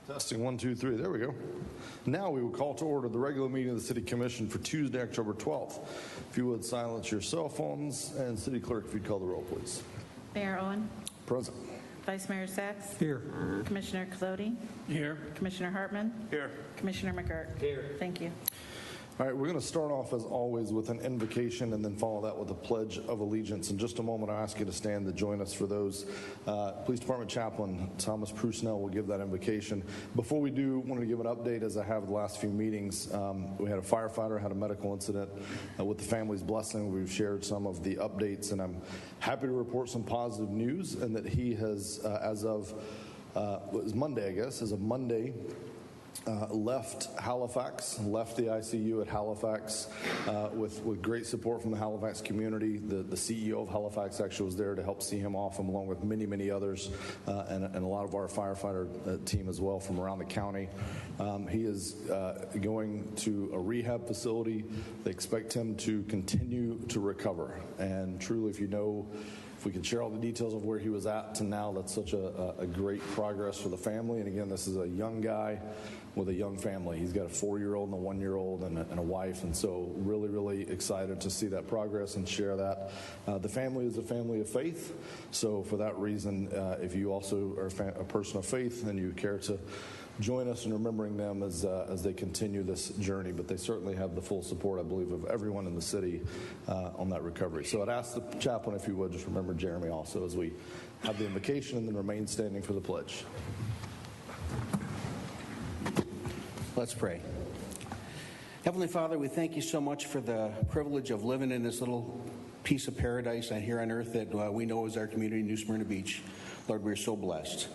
Testing 1, 2, 3. There we go. Now we will call to order the regular meeting of the City Commission for Tuesday, October 12th. If you would silence your cell phones, and City Clerk, if you'd call the roll, please. Mayor Owen. Present. Vice Mayor Sachs. Here. Commissioner Colodi. Here. Commissioner Hartman. Here. Commissioner McGirt. Here. Thank you. All right, we're going to start off, as always, with an invocation and then follow that with a pledge of allegiance. In just a moment, I ask you to stand to join us for those. Police Department Chaplain Thomas Prusnell will give that invocation. Before we do, I wanted to give an update, as I have the last few meetings. We had a firefighter had a medical incident. With the family's blessing, we've shared some of the updates, and I'm happy to report some positive news, and that he has, as of it was Monday, I guess, as of Monday, left Halifax, left the ICU at Halifax with great support from the Halifax community. The CEO of Halifax actually was there to help see him off, along with many, many others, and a lot of our firefighter team as well from around the county. He is going to a rehab facility. They expect him to continue to recover. And truly, if we could share all the details of where he was at to now, that's such a great progress for the family. And again, this is a young guy with a young family. He's got a 4-year-old and a 1-year-old and a wife. And so really, really excited to see that progress and share that. The family is a family of faith. So for that reason, if you also are a person of faith and you care to join us in remembering them as they continue this journey. But they certainly have the full support, I believe, of everyone in the city on that recovery. So I'd ask the chaplain, if you would, just remember Jeremy also as we have the invocation, and then remain standing for the pledge. Let's pray. Heavenly Father, we thank you so much for the privilege of living in this little piece of paradise here on earth that we know is our community, New Smyrna Beach. Lord, we're so blessed.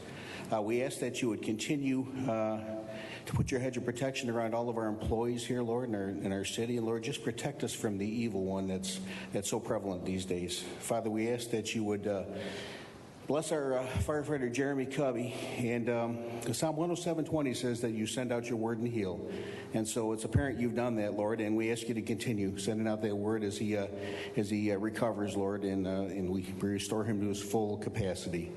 We ask that you would continue to put your hedge of protection around all of our employees here, Lord, in our city. And Lord, just protect us from the evil one that's so prevalent these days. Father, we ask that you would bless our firefighter Jeremy Cubby. And Psalm 107:20 says that you send out your word and heal. And so it's apparent you've done that, Lord, and we ask you to continue sending out that word as he recovers, Lord, and we restore him to his full capacity.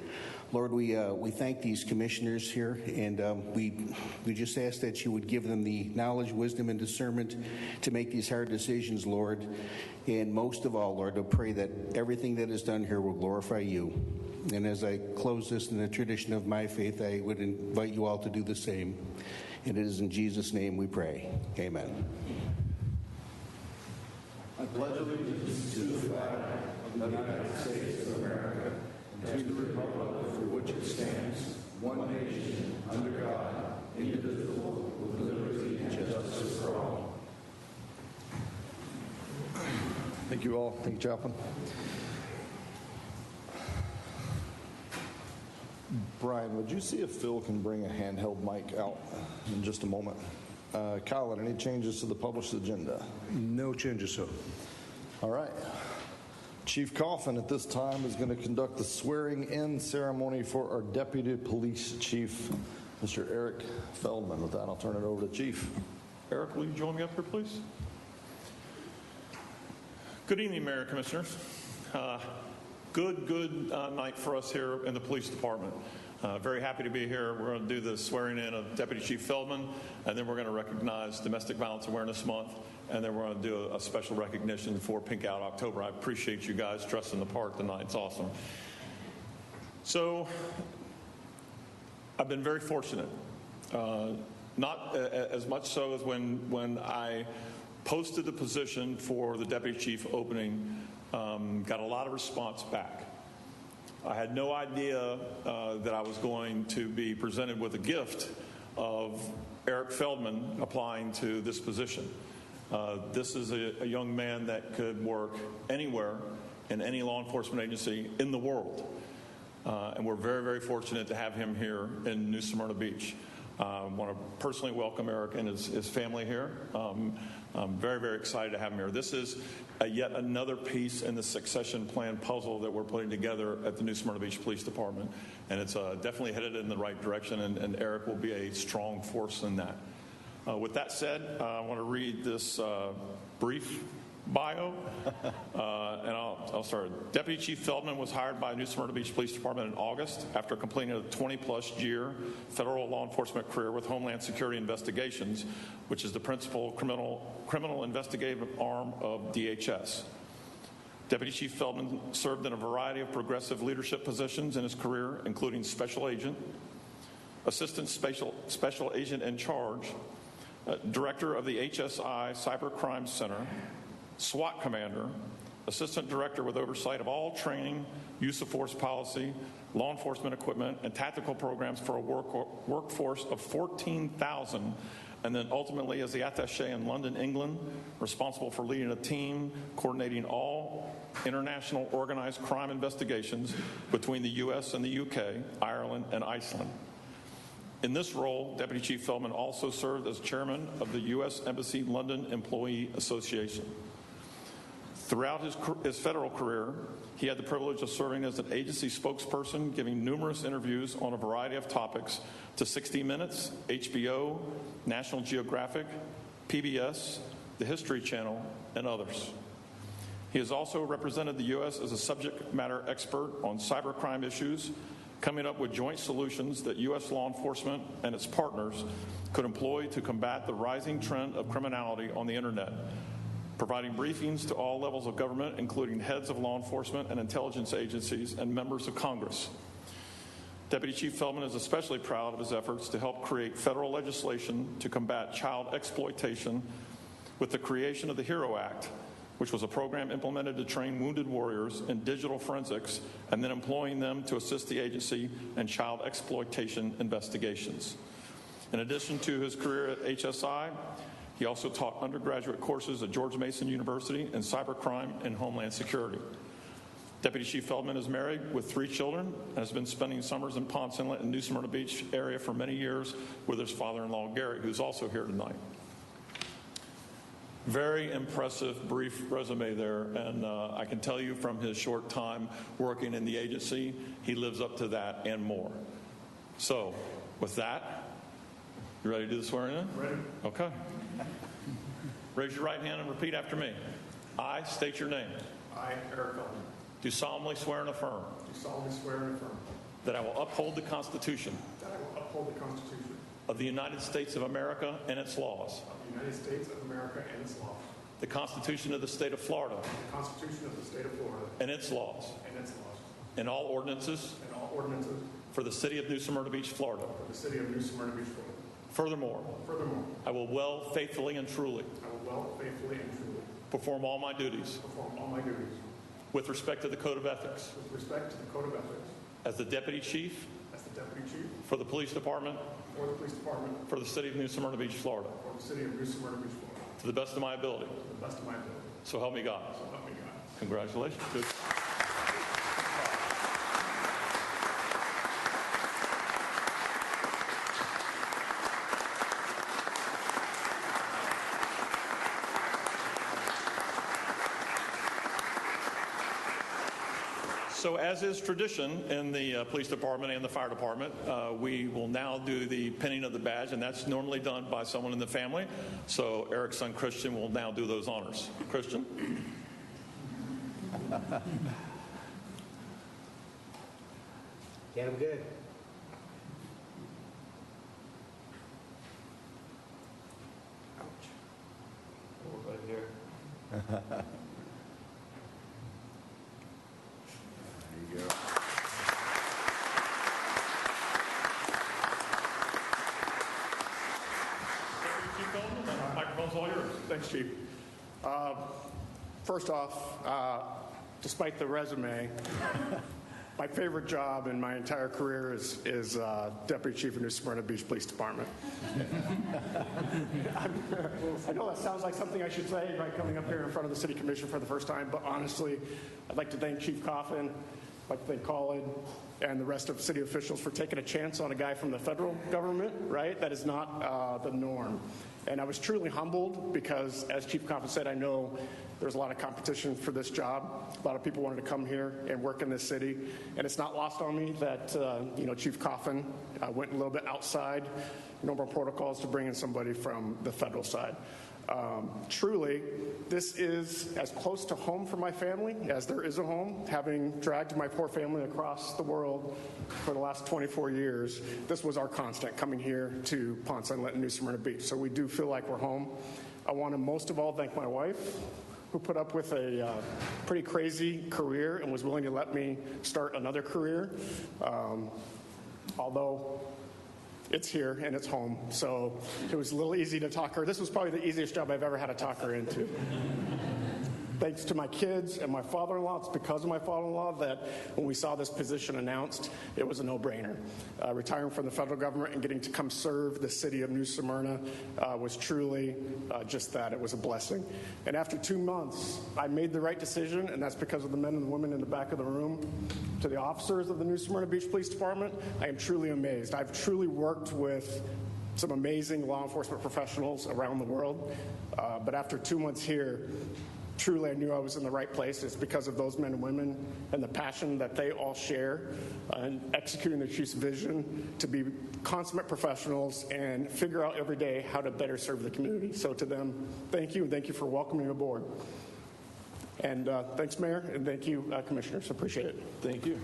Lord, we thank these commissioners here, and we just ask that you would give them the knowledge, wisdom, and discernment to make these hard decisions, Lord. And most of all, Lord, I pray that everything that is done here will glorify you. And as I close this in the tradition of my faith, I would invite you all to do the same. And it is in Jesus' name we pray. Amen. I pledge allegiance to the flag of the United States of America, and to the republic for which it stands, one nation, under God, indivisible, with liberty and justice for all. Thank you all. Thank you, Chaplain. Brian, would you see if Phil can bring a handheld mic out in just a moment? Colin, any changes to the published agenda? No changes, sir. All right. Chief Coffin at this time is going to conduct the swearing-in ceremony for our Deputy Police Chief, Mr. Eric Feldman. With that, I'll turn it over to Chief. Eric, will you join me up here, please? Good evening, Mayor and Commissioners. Good night for us here in the Police Department. Very happy to be here. We're going to do the swearing in of Deputy Chief Feldman, and then we're going to recognize Domestic Violence Awareness Month, and then we're going to do a special recognition for Pink Out October. I appreciate you guys dressing the part tonight. It's awesome. So I've been very fortunate. Not as much so as when I posted the position for the Deputy Chief opening, got a lot of response back. I had no idea that I was going to be presented with a gift of Eric Feldman applying to this position. This is a young man that could work anywhere in any law enforcement agency in the world. And we're very, very fortunate to have him here in New Smyrna Beach. I want to personally welcome Eric and his family here. I'm very, very excited to have him here. This is yet another piece in the succession plan puzzle that we're putting together at the New Smyrna Beach Police Department. And it's definitely headed in the right direction, and Eric will be a strong force in that. With that said, I want to read this brief bio, and I'll start. Deputy Chief Feldman was hired by New Smyrna Beach Police Department in August after completing a 20-plus year federal law enforcement career with Homeland Security Investigations, which is the principal criminal investigative arm of DHS. Deputy Chief Feldman served in a variety of progressive leadership positions in his career, including Special Agent, Assistant Special Agent in Charge, Director of the HSI Cybercrime Center, SWAT Commander, Assistant Director with oversight of all training, use of force policy, law enforcement equipment, and tactical programs for a workforce of 14,000, and then ultimately as the attaché in London, England, responsible for leading a team coordinating all international organized crime investigations between the U.S. and the U.K., Ireland, and Iceland. In this role, Deputy Chief Feldman also served as chairman of the U.S. Embassy London Employee Association. Throughout his federal career, he had the privilege of serving as an agency spokesperson, giving numerous interviews on a variety of topics to 60 Minutes, HBO, National Geographic, PBS, the History Channel, and others. He has also represented the U.S. as a subject matter expert on cybercrime issues, coming up with joint solutions that U.S. law enforcement and its partners could employ to combat the rising trend of criminality on the internet, providing briefings to all levels of government, including heads of law enforcement and intelligence agencies and members of Congress. Deputy Chief Feldman is especially proud of his efforts to help create federal legislation to combat child exploitation with the creation of the HERO Act, which was a program implemented to train wounded warriors in digital forensics and then employing them to assist the agency in child exploitation investigations. In addition to his career at HSI, he also taught undergraduate courses at George Mason University in cybercrime and homeland security. Deputy Chief Feldman is married with 3 children and has been spending summers in Ponce Inlet and New Smyrna Beach area for many years with his father-in-law, Gary, who's also here tonight. Very impressive, brief resume there, and I can tell you from his short time working in the agency, he lives up to that and more. So, with that, you ready to do the swearing in? Ready. Okay. Raise your right hand and repeat after me. I state your name. I, Eric Feldman, Do solemnly swear and affirm do solemnly swear and affirm that I will uphold the Constitution that I will uphold the Constitution of the United States of America and its laws, of the United States of America and its laws, the Constitution of the State of Florida the Constitution of the State of Florida and its laws, and its laws, and all ordinances and all ordinances for the city of New Smyrna Beach, Florida. for the city of New Smyrna Beach, Florida. Furthermore, Furthermore, I will well, faithfully, and truly I will well, faithfully, and truly perform all my duties perform all my duties with respect to the Code of Ethics with respect to the Code of Ethics as the Deputy Chief as the Deputy Chief for the Police Department for the Police Department for the city of New Smyrna Beach, Florida, for the city of New Smyrna Beach, Florida, to the best of my ability. to the best of my ability. So help me God. So help me God. Congratulations. Good. So as is tradition in the police department and the fire department, we will now do the pinning of the badge, and that's normally done by someone in the family. So Eric's son Christian will now do those honors. Christian? Get him good. Right here. There you go. Chief Feldman, the microphone's all yours. Thanks, Chief. First off, despite the resume, my favorite job in my entire career is Deputy Chief of New Smyrna Beach Police Department. I know that sounds like something I should say, right, coming up here in front of the City Commission for the first time, but honestly, I'd like to thank Chief Coffin, I'd like to thank Colin, and the rest of city officials for taking a chance on a guy from the federal government, right? That is not the norm. And I was truly humbled because, as Chief Coffin said, I know there's a lot of competition for this job. A lot of people wanted to come here and work in this city. And it's not lost on me that, Chief Coffin went a little bit outside normal protocols to bring in somebody from the federal side. Truly, this is as close to home for my family as there is a home. Having dragged my poor family across the world for the last 24 years, this was our constant, coming here to Ponce Inlet and New Smyrna Beach. So we do feel like we're home. I want to most of all thank my wife, who put up with a pretty crazy career and was willing to let me start another career. Although it's here and it's home, so it was a little easy to talk her. This was probably the easiest job I've ever had to talk her into. Thanks to my kids and my father-in-law, it's because of my father-in-law that when we saw this position announced, it was a no-brainer. Retiring from the federal government and getting to come serve the city of New Smyrna was truly just that. It was a blessing. And after 2 months, I made the right decision, and that's because of the men and the women in the back of the room. To the officers of the New Smyrna Beach Police Department, I am truly amazed. I've truly worked with some amazing law enforcement professionals around the world, but after 2 months here, truly, I knew I was in the right place. It's because of those men and women and the passion that they all share in executing the chief's vision to be consummate professionals and figure out every day how to better serve the community. So to them, thank you, and thank you for welcoming me aboard. And thanks, Mayor, and thank you, Commissioners. Appreciate it. Thank you.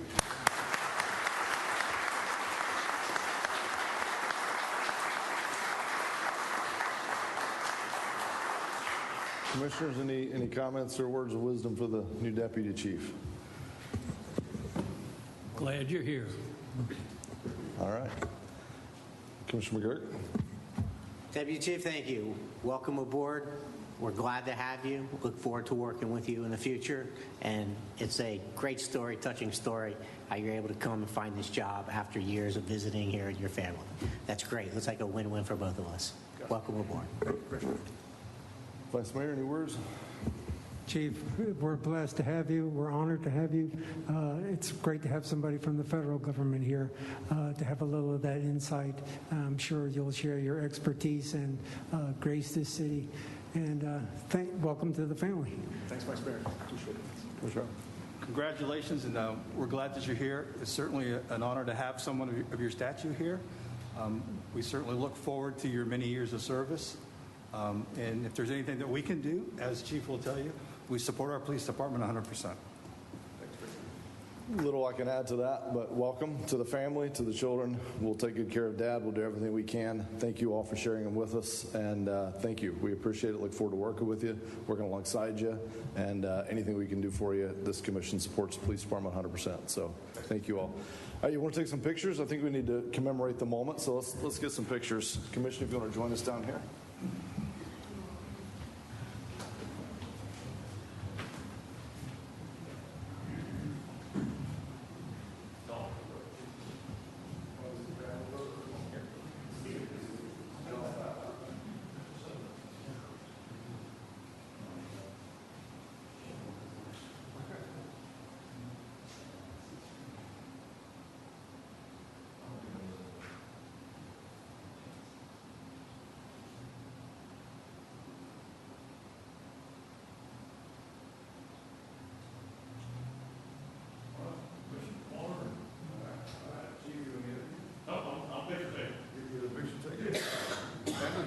Commissioners, any comments or words of wisdom for the new deputy chief? Glad you're here. All right. Commissioner McGurk? Deputy Chief, thank you. Welcome aboard. We're glad to have you. Look forward to working with you in the future. And it's a great story, touching story, how you're able to come and find this job after years of visiting here at your family. That's great. Looks like a win-win for both of us. Welcome aboard. Vice Mayor, any words? Chief, we're blessed to have you. We're honored to have you. It's great to have somebody from the federal government here to have a little of that insight. I'm sure you'll share your expertise and grace this city. And welcome to the family. Thanks, Vice Mayor. Appreciate it. Commissioner? Congratulations, and we're glad that you're here. It's certainly an honor to have someone of your stature here. We certainly look forward to your many years of service. And if there's anything that we can do, as Chief will tell you, we support our police department 100%. Little I can add to that, but welcome to the family, to the children. We'll take good care of Dad. We'll do everything we can. Thank you all for sharing them with us, and thank you. We appreciate it. Look forward to working with you, working alongside you, and anything we can do for you. This commission supports the police department 100%. So thank you all. All right, you want to take some pictures? I think we need to commemorate the moment, so let's get some pictures. Commissioner, if you want to join us down here.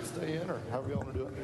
Stay in, or however you want to do it.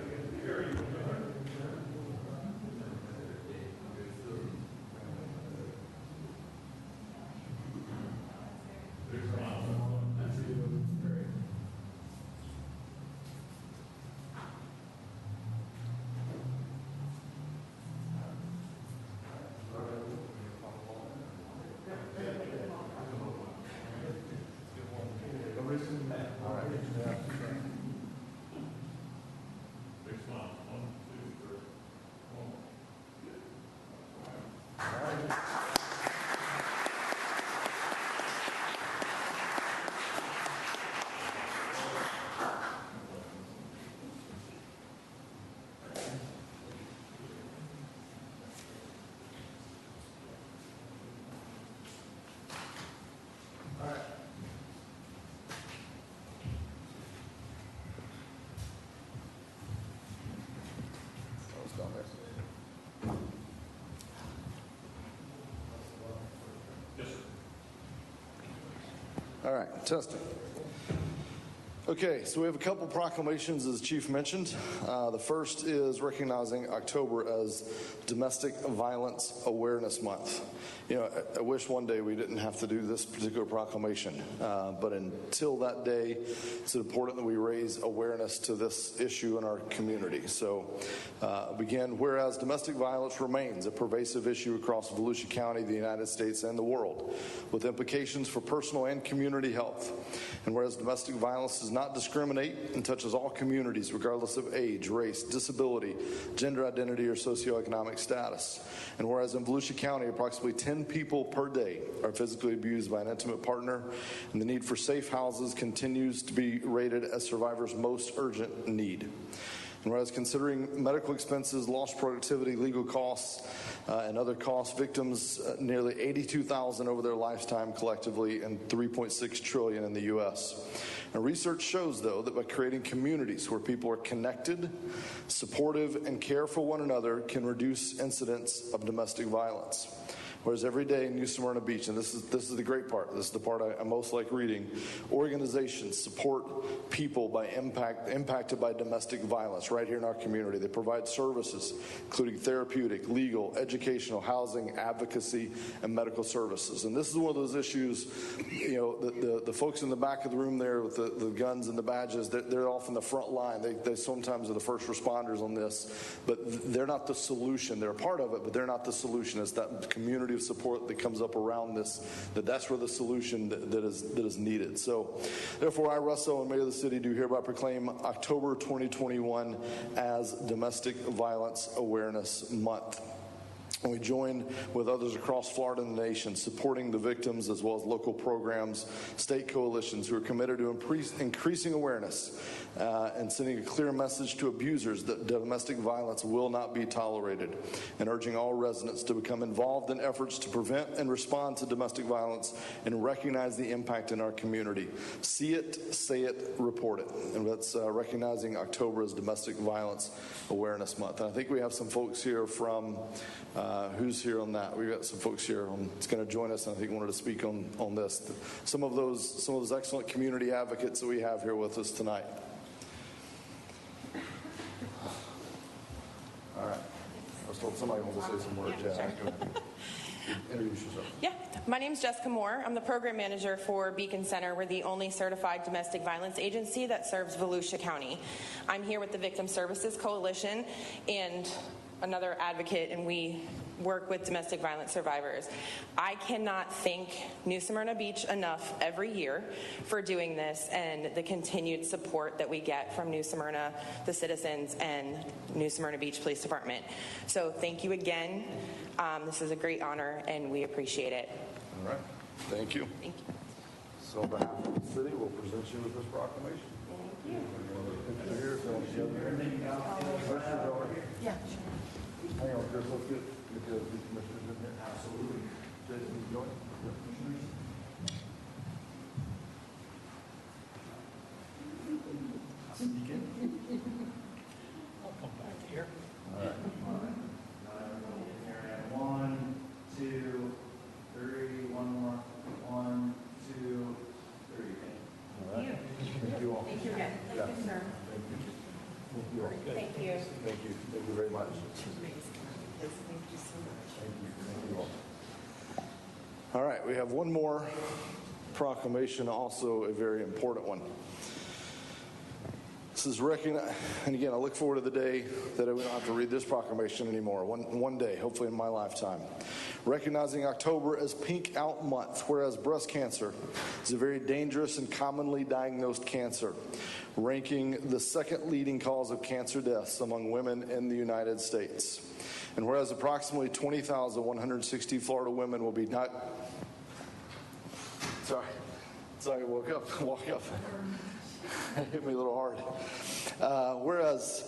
All right, testing. Okay, so we have a couple proclamations, as Chief mentioned. The first is recognizing October as Domestic Violence Awareness Month. You know, I wish one day we didn't have to do this particular proclamation, but until that day, it's important that we raise awareness to this issue in our community. So, begin, whereas domestic violence remains a pervasive issue across Volusia County, the United States, and the world, with implications for personal and community health. And whereas domestic violence does not discriminate and touches all communities, regardless of age, race, disability, gender identity, or socioeconomic status. And whereas in Volusia County, approximately 10 people per day are physically abused by an intimate partner, and the need for safe houses continues to be rated as survivors' most urgent need. And whereas considering medical expenses, lost productivity, legal costs, and other costs, victims nearly 82,000 over their lifetime collectively, and $3.6 trillion in the U.S. And research shows, though, that by creating communities where people are connected, supportive, and care for one another can reduce incidents of domestic violence. Whereas every day in New Smyrna Beach, and this is the great part, this is the part I most like reading, organizations support people by impacted by domestic violence right here in our community. They provide services, including therapeutic, legal, educational, housing, advocacy, and medical services. And this is one of those issues, you know, the folks in the back of the room there with the guns and the badges, they're off in the front line. They sometimes are the first responders on this, but they're not the solution. They're a part of it, but they're not the solution. It's that community of support that comes up around this, that's where the solution that is needed. So therefore, I, Russell, and Mayor of the City, do hereby proclaim October 2021 as Domestic Violence Awareness Month. And we join with others across Florida and the nation supporting the victims, as well as local programs, state coalitions who are committed to increasing awareness and sending a clear message to abusers that domestic violence will not be tolerated, and urging all residents to become involved in efforts to prevent and respond to domestic violence and recognize the impact in our community. See it, say it, report it. And that's recognizing October as Domestic Violence Awareness Month. And I think we have some folks here from who's here on that? We've got some folks here that's going to join us, and I think wanted to speak on this. Some of those excellent community advocates that we have here with us tonight. All right. I was told somebody wants to say some words. Yeah, sure. Introduce yourself. Yeah, my name's Jessica Moore. I'm the program manager for Beacon Center. We're the only certified domestic violence agency that serves Volusia County. I'm here with the Victim Services Coalition and another advocate, and we work with domestic violence survivors. I cannot thank New Smyrna Beach enough every year for doing this and the continued support that we get from New Smyrna, the citizens, and New Smyrna Beach Police Department. So thank you again. This is a great honor, and we appreciate it. All right. Thank you. Thank you. So on behalf of the city, we'll present you with this proclamation. Thank you. Yeah. Hang on, Chris, let's get the commissioners in here. Absolutely. Jason, you join? I'll come back here. All right. One, two, three. One more. One, two, three. All right. Thank you all. Thank you again. Yeah. Thank you, sir. Thank you. Thank you all. Thank you. Thank you. Thank you very much. Thank you so much. Thank you. Thank you all. All right, we have one more proclamation, also a very important one. This is and again, I look forward to the day that I don't have to read this proclamation anymore. One day, hopefully in my lifetime. Recognizing October as Pink Out Month, whereas breast cancer is a very dangerous and commonly diagnosed cancer, ranking the second leading cause of cancer deaths among women in the United States. And whereas approximately 20,160 Florida women will be Sorry, I woke up. It hit me a little hard. Whereas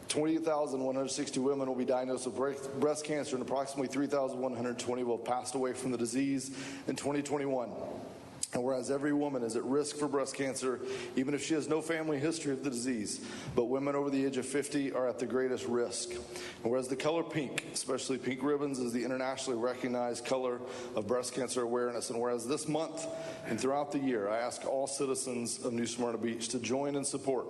20,160 women will be diagnosed with breast cancer, and approximately 3,120 will have passed away from the disease in 2021. And whereas every woman is at risk for breast cancer, even if she has no family history of the disease, but women over the age of 50 are at the greatest risk. And whereas the color pink, especially pink ribbons, is the internationally recognized color of breast cancer awareness, and whereas this month and throughout the year, I ask all citizens of New Smyrna Beach to join in support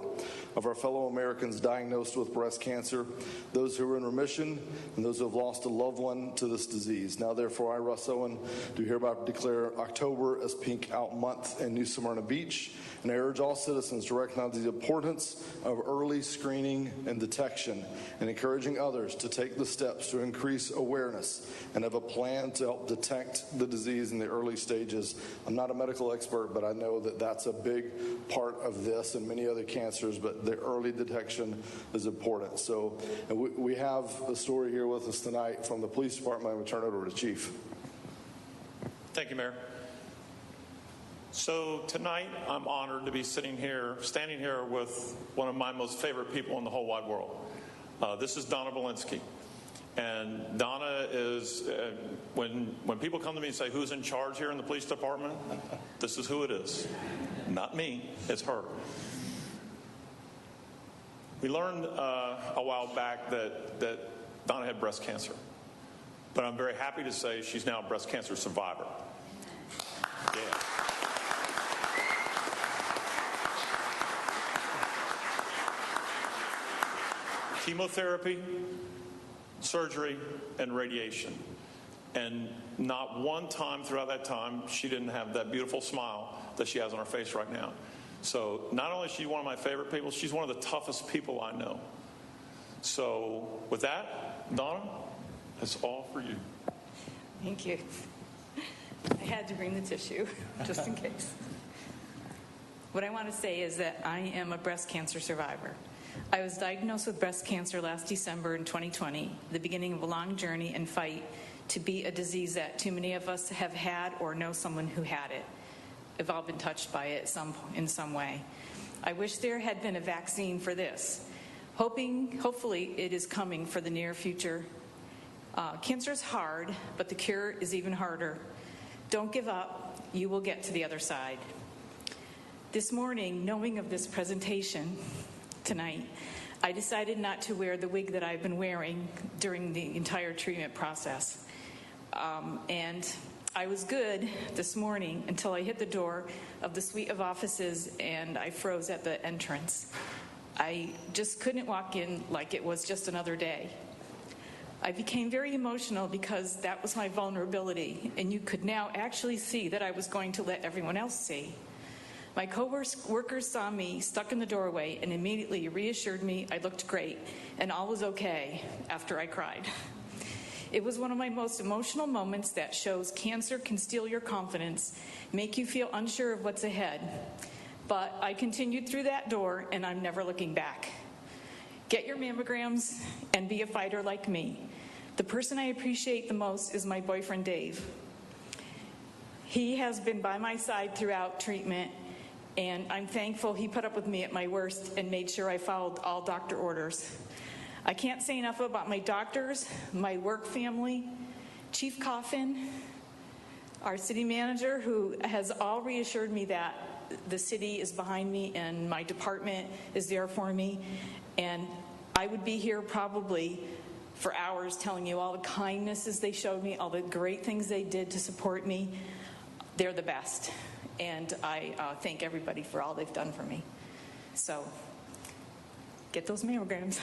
of our fellow Americans diagnosed with breast cancer, those who are in remission, and those who have lost a loved one to this disease. Now, therefore, I, Russ Owen, do hereby declare October as Pink Out Month in New Smyrna Beach, and I urge all citizens to recognize the importance of early screening and detection, and encouraging others to take the steps to increase awareness and have a plan to help detect the disease in the early stages. I'm not a medical expert, but I know that that's a big part of this and many other cancers, but the early detection is important. So we have a story here with us tonight from the police department. I'm going to turn it over to Chief. Thank you, Mayor. So tonight, I'm honored to be standing here with one of my most favorite people in the whole wide world. This is Donna Belinsky. And Donna is, when people come to me and say, who's in charge here in the police department? This is who it is. Not me, it's her. We learned a while back that Donna had breast cancer. But I'm very happy to say she's now a breast cancer survivor. Yeah. Chemotherapy, surgery, and radiation. And not one time throughout that time, she didn't have that beautiful smile that she has on her face right now. So not only is she one of my favorite people, she's one of the toughest people I know. So with that, Donna, it's all for you. Thank you. I had to bring the tissue, just in case. What I want to say is that I am a breast cancer survivor. I was diagnosed with breast cancer last December in 2020, the beginning of a long journey and fight to beat a disease that too many of us have had or know someone who had it. We've all been touched by it in some way. I wish there had been a vaccine for this. Hopefully it is coming for the near future. Cancer is hard, but the cure is even harder. Don't give up. You will get to the other side. This morning, knowing of this presentation tonight, I decided not to wear the wig that I've been wearing during the entire treatment process. And I was good this morning until I hit the door of the suite of offices and I froze at the entrance. I just couldn't walk in like it was just another day. I became very emotional because that was my vulnerability, and you could now actually see that I was going to let everyone else see. My co-workers saw me stuck in the doorway and immediately reassured me I looked great and all was okay after I cried. It was one of my most emotional moments that shows cancer can steal your confidence, make you feel unsure of what's ahead. But I continued through that door and I'm never looking back. Get your mammograms and be a fighter like me. The person I appreciate the most is my boyfriend, Dave. He has been by my side throughout treatment, and I'm thankful he put up with me at my worst and made sure I followed all doctor orders. I can't say enough about my doctors, my work family, Chief Coffin, our city manager, who has all reassured me that the city is behind me and my department is there for me. And I would be here probably for hours telling you all the kindnesses they showed me, all the great things they did to support me. They're the best. And I thank everybody for all they've done for me. So get those mammograms.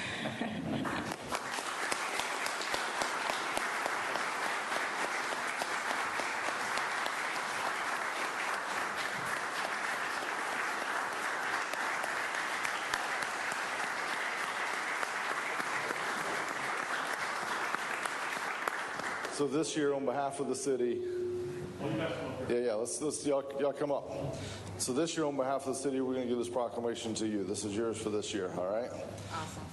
So this year, on behalf of the city, let's y'all come up. So this year, on behalf of the city, we're going to give this proclamation to you. This is yours for this year, all right? Awesome.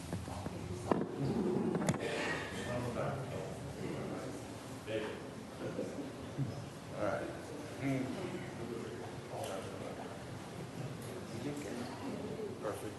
All right. Perfect.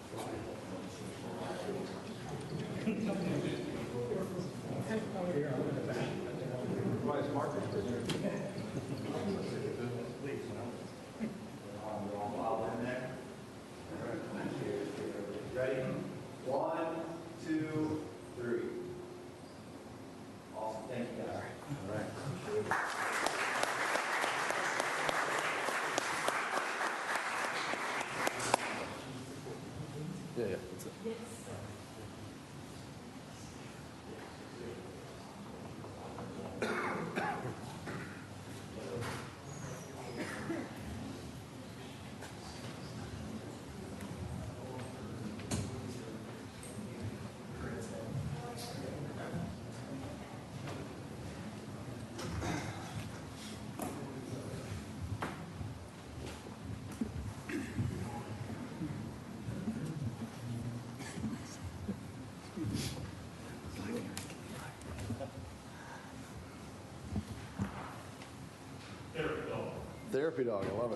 Therapy dog, I love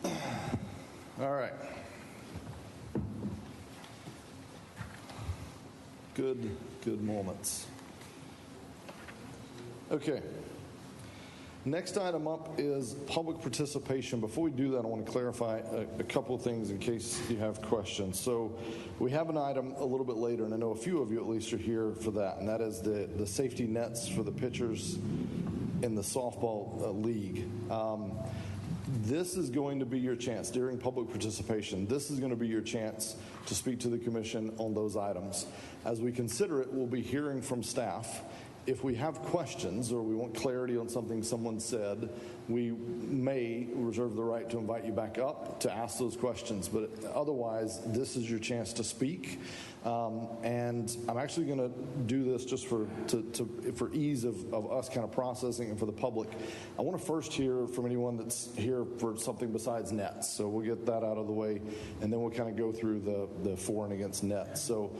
it. All right. Good moments. Okay. Next item up is public participation. Before we do that, I want to clarify a couple of things in case you have questions. So we have an item a little bit later, and I know a few of you at least are here for that, and that is the safety nets for the pitchers in the softball league. This is going to be your chance during public participation. This is going to be your chance to speak to the commission on those items. As we consider it, we'll be hearing from staff. If we have questions or we want clarity on something someone said, we may reserve the right to invite you back up to ask those questions. But otherwise, this is your chance to speak. And I'm actually going to do this just for ease of us kind of processing and for the public. I want to first hear from anyone that's here for something besides nets. So we'll get that out of the way, and then we'll kind of go through the for and against nets. So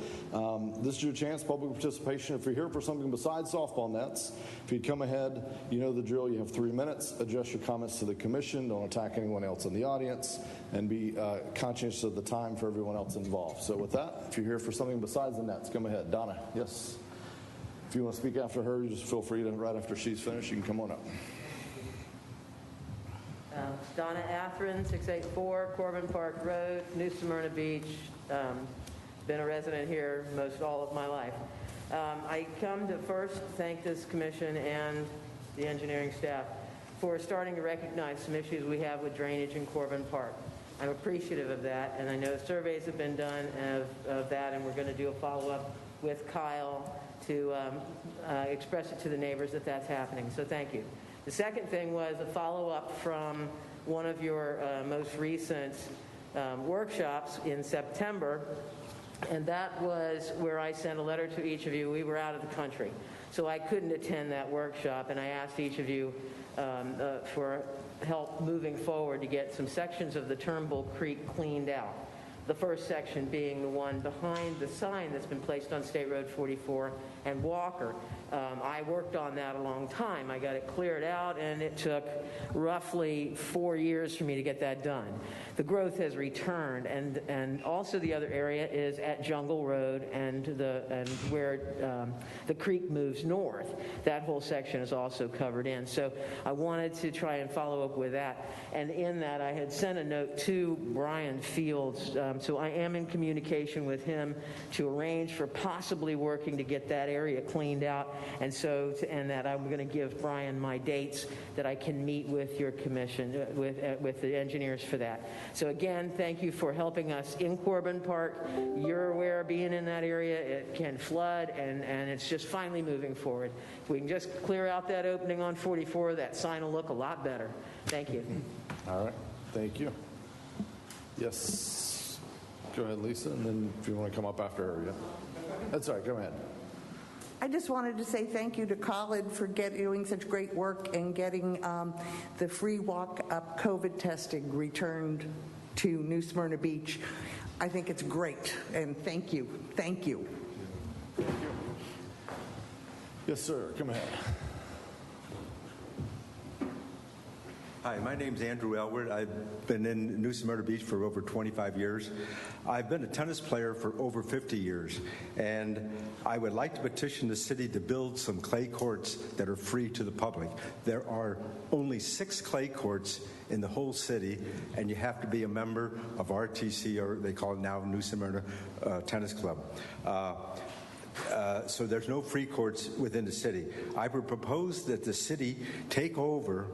this is your chance, public participation. If you're here for something besides softball nets, if you'd come ahead, you know the drill. You have 3 minutes. Address your comments to the commission. Don't attack anyone else in the audience, and be conscious of the time for everyone else involved. So with that, if you're here for something besides the nets, come ahead. Donna, yes. If you want to speak after her, you just feel free to, right after she's finished, you can come on up. Donna Atherin, 684 Corbin Park Road, New Smyrna Beach. Been a resident here most all of my life. I come to first thank this commission and the engineering staff for starting to recognize some issues we have with drainage in Corbin Park. I'm appreciative of that, and I know surveys have been done of that, and we're going to do a follow-up with Kyle to express it to the neighbors that that's happening. So thank you. The second thing was a follow-up from one of your most recent workshops in September, and that was where I sent a letter to each of you. We were out of the country, so I couldn't attend that workshop, and I asked each of you for help moving forward to get some sections of the Turnbull Creek cleaned out. The first section being the one behind the sign that's been placed on State Road 44 and Walker. I worked on that a long time. I got it cleared out, and it took roughly 4 years for me to get that done. The growth has returned, and also the other area is at Jungle Road and where the creek moves north. That whole section is also covered in. So I wanted to try and follow up with that. And in that, I had sent a note to Brian Fields. So I am in communication with him to arrange for possibly working to get that area cleaned out. And so to end that, I'm going to give Brian my dates that I can meet with your commission, with the engineers for that. So again, thank you for helping us in Corbin Park. You're aware of being in that area. It can flood, and it's just finally moving forward. If we can just clear out that opening on 44, that sign will look a lot better. Thank you. All right. Thank you. Yes. Go ahead, Lisa, and then if you want to come up after her, yeah. That's all right. Go ahead. I just wanted to say thank you to Khalid for doing such great work and getting the free walk-up COVID testing returned to New Smyrna Beach. I think it's great, and thank you. Thank you. Thank you. Yes, sir. Come ahead. Hi, my name's Andrew Elwood. I've been in New Smyrna Beach for over 25 years. I've been a tennis player for over 50 years, and I would like to petition the city to build some clay courts that are free to the public. There are only 6 clay courts in the whole city, and you have to be a member of RTC, or they call it now New Smyrna Tennis Club. So there's no free courts within the city. I would propose that the city take over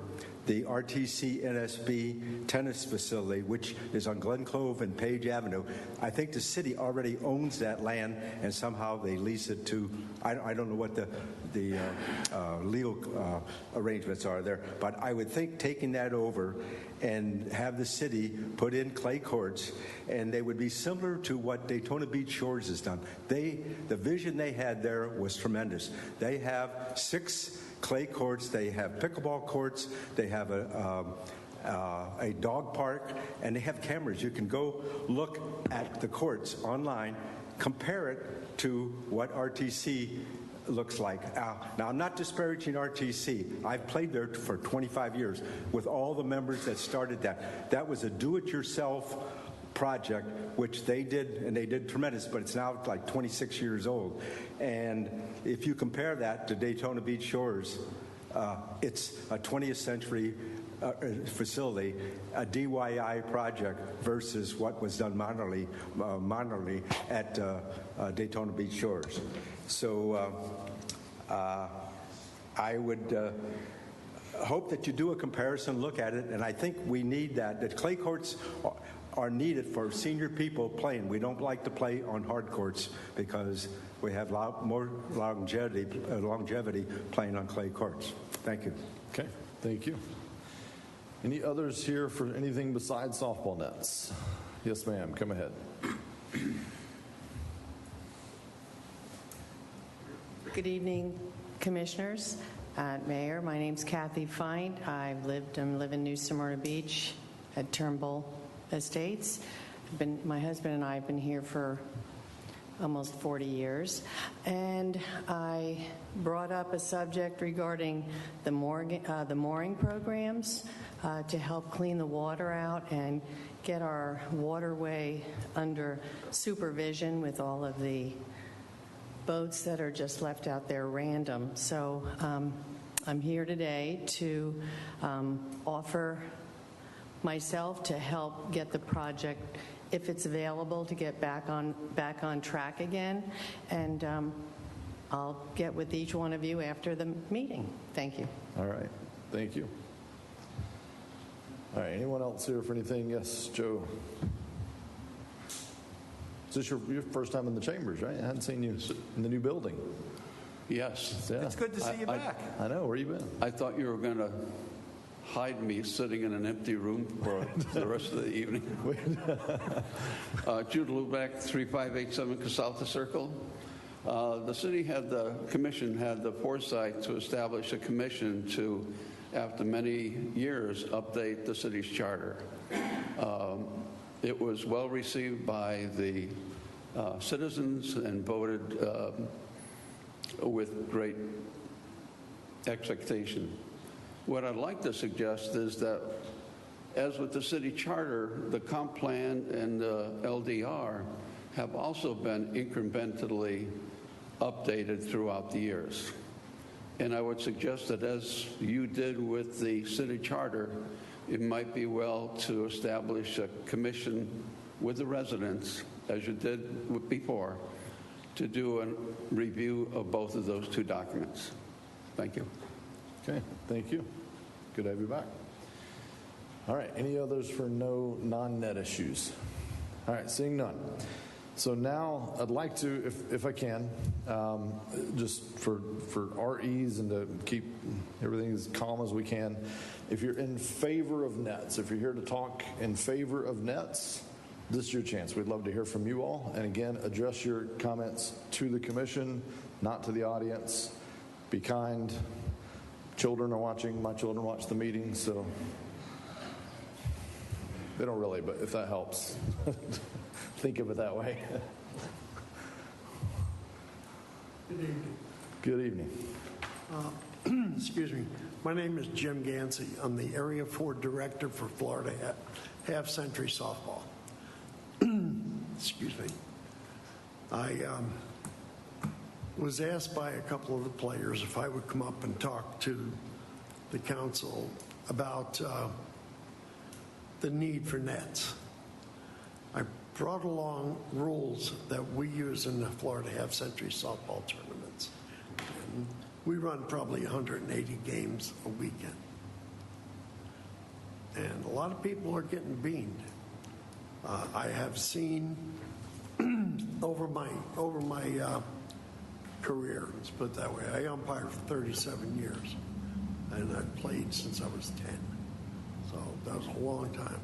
the RTC NSB tennis facility, which is on Glen Clove and Page Avenue. I think the city already owns that land, and somehow they lease it to, I don't know what the legal arrangements are there, but I would think taking that over and have the city put in clay courts, and they would be similar to what Daytona Beach Shores has done. The vision they had there was tremendous. They have 6 clay courts, they have pickleball courts, they have a dog park, and they have cameras. You can go look at the courts online, compare it to what RTC looks like. Now, I'm not disparaging RTC. I've played there for 25 years with all the members that started that. That was a do-it-yourself project, which they did, and they did tremendous, but it's now like 26 years old. And if you compare that to Daytona Beach Shores, it's a 20th century facility, a DIY project versus what was done minorly at Daytona Beach Shores. So I would hope that you do a comparison, look at it, and I think we need that. That clay courts are needed for senior people playing. We don't like to play on hard courts because we have more longevity playing on clay courts. Thank you. Okay, thank you. Any others here for anything besides softball nets? Yes, ma'am, come ahead. Good evening, Commissioners, Mayor. My name's Kathy Fine. I live in New Smyrna Beach at Turnbull Estates. My husband and I have been here for almost 40 years, and I brought up a subject regarding the mooring programs to help clean the water out and get our waterway under supervision with all of the boats that are just left out there random. So I'm here today to offer myself to help get the project, if it's available, to get back on track again. And I'll get with each one of you after the meeting. Thank you. All right. Thank you. All right. Anyone else here for anything? Yes, Joe. Is this your first time in the chambers, right? I hadn't seen you in the new building. Yes. Yeah. It's good to see you back. I know. Where you been? I thought you were going to hide me sitting in an empty room for the rest of the evening. Jude Lubeck, 3587 Casalta Circle. The commission had the foresight to establish a commission to, after many years, update the city's charter. It was well received by the citizens and voted with great expectation. What I'd like to suggest is that, as with the city charter, the comp plan and the LDR have also been incrementally updated throughout the years. And I would suggest that, as you did with the city charter, it might be well to establish a commission with the residents, as you did before, to do a review of both of those two documents. Thank you. Okay, thank you. Good to have you back. All right, any others for no non-net issues? All right, seeing none. So now I'd like to, if I can, just for our ease and to keep everything as calm as we can, if you're in favor of nets, if you're here to talk in favor of nets, this is your chance. We'd love to hear from you all. And again, address your comments to the commission, not to the audience. Be kind. Children are watching. My children watch the meeting, so they don't really, but if that helps, think of it that way. Good evening. Good evening. Excuse me. My name is Jim Gansey. I'm the Area 4 Director for Florida Half Century Softball. Excuse me. I was asked by a couple of the players if I would come up and talk to the council about the need for nets. I brought along rules that we use in the Florida Half Century Softball tournaments. And we run probably 180 games a weekend. and a lot of people are getting beamed. I have seen over my career, let's put it that way. I umpired for 37 years, and I've played since I was 10. So that was a long time.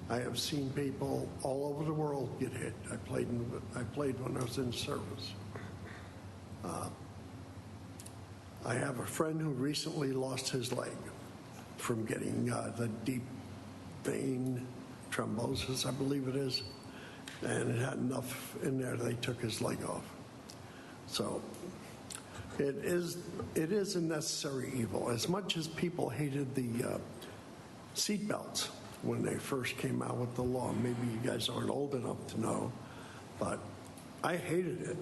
I have seen people all over the world get hit. I played when I was in service. I have a friend who recently lost his leg from getting the deep vein thrombosis, I believe it is, and it had enough in there they took his leg off. So it is a necessary evil. As much as people hated the seat belts when they first came out with the law, maybe you guys aren't old enough to know, but I hated it.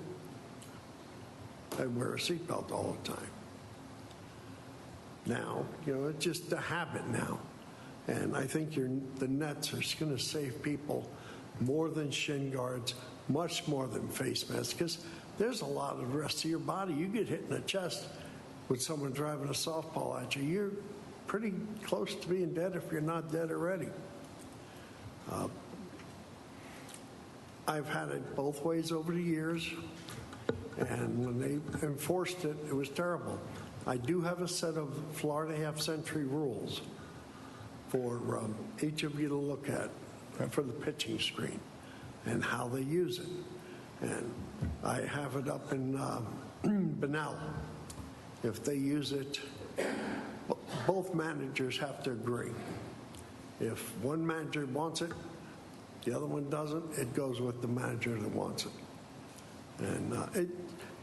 I wear a seat belt all the time. Now, it's just a habit now. And I think the nets are going to save people more than shin guards, much more than face masks, because there's a lot of the rest of your body. You get hit in the chest with someone driving a softball at you, you're pretty close to being dead if you're not dead already. I've had it both ways over the years, and when they enforced it, it was terrible. I do have a set of Florida half-century rules for each of you to look at for the pitching screen and how they use it. And I have it up in Bunnell. If they use it, both managers have to agree. If one manager wants it, the other one doesn't, it goes with the manager that wants it. And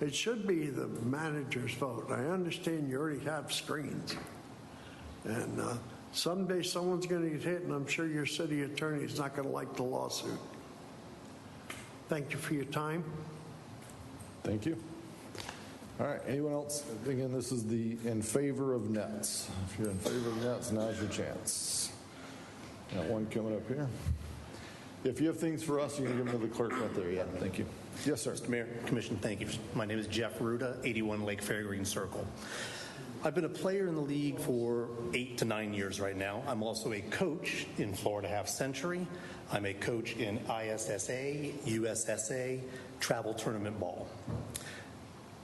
it should be the manager's vote. I understand you already have screens. And someday someone's going to get hit, and I'm sure your city attorney is not going to like the lawsuit. Thank you for your time. Thank you. All right, anyone else? Again, this is the in favor of nets. If you're in favor of nets, now's your chance. Got one coming up here. If you have things for us, you can give them to the clerk right there. Yeah, thank you. Yes, sir. Mr. Mayor, Commission, thank you. My name is Jeff Ruda, 81 Lake Ferry Green Circle. I've been a player in the league for 8 to 9 years right now. I'm also a coach in Florida Half Century. I'm a coach in ISSA, USSA, travel tournament ball.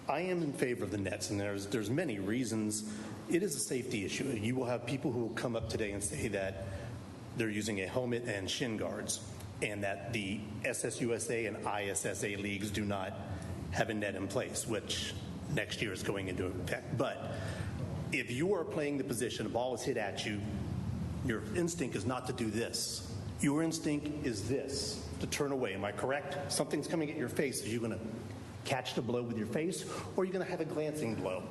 I am in favor of the nets, and there's many reasons. It is a safety issue. You will have people who will come up today and say that they're using a helmet and shin guards, and that the SSUSA and ISSA leagues do not have a net in place, which next year is going into effect. But if you are playing the position, a ball is hit at you, your instinct is not to do this. Your instinct is this, to turn away. Am I correct? Something's coming at your face. Are you going to catch the blow with your face, or are you going to have a glancing blow?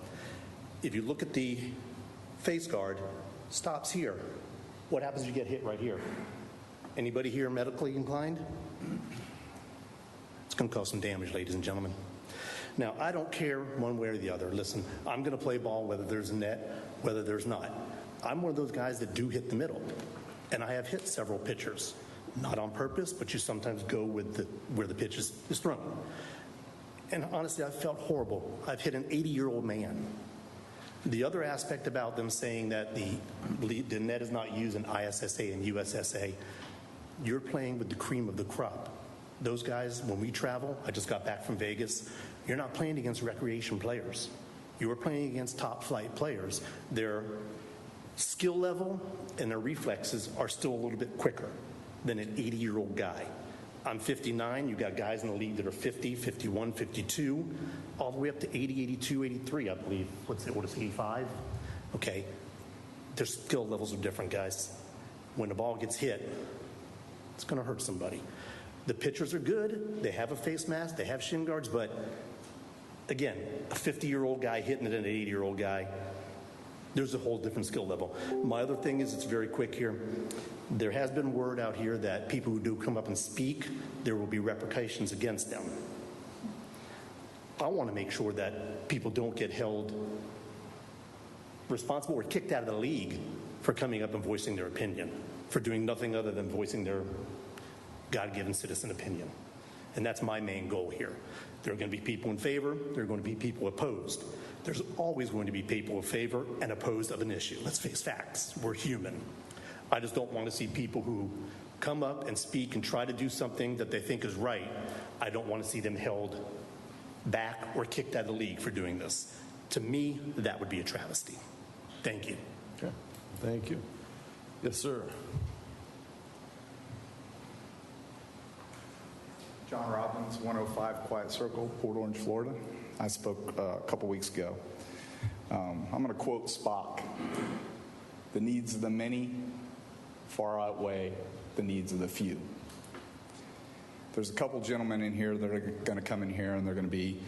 If you look at the face guard, stops here. What happens if you get hit right here? Anybody here medically inclined? It's going to cause some damage, ladies and gentlemen. Now, I don't care one way or the other. Listen, I'm going to play ball whether there's a net, whether there's not. I'm one of those guys that do hit the middle, and I have hit several pitchers. Not on purpose, but you sometimes go with where the pitch is thrown. And honestly, I felt horrible. I've hit an 80-year-old man. The other aspect about them saying that the net is not used in ISSA and USSA, you're playing with the cream of the crop. Those guys, when we travel, I just got back from Vegas, you're not playing against recreation players. You are playing against top flight players. Their skill level and their reflexes are still a little bit quicker than an 80-year-old guy. I'm 59. You've got guys in the league that are 50, 51, 52, all the way up to 80, 82, 83, I believe. What is 85? Okay. Their skill levels are different, guys. When the ball gets hit, it's going to hurt somebody. The pitchers are good. They have a face mask. They have shin guards. But, again, a 50-year-old guy hitting it at an 80-year-old guy, there's a whole different skill level. My other thing is, it's very quick here. There has been word out here that people who do come up and speak, there will be repercussions against them. I want to make sure that people don't get held responsible or kicked out of the league for coming up and voicing their opinion, for doing nothing other than voicing their God-given citizen opinion. And that's my main goal here. There are going to be people in favor. There are going to be people opposed. There's always going to be people in favor and opposed of an issue. Let's face facts. We're human. I just don't want to see people who come up and speak and try to do something that they think is right. I don't want to see them held back or kicked out of the league for doing this. To me, that would be a travesty. Thank you. Okay. Thank you. Yes, sir. John Robbins, 105 Quiet Circle, Port Orange, Florida. I spoke a couple weeks ago. I'm going to quote Spock. The needs of the many far outweigh the needs of the few. There's a couple gentlemen in here that are going to come in here and they're going to be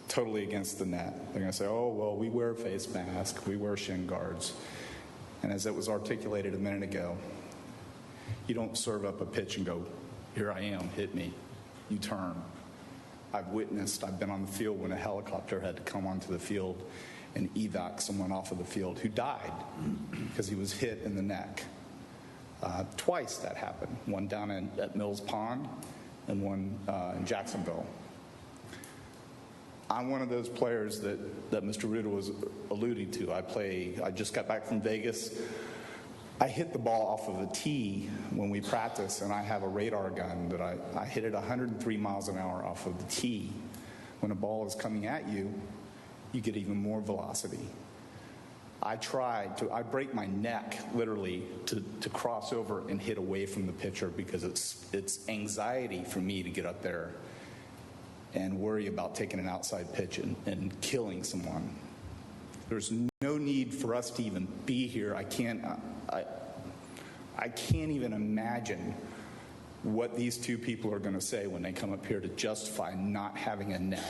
totally against the net. They're going to say, oh, well, we wear a face mask, we wear shin guards. And as it was articulated a minute ago, you don't serve up a pitch and go, here I am, hit me. You turn. I've been on the field when a helicopter had to come onto the field and evac someone off of the field who died because he was hit in the neck. Twice that happened, one down at Mills Pond and one in Jacksonville. I'm one of those players that Mr. Ruda was alluding to. I just got back from Vegas. I hit the ball off of a tee when we practice, and I have a radar gun that I hit it 103 miles an hour off of the tee. When a ball is coming at you, you get even more velocity. I break my neck literally to cross over and hit away from the pitcher because it's anxiety for me to get up there and worry about taking an outside pitch and killing someone. There's no need for us to even be here. I can't even imagine what these two people are going to say when they come up here to justify not having a net.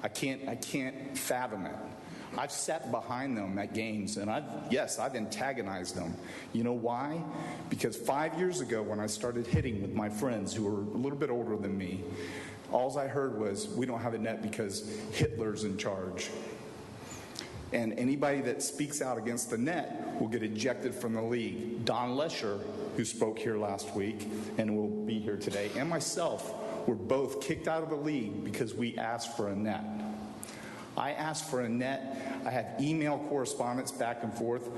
I can't fathom it. I've sat behind them at games, and I've antagonized them. You know why? Because 5 years ago when I started hitting with my friends who were a little bit older than me, all I heard was, we don't have a net because Hitler's in charge. And anybody that speaks out against the net will get ejected from the league. Don Lesher, who spoke here last week and will be here today, and myself were both kicked out of the league because we asked for a net. I asked for a net. I had email correspondence back and forth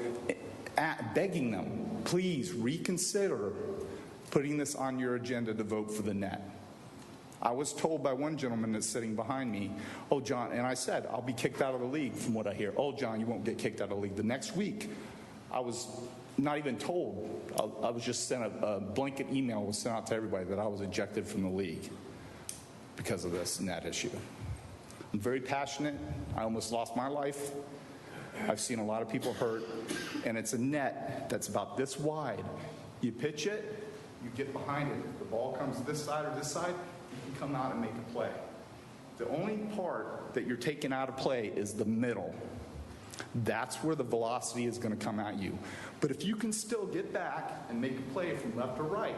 begging them, please reconsider putting this on your agenda to vote for the net. I was told by one gentleman that's sitting behind me, oh, John, and I said, I'll be kicked out of the league from what I hear. Oh, John, you won't get kicked out of the league. The next week, I was not even told. I was just sent a blanket email was sent out to everybody that I was ejected from the league because of this net issue. I'm very passionate. I almost lost my life. I've seen a lot of people hurt, and it's a net that's about this wide. You pitch it, you get behind it. If the ball comes this side or this side, you can come out and make a play. The only part that you're taking out of play is the middle. That's where the velocity is going to come at you. But if you can still get back and make a play from left or right,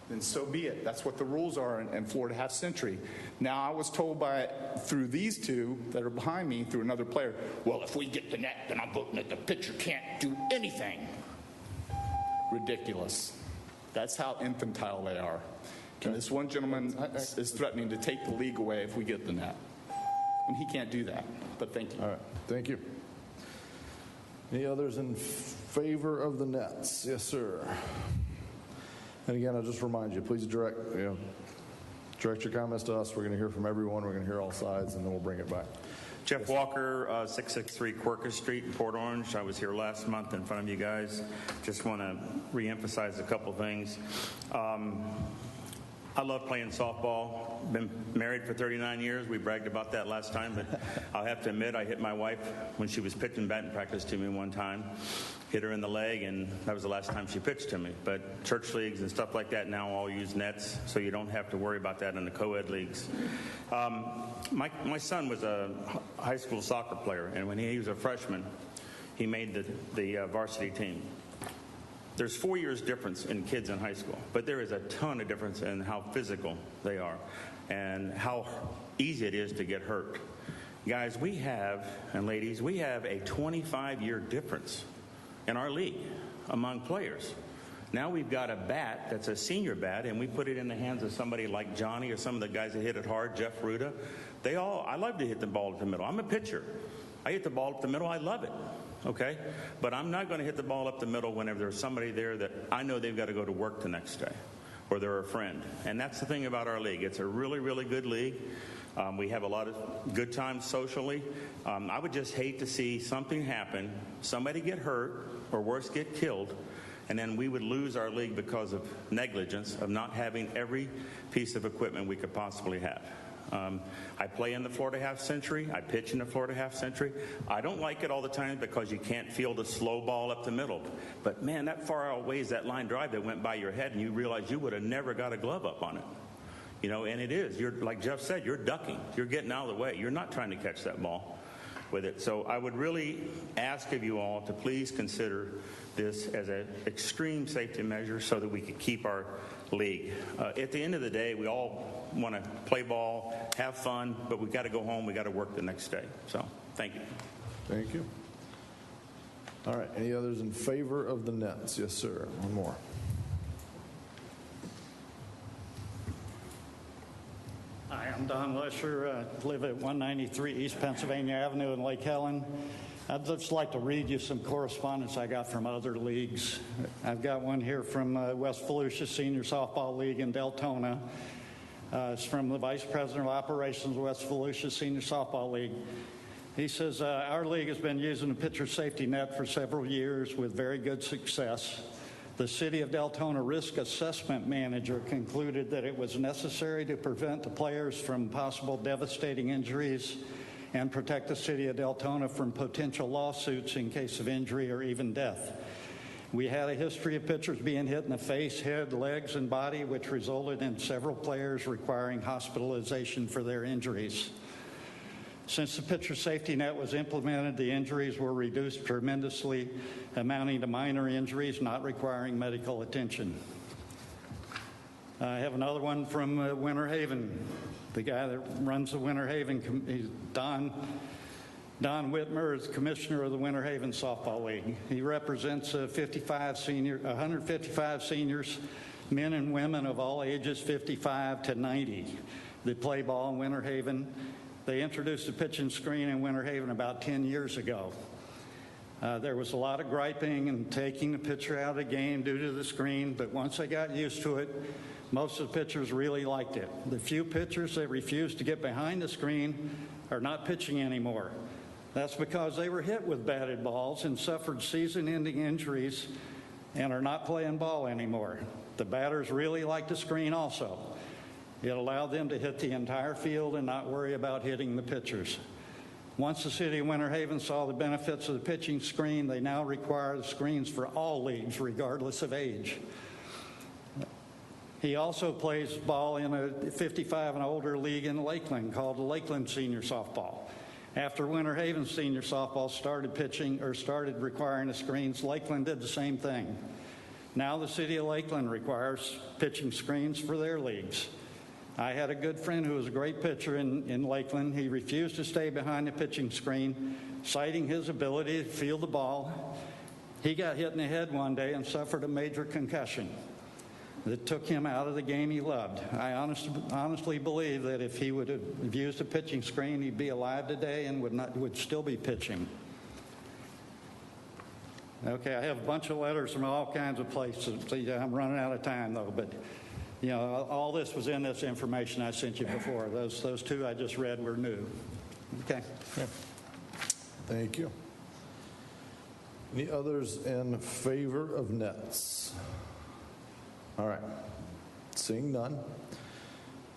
then so be it. That's what the rules are in Florida Half Century. Now, I was told through these two that are behind me, through another player, well, if we get the net, then I'm voting that the pitcher can't do anything. Ridiculous. That's how infantile they are. And this one gentleman is threatening to take the league away if we get the net. And he can't do that. But thank you. All right. Thank you. Any others in favor of the nets? Yes, sir. And again, I'll just remind you, please direct your comments to us. We're going to hear from everyone. We're going to hear all sides, and then we'll bring it back. Jeff Walker, 663 Quercus Street in Port Orange. I was here last month in front of you guys. Just want to reemphasize a couple things. I love playing softball. Been married for 39 years. We bragged about that last time, but I'll have to admit I hit my wife when she was pitching batting practice to me one time. Hit her in the leg, and that was the last time she pitched to me. But church leagues and stuff like that now all use nets, so you don't have to worry about that in the co-ed leagues. My son was a high school soccer player, and when he was a freshman, he made the varsity team. There's 4 years difference in kids in high school, but there is a ton of difference in how physical they are and how easy it is to get hurt. Guys, and ladies, we have a 25-year difference in our league among players. Now we've got a bat that's a senior bat, and we put it in the hands of somebody like Johnny or some of the guys that hit it hard, Jeff Ruda. I love to hit the ball at the middle. I'm a pitcher. I hit the ball up the middle. I love it. Okay? But I'm not going to hit the ball up the middle whenever there's somebody there that I know they've got to go to work the next day, or they're a friend. And that's the thing about our league. It's a really, really good league. We have a lot of good times socially. I would just hate to see something happen, somebody get hurt, or worse, get killed, and then we would lose our league because of negligence of not having every piece of equipment we could possibly have. I play in the Florida Half Century. I pitch in the Florida Half Century. I don't like it all the time because you can't field a slow ball up the middle. But, man, that far outweighs that line drive that went by your head, and you realize you would have never got a glove up on it. You know, and it is. You're, like Jeff said, you're ducking. You're getting out of the way. You're not trying to catch that ball with it. So I would really ask of you all to please consider this as an extreme safety measure so that we could keep our league. At the end of the day, we all want to play ball, have fun, but we've got to go home. We've got to work the next day. So thank you. Thank you. All right. Any others in favor of the nets? Yes, sir. One more. Hi, I'm Don Lesher. Live at 193 East Pennsylvania Avenue in Lake Helen. I'd just like to read you some correspondence I got from other leagues. I've got one here from West Volusia Senior Softball League in Deltona. It's from the Vice President of Operations of West Volusia Senior Softball League. He says, our league has been using a pitcher safety net for several years with very good success. The City of Deltona Risk Assessment Manager concluded that it was necessary to prevent the players from possible devastating injuries and protect the City of Deltona from potential lawsuits in case of injury or even death. We had a history of pitchers being hit in the face, head, legs, and body, which resulted in several players requiring hospitalization for their injuries. Since the pitcher safety net was implemented, the injuries were reduced tremendously, amounting to minor injuries not requiring medical attention. I have another one from Winter Haven. The guy that runs the Winter Haven, he's Don Whitmer is commissioner of the Winter Haven Softball League. He represents 155 seniors, men and women of all ages 55 to 90 that play ball in Winter Haven. They introduced the pitching screen in Winter Haven about 10 years ago. There was a lot of griping and taking the pitcher out of the game due to the screen, but once they got used to it, most of the pitchers really liked it. The few pitchers that refused to get behind the screen are not pitching anymore. That's because they were hit with batted balls and suffered season-ending injuries and are not playing ball anymore. The batters really like the screen also. It allowed them to hit the entire field and not worry about hitting the pitchers. Once the City of Winter Haven saw the benefits of the pitching screen, they now require the screens for all leagues, regardless of age. He also plays ball in a 55 and older league in Lakeland called the Lakeland Senior Softball. After Winter Haven Senior Softball started requiring the screens, Lakeland did the same thing. Now the City of Lakeland requires pitching screens for their leagues. I had a good friend who was a great pitcher in Lakeland. He refused to stay behind the pitching screen, citing his ability to field the ball. He got hit in the head one day and suffered a major concussion that took him out of the game he loved. I honestly believe that if he would have used a pitching screen, he'd be alive today and would still be pitching. Okay, I have a bunch of letters from all kinds of places. I'm running out of time, though, but you know, all this was in this information I sent you before. Those two I just read were new. Okay. Yeah. Thank you. Any others in favor of nets? All right. Seeing none,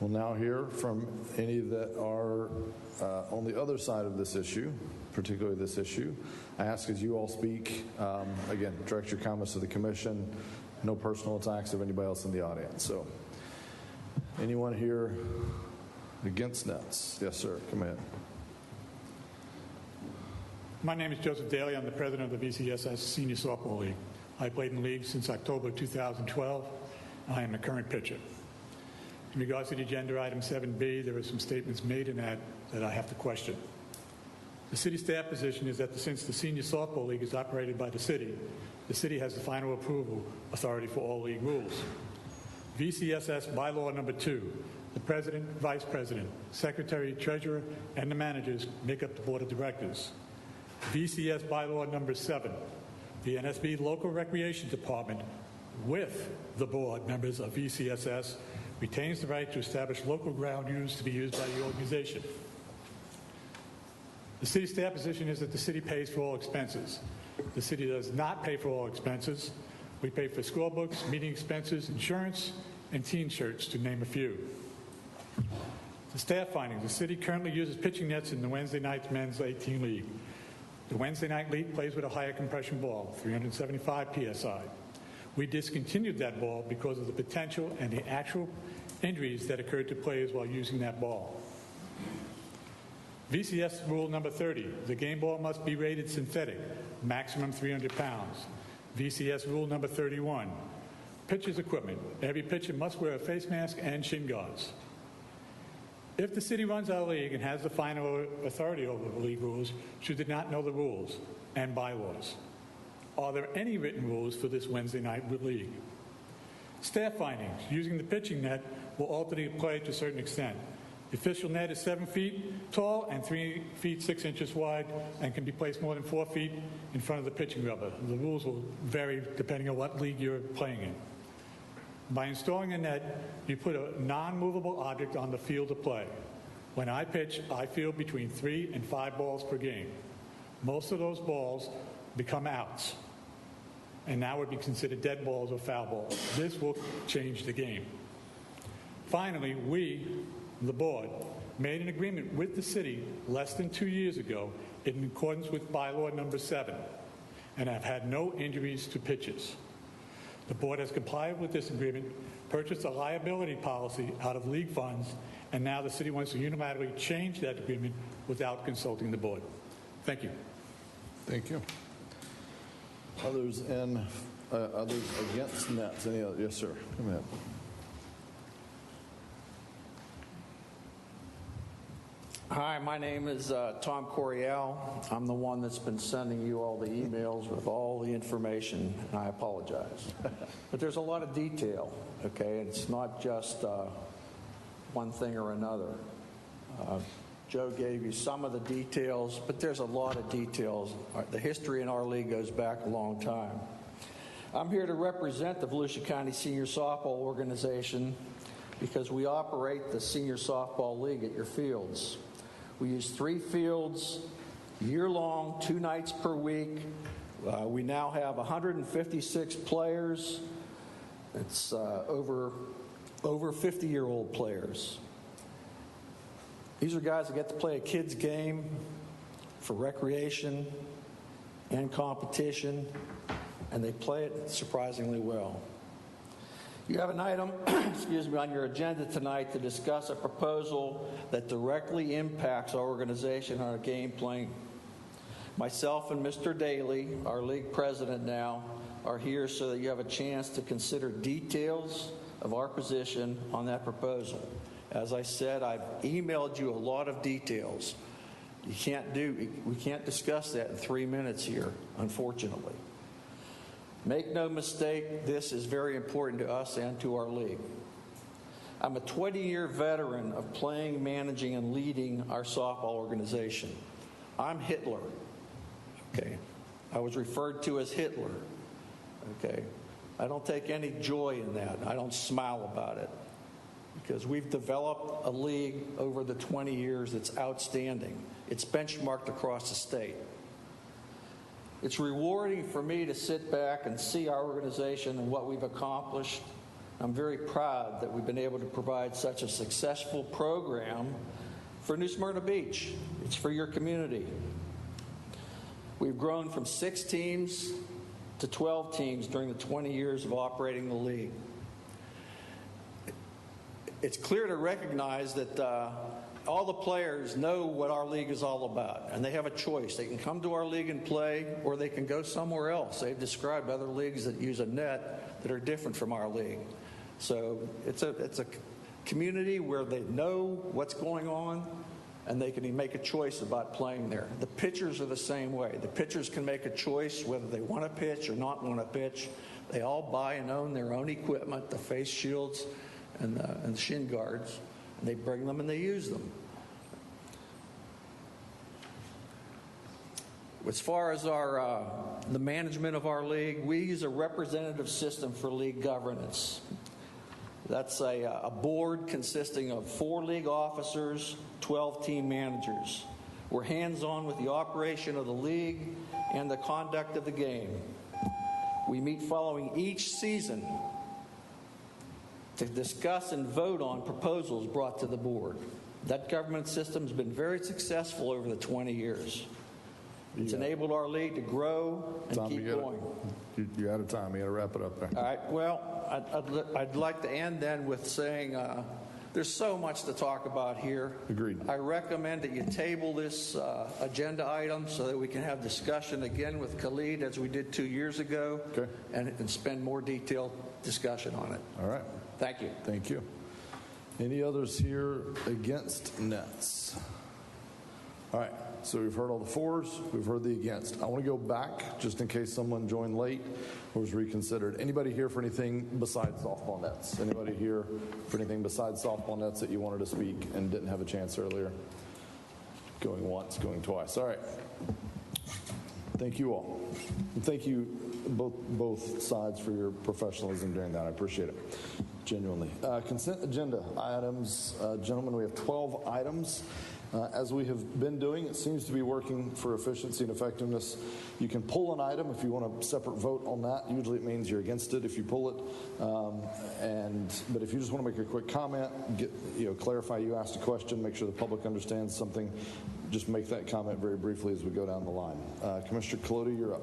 we'll now hear from any that are on the other side of this issue, particularly this issue. I ask as you all speak, again, direct your comments to the commission. No personal attacks of anybody else in the audience. So, anyone here against nets? Yes, sir. Come ahead. My name is Joseph Daly. I'm the president of the VCSS Senior Softball League. I played in the league since October 2012. I am a current pitcher. In regards to the agenda item 7B, there were some statements made in that I have to question. The city staff position is that since the Senior Softball League is operated by the city has the final approval authority for all league rules. VCSS bylaw number 2, the president, vice president, secretary, treasurer, and the managers make up the board of directors. VCS bylaw number 7, the NSB Local Recreation Department, with the board members of VCSS, retains the right to establish local ground use to be used by the organization. The city staff position is that the city pays for all expenses. The city does not pay for all expenses. We pay for scorebooks, meeting expenses, insurance, and teen shirts, to name a few. The staff findings: the city currently uses pitching nets in the Wednesday night men's 18 league. The Wednesday night league plays with a higher compression ball, 375 PSI. We discontinued that ball because of the potential and the actual injuries that occurred to players while using that ball. VCS rule number 30, the game ball must be rated synthetic, maximum 300 pounds. VCS rule number 31, pitcher's equipment. Every pitcher must wear a face mask and shin guards. If the city runs our league and has the final authority over the league rules, should it not know the rules and bylaws? Are there any written rules for this Wednesday night league? Staff findings: using the pitching net will alter the play to a certain extent. The official net is 7 feet tall and 3 feet 6 inches wide and can be placed more than 4 feet in front of the pitching rubber. The rules will vary depending on what league you're playing in. By installing a net, you put a non-movable object on the field of play. When I pitch, I field between 3 and 5 balls per game. Most of those balls become outs, and now would be considered dead balls or foul balls. This will change the game. Finally, we, the board, made an agreement with the city less than 2 years ago in accordance with bylaw number 7, and have had no injuries to pitchers. The board has complied with this agreement, purchased a liability policy out of league funds, and now the city wants to unilaterally change that agreement without consulting the board. Thank you. Thank you. Others against nets? Any other? Yes, sir. Come ahead. Hi, my name is Tom Coriel. I'm the one that's been sending you all the emails with all the information, and I apologize. But there's a lot of detail, okay? It's not just one thing or another. Joe gave you some of the details, but there's a lot of details. The history in our league goes back a long time. I'm here to represent the Volusia County Senior Softball Organization because we operate the Senior Softball League at your fields. We use 3 fields year-long, 2 nights per week. We now have 156 players. It's over 50-year-old players. These are guys that get to play a kid's game for recreation and competition, and they play it surprisingly well. You have an item, excuse me, on your agenda tonight to discuss a proposal that directly impacts our organization and our game playing. Myself and Mr. Daly, our league president now, are here so that you have a chance to consider details of our position on that proposal. As I said, I've emailed you a lot of details. We can't discuss that in 3 minutes here, unfortunately. Make no mistake, this is very important to us and to our league. I'm a 20-year veteran of playing, managing, and leading our softball organization. I'm Hitler, okay? I was referred to as Hitler, okay? I don't take any joy in that. I don't smile about it because we've developed a league over the 20 years that's outstanding. It's benchmarked across the state. It's rewarding for me to sit back and see our organization and what we've accomplished. I'm very proud that we've been able to provide such a successful program for New Smyrna Beach. It's for your community. We've grown from 6 teams to 12 teams during the 20 years of operating the league. It's clear to recognize that all the players know what our league is all about, and they have a choice. They can come to our league and play, or they can go somewhere else. They've described other leagues that use a net that are different from our league. So it's a community where they know what's going on, and they can make a choice about playing there. The pitchers are the same way. The pitchers can make a choice whether they want to pitch or not want to pitch. They all buy and own their own equipment, the face shields and the shin guards. They bring them and they use them. As far as the management of our league, we use a representative system for league governance. That's a board consisting of 4 league officers, 12 team managers. We're hands-on with the operation of the league and the conduct of the game. We meet following each season to discuss and vote on proposals brought to the board. That government system has been very successful over the 20 years. It's enabled our league to grow and Tom, keep going. You're out of time. You got to wrap it up there. All right. Well, I'd like to end then with saying there's so much to talk about here. Agreed. I recommend that you table this agenda item so that we can have discussion again with Khalid as we did 2 years ago, and spend more detailed discussion on it. All right. Thank you. Thank you. Any others here against nets? All right. So we've heard all the fors, we've heard the against. I want to go back just in case someone joined late or was reconsidered. Anybody here for anything besides softball nets? Anybody here for anything besides softball nets that you wanted to speak and didn't have a chance earlier? Going once, going twice. All right. Thank you all. And thank you both sides for your professionalism during that. I appreciate it. Genuinely. Consent agenda items. Gentlemen, we have 12 items. As we have been doing, it seems to be working for efficiency and effectiveness. You can pull an item if you want a separate vote on that. Usually it means you're against it if you pull it. But if you just want to make a quick comment, clarify you asked a question, make sure the public understands something, just make that comment very briefly as we go down the line. Commissioner Colodi, you're up.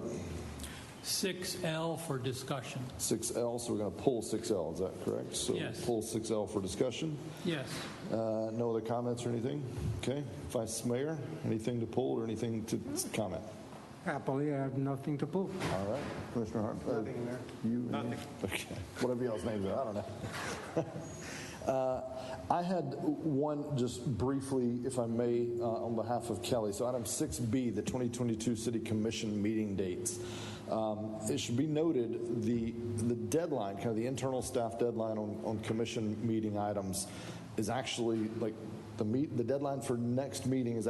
6L for discussion. 6L, so we're going to pull 6L, is that correct? So yes. Pull 6L for discussion. Yes. No other comments or anything? Okay. Vice Mayor, anything to pull or anything to comment? Happily, I have nothing to pull. All right. Commissioner Hart? Nothing, Mayor. You? Nothing. Okay. Whatever y'all's names are, I don't know. I had one just briefly, if I may, on behalf of Kelly. So item 6B, the 2022 City Commission meeting dates. It should be noted the deadline, kind of the internal staff deadline on commission meeting items is actually like the deadline for next meeting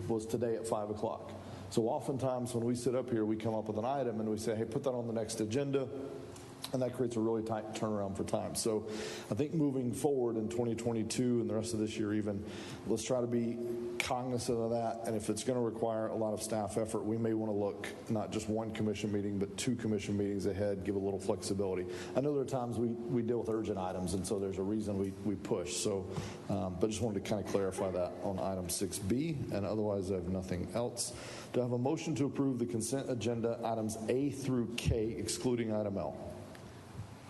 was today at 5 o'clock. So oftentimes when we sit up here, we come up with an item and we say, hey, put that on the next agenda. And that creates a really tight turnaround for time. So I think moving forward in 2022 and the rest of this year even, let's try to be cognizant of that. And if it's going to require a lot of staff effort, we may want to look not just one commission meeting, but 2 commission meetings ahead, give a little flexibility. I know there are times we deal with urgent items, and so there's a reason we push. So, but just wanted to kind of clarify that on item 6B, and otherwise I have nothing else. Do I have a motion to approve the consent agenda items A through K, excluding item L?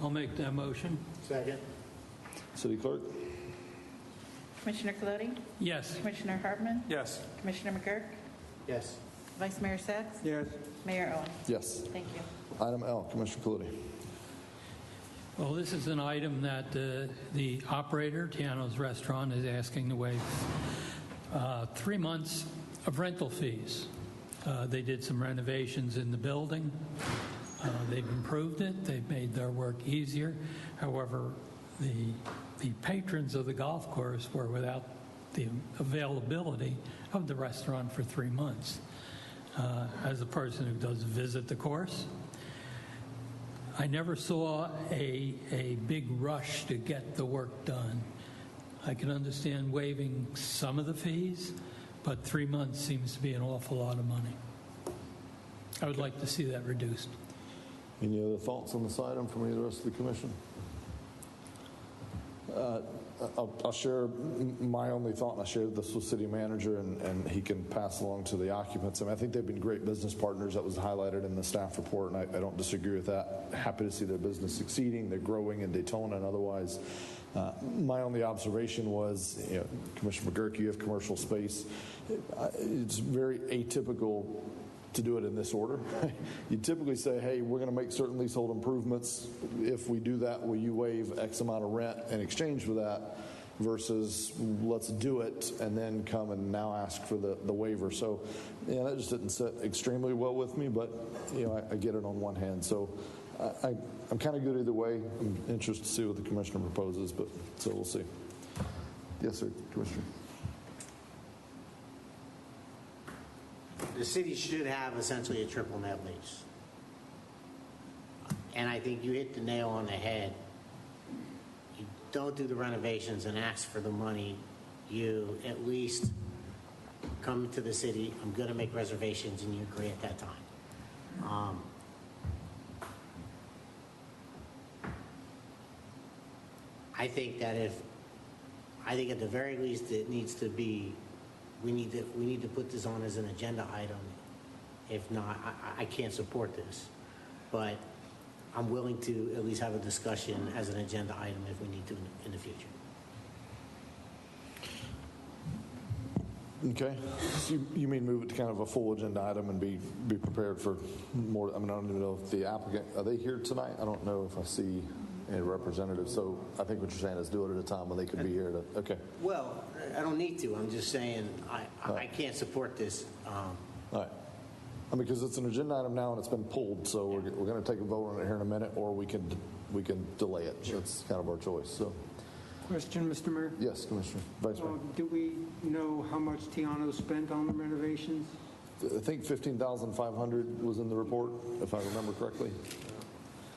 I'll make that motion. Second. City Clerk? Commissioner Colodi? Yes. Commissioner Hartman? Yes. Commissioner McGurk? Yes. Vice Mayor Sacks? Yes. Mayor Owen? Yes. Thank you. Item L, Commissioner Colodi. Well, this is an item that the operator, Tiano's Restaurant, is asking to waive 3 months of rental fees. They did some renovations in the building. They've improved it. They've made their work easier. However, the patrons of the golf course were without the availability of the restaurant for 3 months. As a person who does visit the course, I never saw a big rush to get the work done. I can understand waiving some of the fees, but 3 months seems to be an awful lot of money. I would like to see that reduced. Any other thoughts on this item from any of the rest of the commission? I'll share my only thought, and I shared this with city manager, and he can pass along to the occupants. I think they've been great business partners. That was highlighted in the staff report, and I don't disagree with that. Happy to see their business succeeding. They're growing in Daytona and otherwise. My only observation was, Commissioner McGurk, you have commercial space. It's very atypical to do it in this order. You typically say, hey, we're going to make certain leasehold improvements. If we do that, will you waive X amount of rent in exchange for that? Versus let's do it and then come and now ask for the waiver. So, that just didn't sit extremely well with me, but, I get it on one hand. So I'm kind of good either way. I'm interested to see what the commissioner proposes, but so we'll see. Yes, sir, Commissioner. the city should have essentially a triple net lease. And I think you hit the nail on the head. You don't do the renovations and ask for the money. You at least come to the city, I'm going to make reservations, and you agree at that time. I think that I think at the very least it needs to be, we need to put this on as an agenda item. If not, I can't support this. But I'm willing to at least have a discussion as an agenda item if we need to in the future. Okay. So you mean move it to kind of a full agenda item and be prepared for more? I mean, I don't even know if the applicant, are they here tonight? I don't know if I see any representatives. So I think what you're saying is do it at a time when they could be here to, okay. Well, I don't need to. I'm just saying I can't support this. All right. I mean, because it's an agenda item now and it's been pulled, so we're going to take a vote on it here in a minute, or we can delay it. Sure. That's kind of our choice. So. Question, Mr. Mayor? Yes, Commissioner. Vice Mayor. Do we know how much Tiano spent on the renovations? I think $15,500 was in the report, if I remember correctly.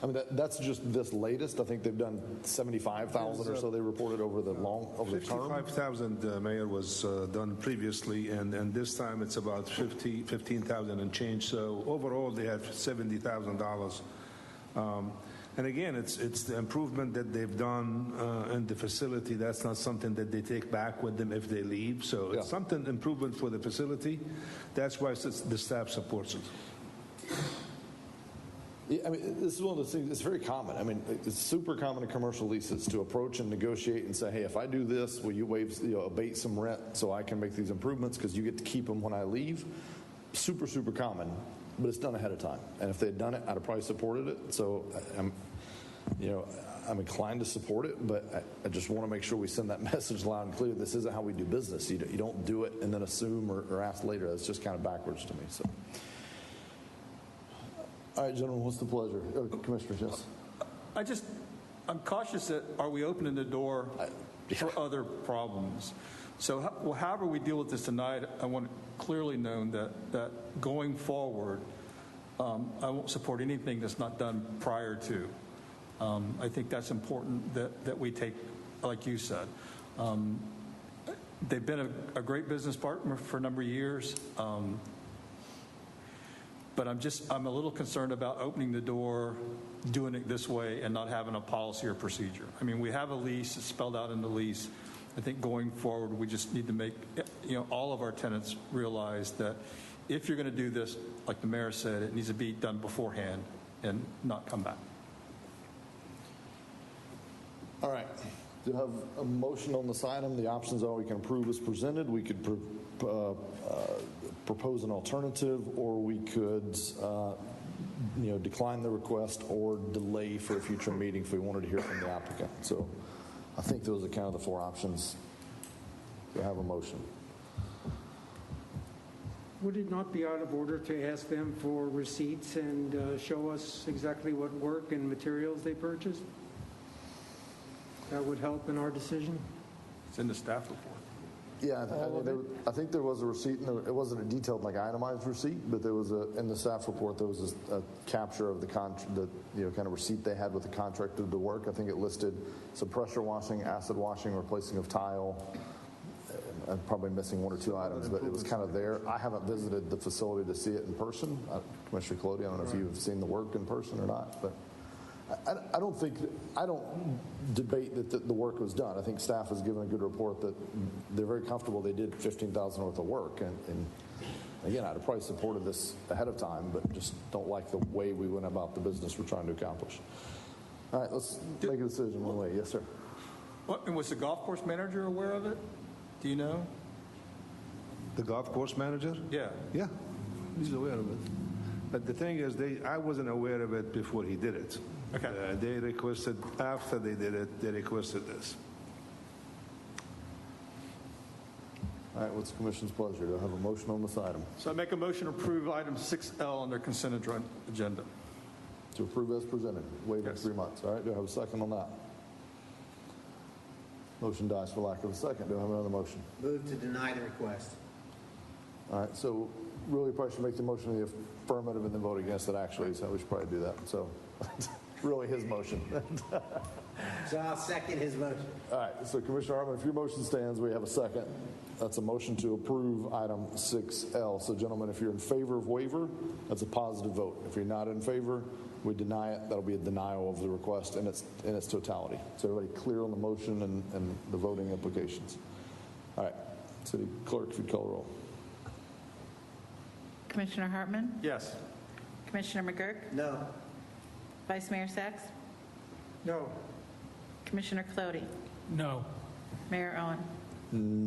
I mean, that's just this latest. I think they've done 75,000 or so. They reported over the term. 55,000, Mayor, was done previously, and this time it's about 15,000 and change. So overall, they have $70,000. And again, it's the improvement that they've done in the facility. That's not something that they take back with them if they leave. So it's something improvement for the facility. That's why the staff supports it. Yeah, I mean, this is one of those things, it's very common. I mean, it's super common in commercial leases to approach and negotiate and say, hey, if I do this, will you abate some rent so I can make these improvements because you get to keep them when I leave? Super, super common, but it's done ahead of time. And if they had done it, I'd have probably supported it. So, I'm inclined to support it, but I just want to make sure we send that message loud and clear. This isn't how we do business. You don't do it and then assume or ask later. That's just kind of backwards to me. So. All right, gentlemen, what's the pleasure? Commissioners, yes. I'm cautious that are we opening the door for other problems? So however we deal with this tonight, I want it clearly known that going forward, I won't support anything that's not done prior to. I think that's important that we take, like you said. They've been a great business partner for a number of years. But I'm a little concerned about opening the door, doing it this way, and not having a policy or procedure. I mean, we have a lease, it's spelled out in the lease. I think going forward, we just need to make all of our tenants realize that if you're going to do this, like the mayor said, it needs to be done beforehand and not come back. All right. Do you have a motion on this item? The options are we can approve as presented. We could propose an alternative, or we could decline the request or delay for a future meeting if we wanted to hear from the applicant. So I think those are kind of the four options. Do you have a motion? Would it not be out of order to ask them for receipts and show us exactly what work and materials they purchased? That would help in our decision. It's in the staff report. Yeah, I think there was a receipt. It wasn't a detailed, itemized receipt, but there was in the staff report there was a capture of the kind of receipt they had with the contract of the work. I think it listed some pressure washing, acid washing, replacing of tile. I'm probably missing one or two items, but it was kind of there. I haven't visited the facility to see it in person. Commissioner Colodi, I don't know if you've seen the work in person or not, but. I don't debate that the work was done. I think staff has given a good report that they're very comfortable they did $15,000 worth of work. And again, I'd have probably supported this ahead of time, but just don't like the way we went about the business we're trying to accomplish. All right, let's make a decision one way. Yes, sir. And was the golf course manager aware of it? Do you know? The golf course manager? Yeah. Yeah, he's aware of it. But the thing is, I wasn't aware of it before he did it. Okay. They requested, after they did it, they requested this. All right, what's the commission's pleasure? Do I have a motion on this item? So I make a motion to approve item 6L on their consent agenda. To approve as presented, waiving 3 months. All right, do I have a second on that? Motion dies for lack of a second. Do I have another motion? Move to deny the request. All right, so really probably should make the motion in the affirmative and then vote against it, actually, so we should probably do that. So really his motion. So I'll second his motion. All right, so Commissioner Hartman, if your motion stands, we have a second. That's a motion to approve item 6L. So gentlemen, if you're in favor of waiver, that's a positive vote. If you're not in favor, we deny it. That'll be a denial of the request in its totality. So everybody clear on the motion and the voting implications. All right, City Clerk, if you'd call the roll. Commissioner Hartman? Yes. Commissioner McGurk? No. Vice Mayor Sacks? No. Commissioner Clody? No. Mayor Owen?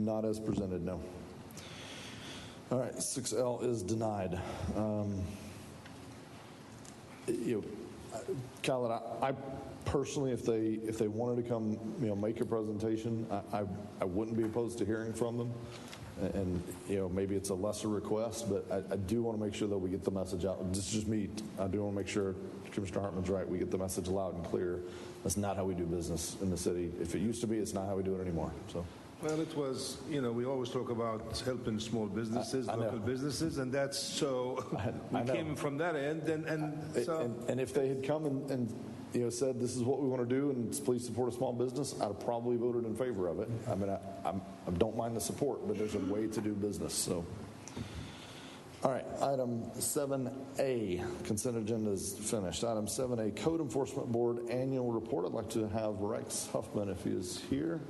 Not as presented, no. All right, 6L is denied. Khaled, I personally, if they wanted to come, make a presentation, I wouldn't be opposed to hearing from them. And maybe it's a lesser request, but I do want to make sure that we get the message out. This is just me. I do want to make sure Commissioner Hartman's right. We get the message loud and clear. That's not how we do business in the city. If it used to be, it's not how we do it anymore. So. Well, it was, we always talk about helping small businesses, local businesses, and that's so we came from that end. And if they had come and said this is what we want to do and please support a small business, I'd have probably voted in favor of it. I mean, I don't mind the support, but there's a way to do business. So, all right, item 7A, consent agenda is finished. Item 7A, Code Enforcement Board annual report. I'd like to have Rex Huffman, if he is here.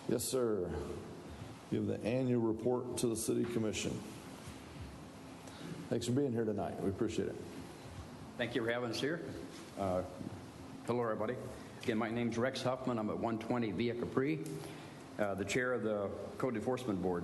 Yes, sir. Give the annual report to the City Commission. Thanks for being here tonight. We appreciate it. Thank you for having us here. Hello, everybody. Again, my name's Rex Huffman. I'm at 120 Via Capri, the chair of the Code Enforcement Board.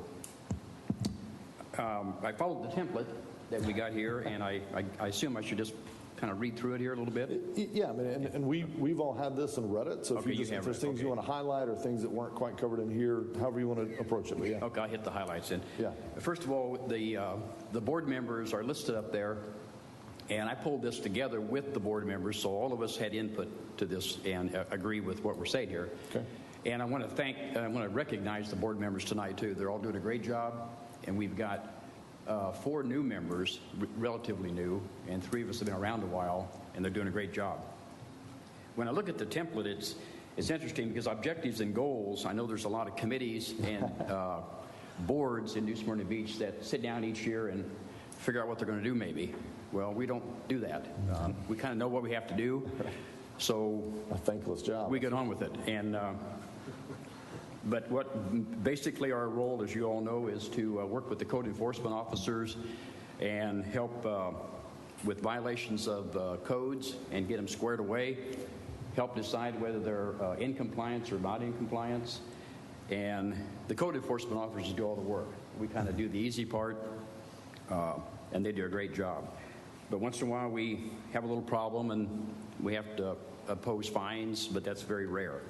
I followed the template that we got here, and I assume I should just kind of read through it here a little bit. Yeah, I mean, and we've all had this and read it. So Okay, if there's things you want to highlight or things that weren't quite covered in here, however you want to approach it. But yeah. Okay, I'll hit the highlights then. Yeah. First of all, the board members are listed up there, and I pulled this together with the board members, so all of us had input to this and agree with what we're saying here. Okay. And I want to recognize the board members tonight too. They're all doing a great job, and we've got 4 new members, relatively new, and 3 of us have been around a while, and they're doing a great job. When I look at the template, it's interesting because objectives and goals, I know there's a lot of committees and boards in New Smyrna Beach that sit down each year and figure out what they're going to do maybe. Well, we don't do that. We kind of know what we have to do, so a thankless job. We get on with it. And but what basically our role, as you all know, is to work with the code enforcement officers and help with violations of codes and get them squared away, help decide whether they're in compliance or not in compliance. And the code enforcement officers do all the work. We kind of do the easy part, and they do a great job. But once in a while we have a little problem and we have to impose fines, but that's very rare.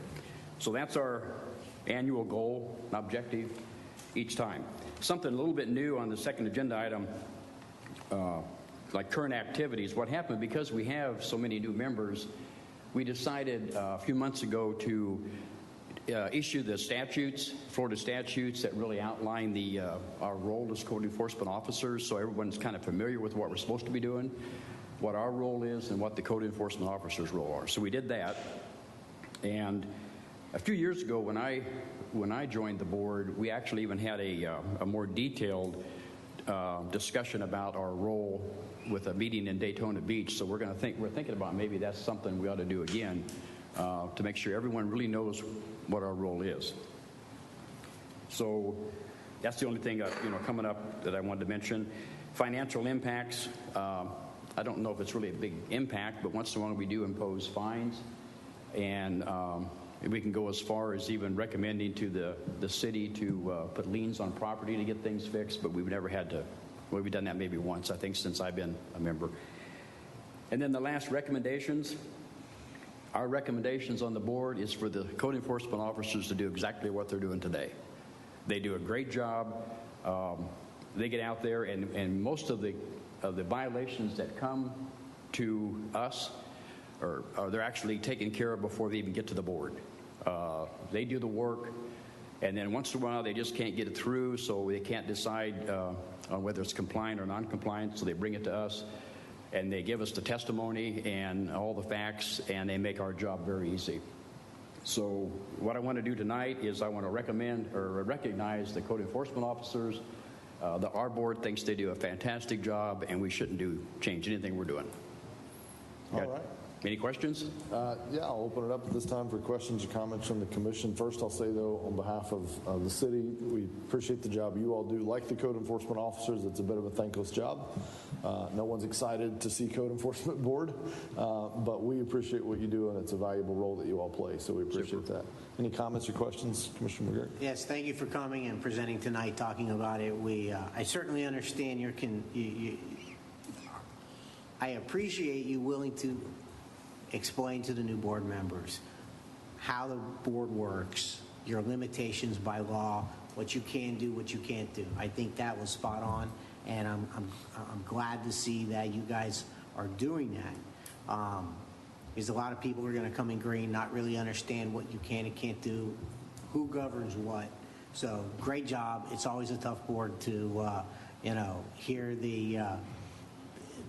So that's our annual goal and objective each time. Something a little bit new on the second agenda item, like current activities. What happened, because we have so many new members, we decided a few months ago to issue the statutes, Florida statutes that really outline our role as code enforcement officers, so everyone's kind of familiar with what we're supposed to be doing, what our role is, and what the code enforcement officer's role are. So we did that, and a few years ago when I joined the board, we actually even had a more detailed discussion about our role with a meeting in Daytona Beach. So we're thinking about maybe that's something we ought to do again to make sure everyone really knows what our role is. So that's the only thing coming up that I wanted to mention. Financial impacts. I don't know if it's really a big impact, but once in a while we do impose fines, and we can go as far as even recommending to the city to put liens on property to get things fixed, but we've never had to. Well, we've done that maybe once, I think, since I've been a member. And then the last recommendations. Our recommendations on the board is for the code enforcement officers to do exactly what they're doing today. They do a great job. They get out there, and most of the violations that come to us are they're actually taken care of before they even get to the board. They do the work, And then once in a while, they just can't get it through, so they can't decide on whether it's compliant or non-compliant, so they bring it to us, and they give us the testimony and all the facts, and they make our job very easy. So what I want to do tonight is I want to recommend or recognize the code enforcement officers. Our board thinks they do a fantastic job, and we shouldn't change anything we're doing. All right. Any questions? Yeah, I'll open it up at this time for questions or comments from the commission. First, I'll say, though, on behalf of the city, we appreciate the job you all do. Like the code enforcement officers, it's a bit of a thankless job. No one's excited to see code enforcement board, but we appreciate what you do, and it's a valuable role that you all play, so we appreciate that. Any comments or questions, Commissioner McGurk? Yes, thank you for coming and presenting tonight, talking about it. I certainly understand I appreciate you willing to explain to the new board members how the board works, your limitations by law, what you can do, what you can't do. I think that was spot on, and I'm glad to see that you guys are doing that. Because a lot of people are going to come in green, not really understand what you can and can't do, who governs what. So great job. It's always a tough board to hear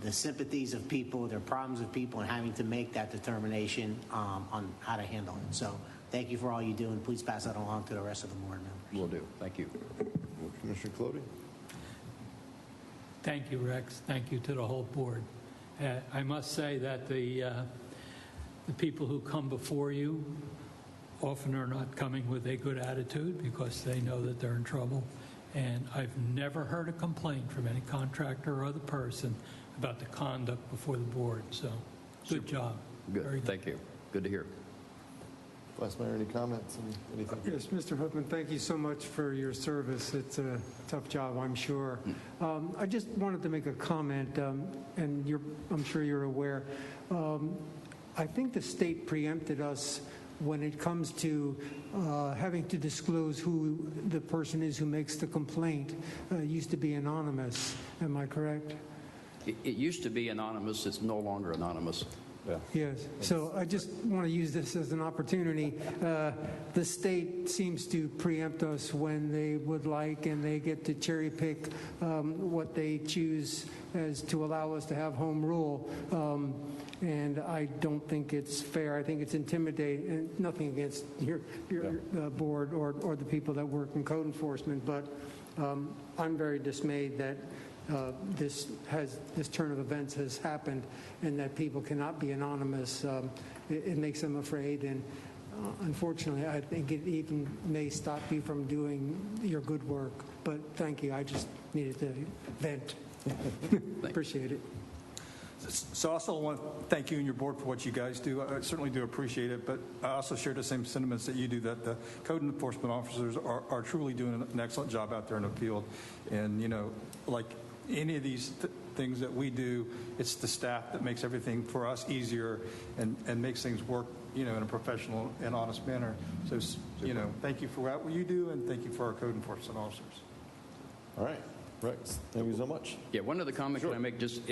the sympathies of people, their problems of people, and having to make that determination on how to handle it. So thank you for all you do, and please pass that along to the rest of the board members. Will do. Thank you. Commissioner Clody? Thank you, Rex. Thank you to the whole board. I must say that the people who come before you often are not coming with a good attitude because they know that they're in trouble. And I've never heard a complaint from any contractor or other person about the conduct before the board. So good job. Good. Very good. Thank you. Good to hear. Vice Mayor, any comments? Anything? Yes, Mr. Hookman, thank you so much for your service. It's a tough job, I'm sure. I just wanted to make a comment, and I'm sure you're aware. I think the state preempted us when it comes to having to disclose who the person is who makes the complaint. It used to be anonymous. Am I correct? It used to be anonymous. It's no longer anonymous. Yeah. Yes. So I just want to use this as an opportunity. The state seems to preempt us when they would like, and they get to cherry pick what they choose as to allow us to have home rule. And I don't think it's fair. I think it's intimidating. And nothing against your board or the people that work in code enforcement, but I'm very dismayed that this turn of events has happened, and that people cannot be anonymous. It makes them afraid, and unfortunately, I think it even may stop you from doing your good work. But thank you. I just needed to vent. Appreciate it. So I also want to thank you and your board for what you guys do. I certainly do appreciate it, but I also share the same sentiments that you do, that the code enforcement officers are truly doing an excellent job out there in the field. And, like any of these things that we do, it's the staff that makes everything for us easier and makes things work, in a professional and honest manner. So, thank you for what you do, and thank you for our code enforcement officers. All right. Rex, thank you so much. Yeah, one other comment I make, just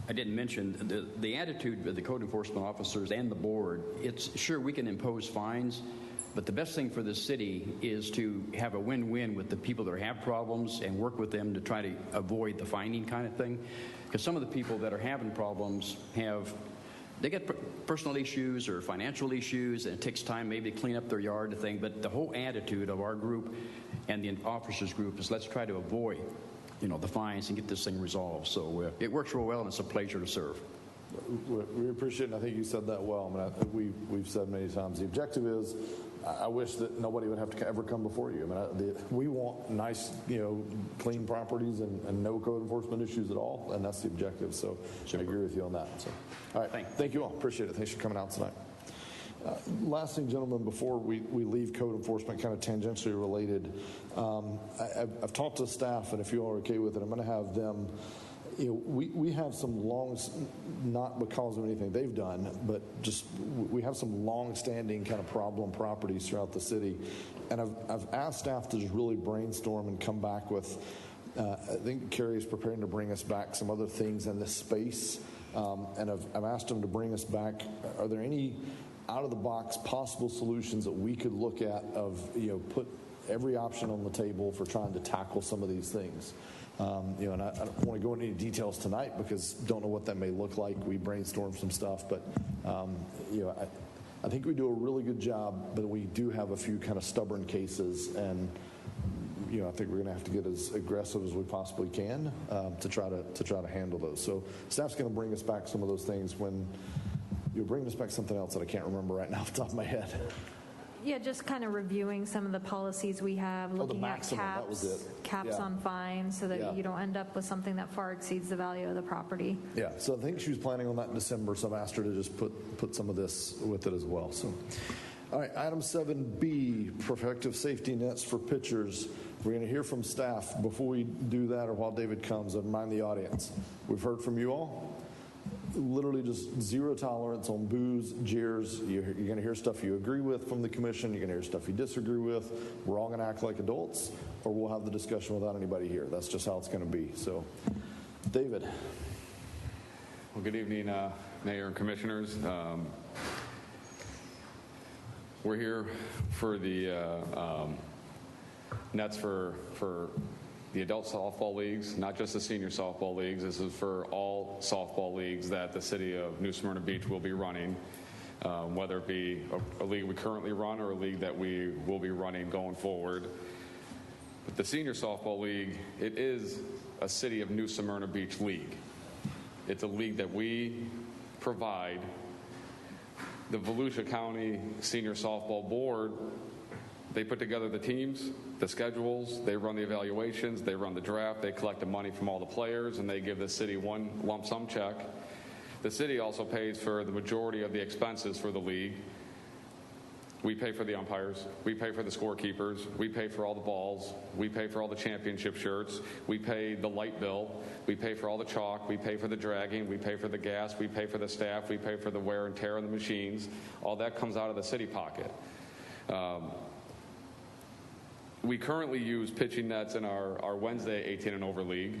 I didn't mention the attitude of the code enforcement officers and the board. It's sure we can impose fines, but the best thing for the city is to have a win-win with the people that have problems and work with them to try to avoid the fining kind of thing. Because some of the people that are having problems they get personal issues or financial issues, and it takes time maybe to clean up their yard and thing. But the whole attitude of our group and the officers group is let's try to avoid the fines and get this thing resolved. So it works real well, and it's a pleasure to serve. We appreciate it, and I think you said that well. I mean, we've said many times the objective is, I wish that nobody would have to ever come before you. I mean, we want nice, clean properties and no code enforcement issues at all, and that's the objective. So I agree with you on that. So, all right, thank you all. Appreciate it. Thanks for coming out tonight. Last thing, gentlemen, before we leave code enforcement, kind of tangentially related, I've talked to staff, and if you all are okay with it, I'm going to have them. We have some not because of anything they've done, but just we have some long-standing kind of problem properties throughout the city, and I've asked staff to just really brainstorm and come back with. I think Carrie is preparing to bring us back some other things in this space, and I've asked them to bring us back. Are there any out-of-the-box possible solutions that we could look at of, put every option on the table for trying to tackle some of these things. And I don't want to go into any details tonight because don't know what that may look like. We brainstormed some stuff, but I think we do a really good job, but we do have a few kind of stubborn cases, and I think we're going to have to get as aggressive as we possibly can to try to handle those. So staff's going to bring us back some of those things when you're bringing us back something else that I can't remember right now off the top of my head. Yeah, just kind of reviewing some of the policies we have, looking at that was it. caps on fines so that you don't end up with something that far exceeds the value of the property. Yeah, so I think she was planning on that in December, so I've asked her to just put some of this with it as well. So, all right, item 7B, protective safety nets for pitchers. We're going to hear from staff. Before we do that, or while David comes, I'd remind the audience, we've heard from you all. Literally just zero tolerance on boos, jeers. You're going to hear stuff you agree with from the commission. You're going to hear stuff you disagree with. We're all going to act like adults, or we'll have the discussion without anybody here. That's just how it's going to be. So, David. Well, good evening, Mayor and Commissioners. We're here for the nets for the adult softball leagues, not just the senior softball leagues. This is for all softball leagues that the city of New Smyrna Beach will be running, whether it be a league we currently run or a league that we will be running going forward. But the senior softball league, it is a city of New Smyrna Beach league. It's a league that we provide. The Volusia County Senior Softball Board, they put together the teams, the schedules, they run the evaluations, they run the draft, they collect the money from all the players, and they give the city one lump sum check. The city also pays for the majority of the expenses for the league. We pay for the umpires, we pay for the scorekeepers, we pay for all the balls, we pay for all the championship shirts, we pay the light bill, we pay for all the chalk, we pay for the dragging, we pay for the gas, we pay for the staff, we pay for the wear and tear on the machines. All that comes out of the city pocket. We currently use pitching nets in our Wednesday 18 and over league.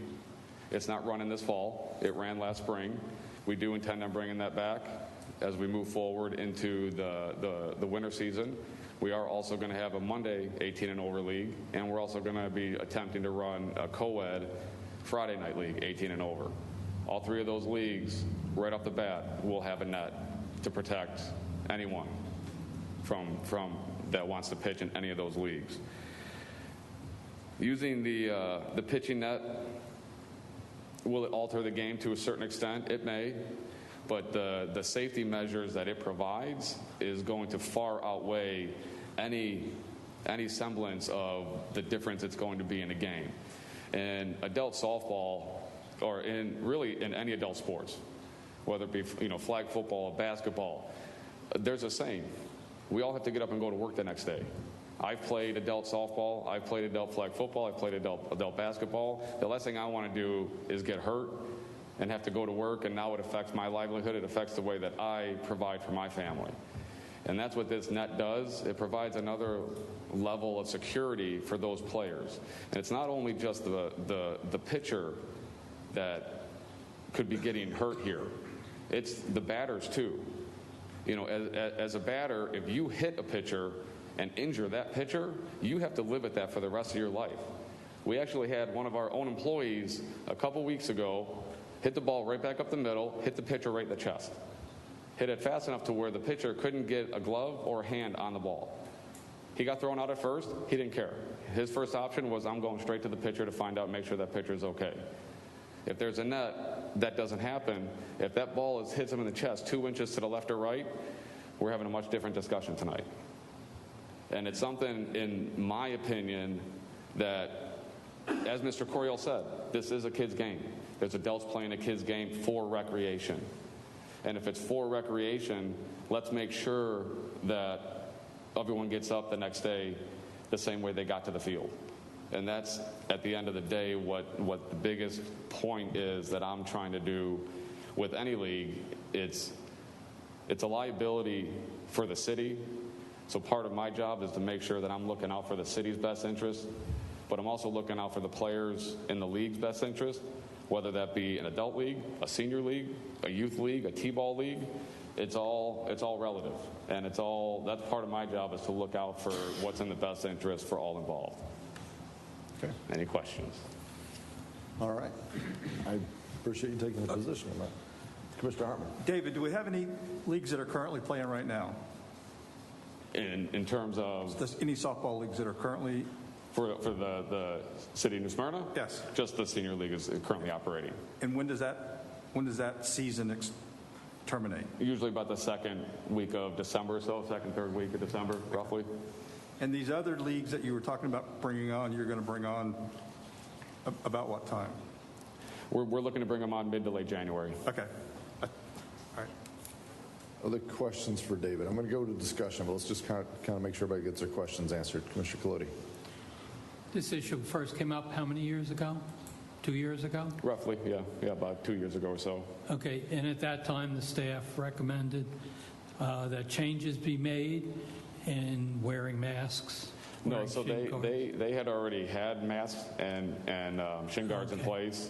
It's not running this fall. It ran last spring. We do intend on bringing that back as we move forward into the winter season. We are also going to have a Monday 18 and over league, and we're also going to be attempting to run a co-ed Friday night league 18 and over. All three of those leagues, right off the bat, will have a net to protect anyone from that wants to pitch in any of those leagues. Using the pitching net, will it alter the game to a certain extent? It may, but the safety measures that it provides is going to far outweigh any semblance of the difference it's going to be in a game. In adult softball, or in any adult sports, whether it be flag football or basketball, there's a saying: we all have to get up and go to work the next day. I've played adult softball, I've played adult flag football, I've played adult basketball. The last thing I want to do is get hurt and have to go to work, and now it affects my livelihood, it affects the way that I provide for my family. And that's what this net does. It provides another level of security for those players. And it's not only just the pitcher that could be getting hurt here, it's the batters too. As a batter, if you hit a pitcher and injure that pitcher, you have to live with that for the rest of your life. We actually had one of our own employees a couple weeks ago hit the ball right back up the middle, hit the pitcher right in the chest. Hit it fast enough to where the pitcher couldn't get a glove or a hand on the ball. He got thrown out at first. He didn't care. His first option was, I'm going straight to the pitcher to find out, make sure that pitcher's okay. If there's a net, that doesn't happen. If that ball hits him in the chest 2 inches to the left or right, we're having a much different discussion tonight. And it's something, in my opinion, that, as Mr. Coryell said, this is a kid's game. There's adults playing a kid's game for recreation. And if it's for recreation, let's make sure that everyone gets up the next day the same way they got to the field. And that's, at the end of the day, what the biggest point is that I'm trying to do with any league. It's a liability for the city. So part of my job is to make sure that I'm looking out for the city's best interest, but I'm also looking out for the players in the league's best interest. whether that be an adult league, a senior league, a youth league, a t-ball league. It's all relative, and that's part of my job, is to look out for what's in the best interest for all involved. Okay. Any questions? All right. I appreciate you taking the position on that. Commissioner Hartman. David, do we have any leagues that are currently playing right now? In terms of any softball leagues that are currently for the city of New Smyrna? Yes. Just the senior league is currently operating. And when does that season terminate? Usually about the second week of December, second, third week of December, roughly. And these other leagues that you were talking about bringing on, you're going to bring on about what time? We're looking to bring them on mid to late January. Okay. All right. Other questions for David? I'm going to go to discussion, but let's just kind of make sure everybody gets their questions answered. Commissioner Colodi. This issue first came up how many years ago? 2 years ago? Roughly, yeah, about 2 years ago or so. Okay, and at that time, the staff recommended that changes be made in wearing masks? No, so they had already had masks and shin guards in place.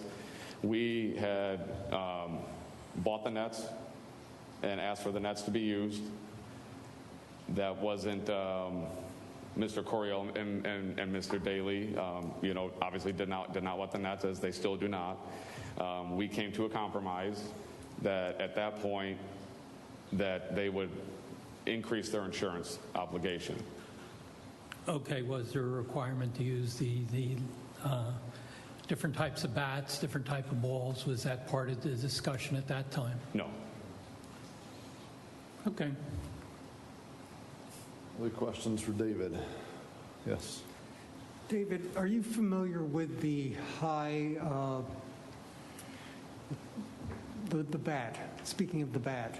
We had bought the nets and asked for the nets to be used. That wasn't Mr. Coriel and Mr. Daly, obviously did not want the nets, as they still do not. We came to a compromise that at that point that they would increase their insurance obligation. Okay, was there a requirement to use the different types of bats, different type of balls? Was that part of the discussion at that time? No. Okay. Other questions for David? Yes. David, are you familiar with the high, the bat? Speaking of the bat,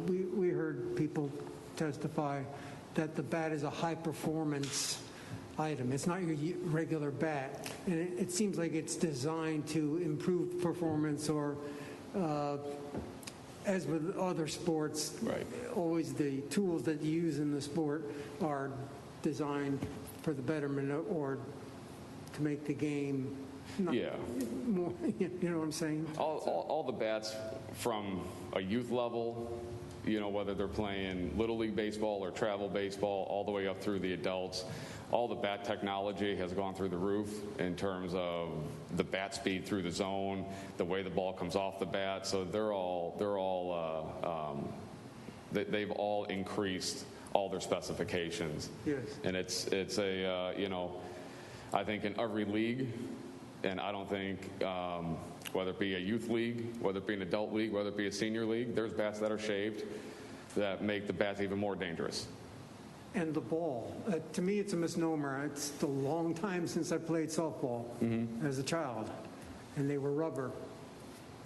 we heard people testify that the bat is a high-performance item. It's not your regular bat, and it seems like it's designed to improve performance, or as with other sports, right, always the tools that you use in the sport are designed for the betterment or to make the game more, you know what I'm saying? All the bats from a youth level, whether they're playing Little League baseball or travel baseball, all the way up through the adults, all the bat technology has gone through the roof in terms of the bat speed through the zone, the way the ball comes off the bat. So they've all increased all their specifications. Yes. And it's I think in every league, and I don't think whether it be a youth league, whether it be an adult league, whether it be a senior league, there's bats that are shaved that make the bats even more dangerous. And the ball. To me, it's a misnomer. It's a long time since I played softball as a child, and they were rubber.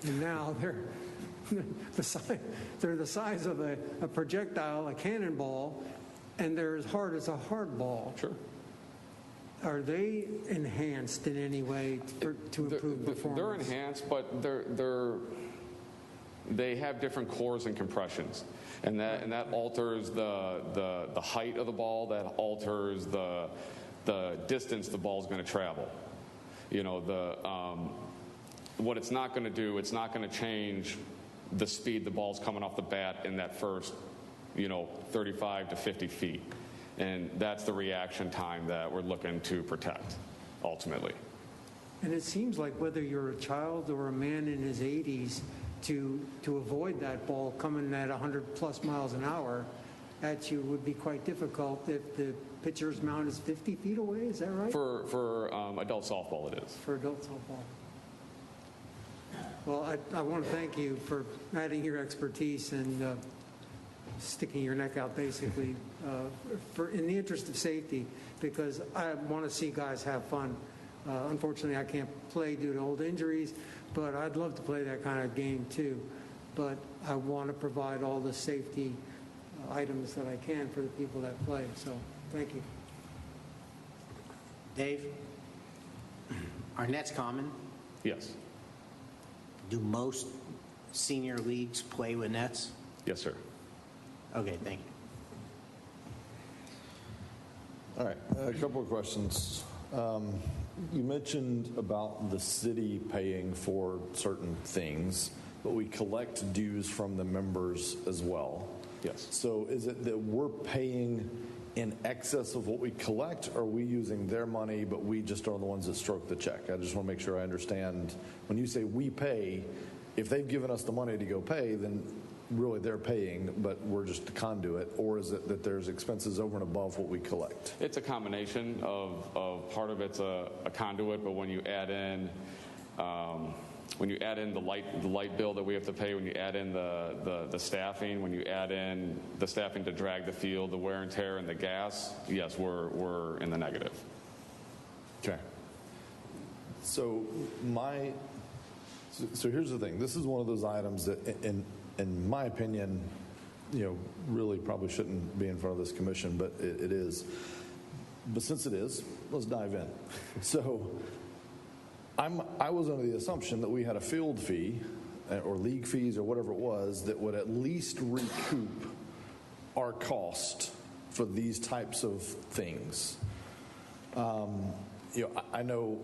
And now they're the size of a projectile, a cannonball, and they're as hard as a hard ball. Sure. Are they enhanced in any way to improve performance? They're enhanced, but they have different cores and compressions, and that alters the height of the ball. That alters the distance the ball's going to travel. What it's not going to do, it's not going to change the speed the ball's coming off the bat in that first 35 to 50 feet. And that's the reaction time that we're looking to protect, ultimately. And it seems like whether you're a child or a man in his 80s, to avoid that ball coming at 100 plus miles an hour at you would be quite difficult if the pitcher's mound is 50 feet away. Is that right? For adult softball, it is. For adult softball. Well, I want to thank you for adding your expertise and sticking your neck out, basically, in the interest of safety, because I want to see guys have fun. Unfortunately, I can't play due to old injuries, but I'd love to play that kind of game too. But I want to provide all the safety items that I can for the people that play. So, thank you. Dave, are nets common? Yes. Do most senior leagues play with nets? Yes, sir. Okay, thank you. All right, a couple of questions. You mentioned about the city paying for certain things, but we collect dues from the members as well. Yes. So is it that we're paying in excess of what we collect, or are we using their money, but we just are the ones that stroke the check? I just want to make sure I understand. When you say we pay, if they've given us the money to go pay, then really they're paying, but we're just the conduit, or is it that there's expenses over and above what we collect? It's a combination of part of it's a conduit, but when you add in the light bill that we have to pay, when you add in the staffing, when you add in the staffing to drag the field, the wear and tear, and the gas, yes, we're in the negative. Okay. So here's the thing. This is one of those items that, in my opinion, really probably shouldn't be in front of this commission, but it is. But since it is, let's dive in. So I was under the assumption that we had a field fee or league fees or whatever it was that would at least recoup our cost for these types of things. I know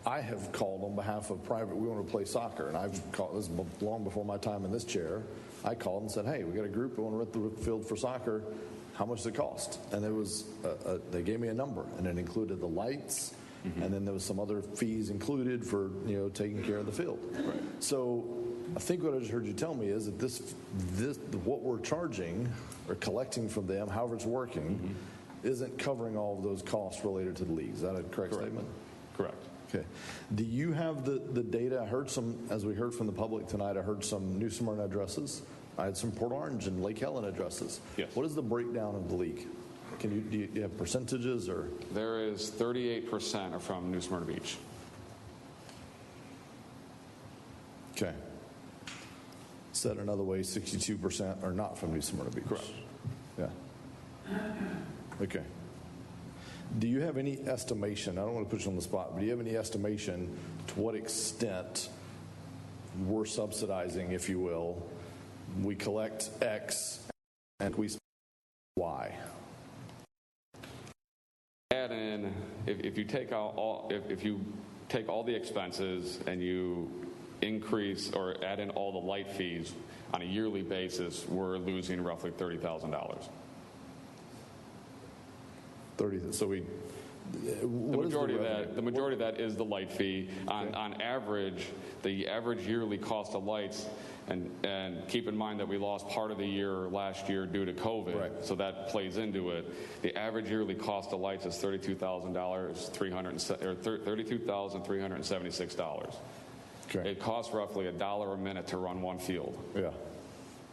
I have called on behalf of private, we want to play soccer, and I've called, this is long before my time in this chair, I called and said, hey, we got a group, we want to rent the field for soccer, how much does it cost? And there was, they gave me a number, and it included the lights, and then there was some other fees included for, taking care of the field. Right. So I think what I just heard you tell me is that this what we're charging or collecting from them, however it's working, isn't covering all of those costs related to the league. Is that a correct statement? Correct. Okay. Do you have the data? I heard some, as we heard from the public tonight, I heard some New Smyrna addresses. I had some Port Orange and Lake Helen addresses. Yes. What is the breakdown of the league? Do you have percentages or? There is 38% are from New Smyrna Beach. Okay. Said another way, 62% are not from New Smyrna Beach. Correct. Yeah. Okay. Do you have any estimation? I don't want to put you on the spot, but do you have any estimation to what extent we're subsidizing, if you will? We collect X and we spend Y. Add in, if you take all the expenses and you increase or add in all the light fees on a yearly basis, we're losing roughly $30,000. 30. So we. The majority of that is the light fee. On average, the average yearly cost of lights, and keep in mind that we lost part of the year last year due to COVID, right. So that plays into it. The average yearly cost of lights is $32,376. Okay. It costs roughly $1 a minute to run one field. Yeah.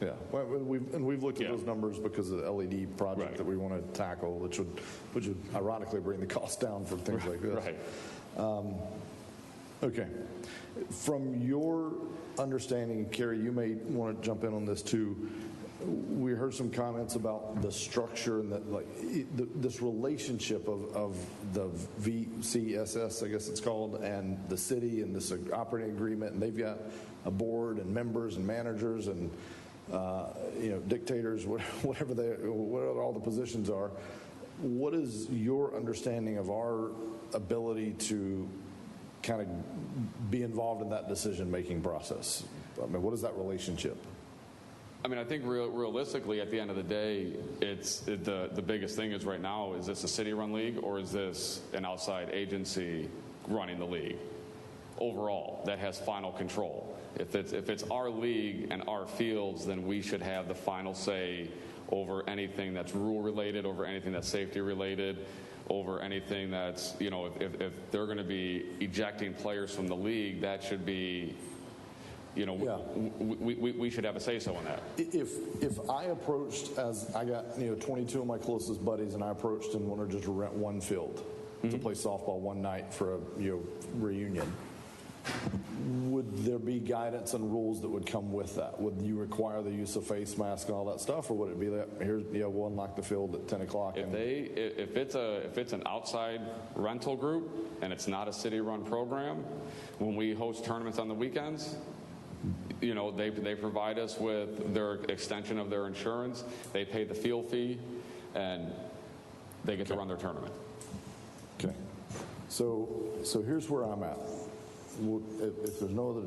Yeah, well, we've looked at those numbers because of the LED project that we want to tackle, which would ironically bring the cost down for things like this. Right. Okay. From your understanding, Carrie, you may want to jump in on this too. We heard some comments about the structure and this relationship of the VCSS, I guess it's called, and the city and this operating agreement, and they've got a board and members and managers and dictators, whatever all the positions are. What is your understanding of our ability to kind of be involved in that decision-making process? I mean, what is that relationship? I mean, I think realistically, at the end of the day, the biggest thing is right now, is this a city-run league or is this an outside agency running the league? Overall, that has final control. If it's our league and our fields, then we should have the final say over anything that's rule related, over anything that's safety related, over anything that's, if they're going to be ejecting players from the league, that should be, we should have a say so in that. If I approached, as I got 22 of my closest buddies, and I approached and wanted just to rent one field to play softball one night for a reunion, would there be guidance and rules that would come with that? Would you require the use of face masks and all that stuff, or would it be that here's we'll unlock the field at 10 o'clock? If it's an outside rental group and it's not a city-run program, when we host tournaments on the weekends, they provide us with their extension of their insurance. They pay the field fee, and they get to run their tournament. Okay. So here's where I'm at. If there's no other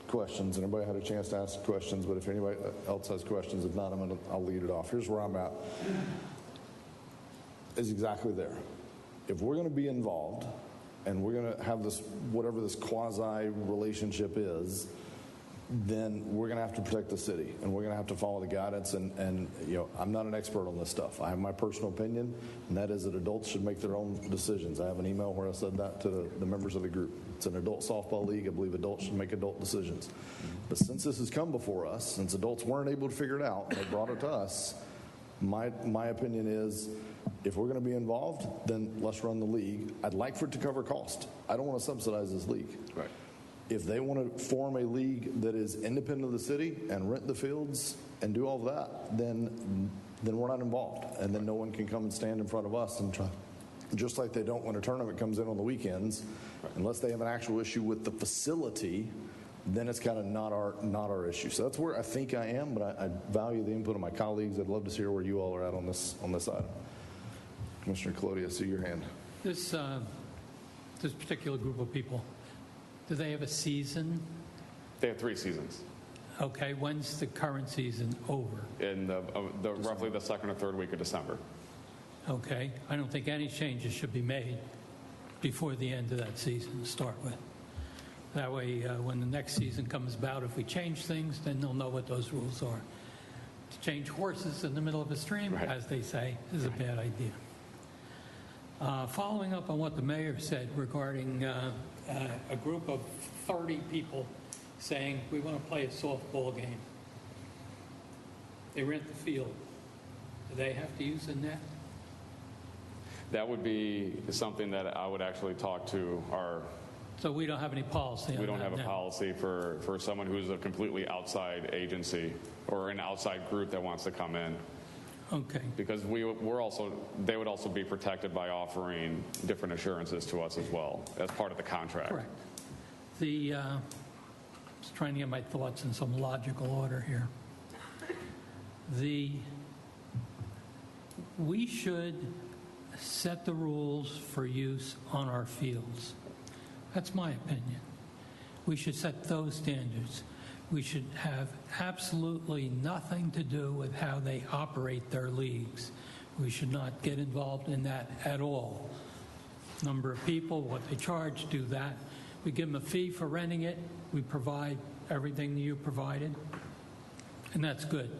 questions, and everybody had a chance to ask questions, but if anybody else has questions, if not, I'll lead it off. Here's where I'm at. Is exactly there. If we're going to be involved and we're going to have this, whatever this quasi relationship is, then we're going to have to protect the city, and we're going to have to follow the guidance. And you know, I'm not an expert on this stuff. I have my personal opinion, and that is that adults should make their own decisions. I have an email where I said that to the members of the group. It's an adult softball league. I believe adults should make adult decisions. But since this has come before us, since adults weren't able to figure it out, they brought it to us. My opinion is, if we're going to be involved, then let's run the league. I'd like for it to cover cost. I don't want to subsidize this league. Right. If they want to form a league that is independent of the city and rent the fields and do all of that, then we're not involved. And then no one can come and stand in front of us and try. Just like they don't when a tournament comes in on the weekends, unless they have an actual issue with the facility, then it's kind of not our issue. So that's where I think I am, but I value the input of my colleagues. I'd love to hear where you all are at on this item. Commissioner Colodi, I see your hand. This particular group of people, do they have a season? They have 3 seasons. Okay, when's the current season over? In the roughly the second or third week of December. Okay, I don't think any changes should be made before the end of that season to start with. That way, when the next season comes about, if we change things, then they'll know what those rules are. To change horses in the middle of a stream, as they say, is a bad idea. Following up on what the mayor said regarding a group of 30 people saying we want to play a softball game. They rent the field. Do they have to use a net? That would be something that I would actually talk to our. So we don't have any policy on that. We don't have a now. policy for someone who's a completely outside agency or an outside group that wants to come in. Okay. Because they would also be protected by offering different assurances to us as well as part of the contract. Correct. Just trying to get my thoughts in some logical order here. We should set the rules for use on our fields. That's my opinion. We should set those standards. We should have absolutely nothing to do with how they operate their leagues. We should not get involved in that at all. Number of people, what they charge, do that. We give them a fee for renting it. We provide everything that you provided, and that's good.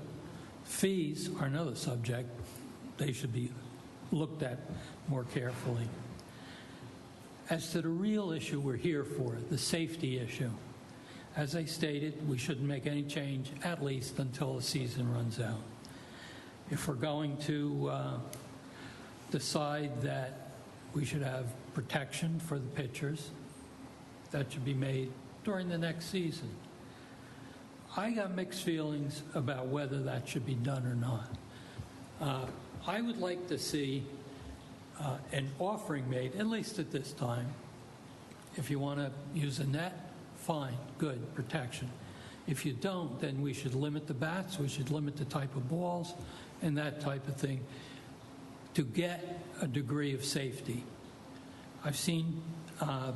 Fees are another subject. They should be looked at more carefully. As to the real issue we're here for, the safety issue, as I stated, we shouldn't make any change, at least until the season runs out. If we're going to decide that we should have protection for the pitchers, that should be made during the next season. I got mixed feelings about whether that should be done or not. I would like to see an offering made, at least at this time. If you want to use a net, fine, good, protection. If you don't, then we should limit the bats, we should limit the type of balls, and that type of thing to get a degree of safety. I've seen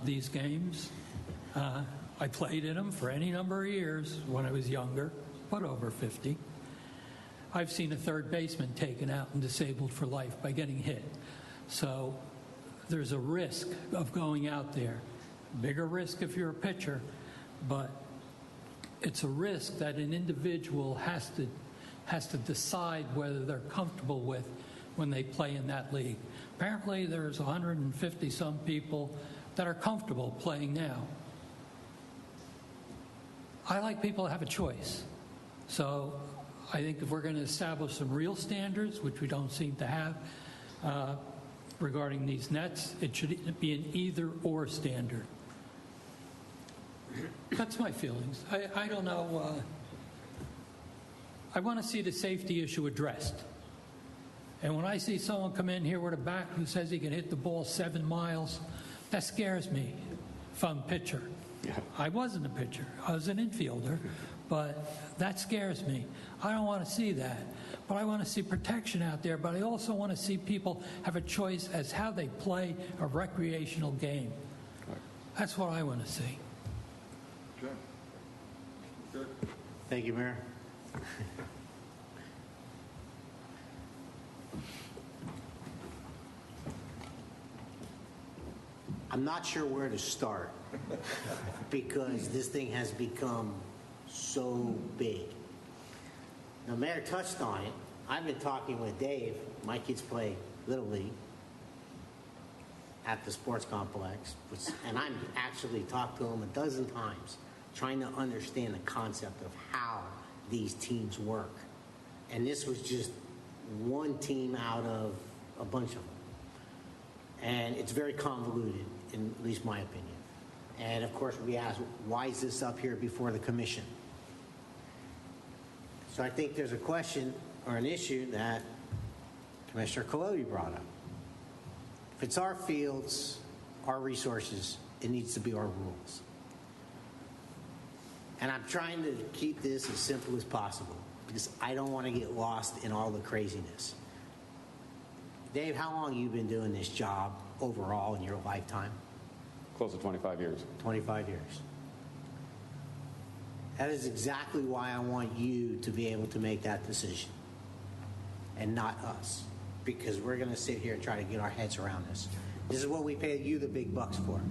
these games. I played in them for any number of years when I was younger, but over 50. I've seen a third baseman taken out and disabled for life by getting hit. So there's a risk of going out there. Bigger risk if you're a pitcher, but it's a risk that an individual has to decide whether they're comfortable with when they play in that league. Apparently there's 150 some people that are comfortable playing now. I like people to have a choice. So I think if we're going to establish some real standards, which we don't seem to have, regarding these nets, it should be an either-or standard. That's my feelings. I don't know. I want to see the safety issue addressed. And when I see someone come in here with a bat who says he can hit the ball 7 miles, that scares me if I'm a pitcher. I wasn't a pitcher. I was an infielder, but that scares me. I don't want to see that. But I want to see protection out there, but I also want to see people have a choice as how they play a recreational game. That's what I want to see. Good. Thank you, Mayor. I'm not sure where to start because this thing has become so big. Now, Mayor touched on it. I've been talking with Dave. My kids play Little League at the sports complex, and I'm actually talked to them a dozen times trying to understand the concept of how these teams work. And this was just one team out of a bunch of them. And it's very convoluted, in at least my opinion. And of course, we ask, why is this up here before the commission? So I think there's a question or an issue that Commissioner Colodi brought up. If it's our fields, our resources, it needs to be our rules. And I'm trying to keep this as simple as possible because I don't want to get lost in all the craziness. Dave, how long have you been doing this job overall in your lifetime? Close to 25 years. 25 years. That is exactly why I want you to be able to make that decision and not us, because we're going to sit here and try to get our heads around this. This is what we pay you the big bucks for.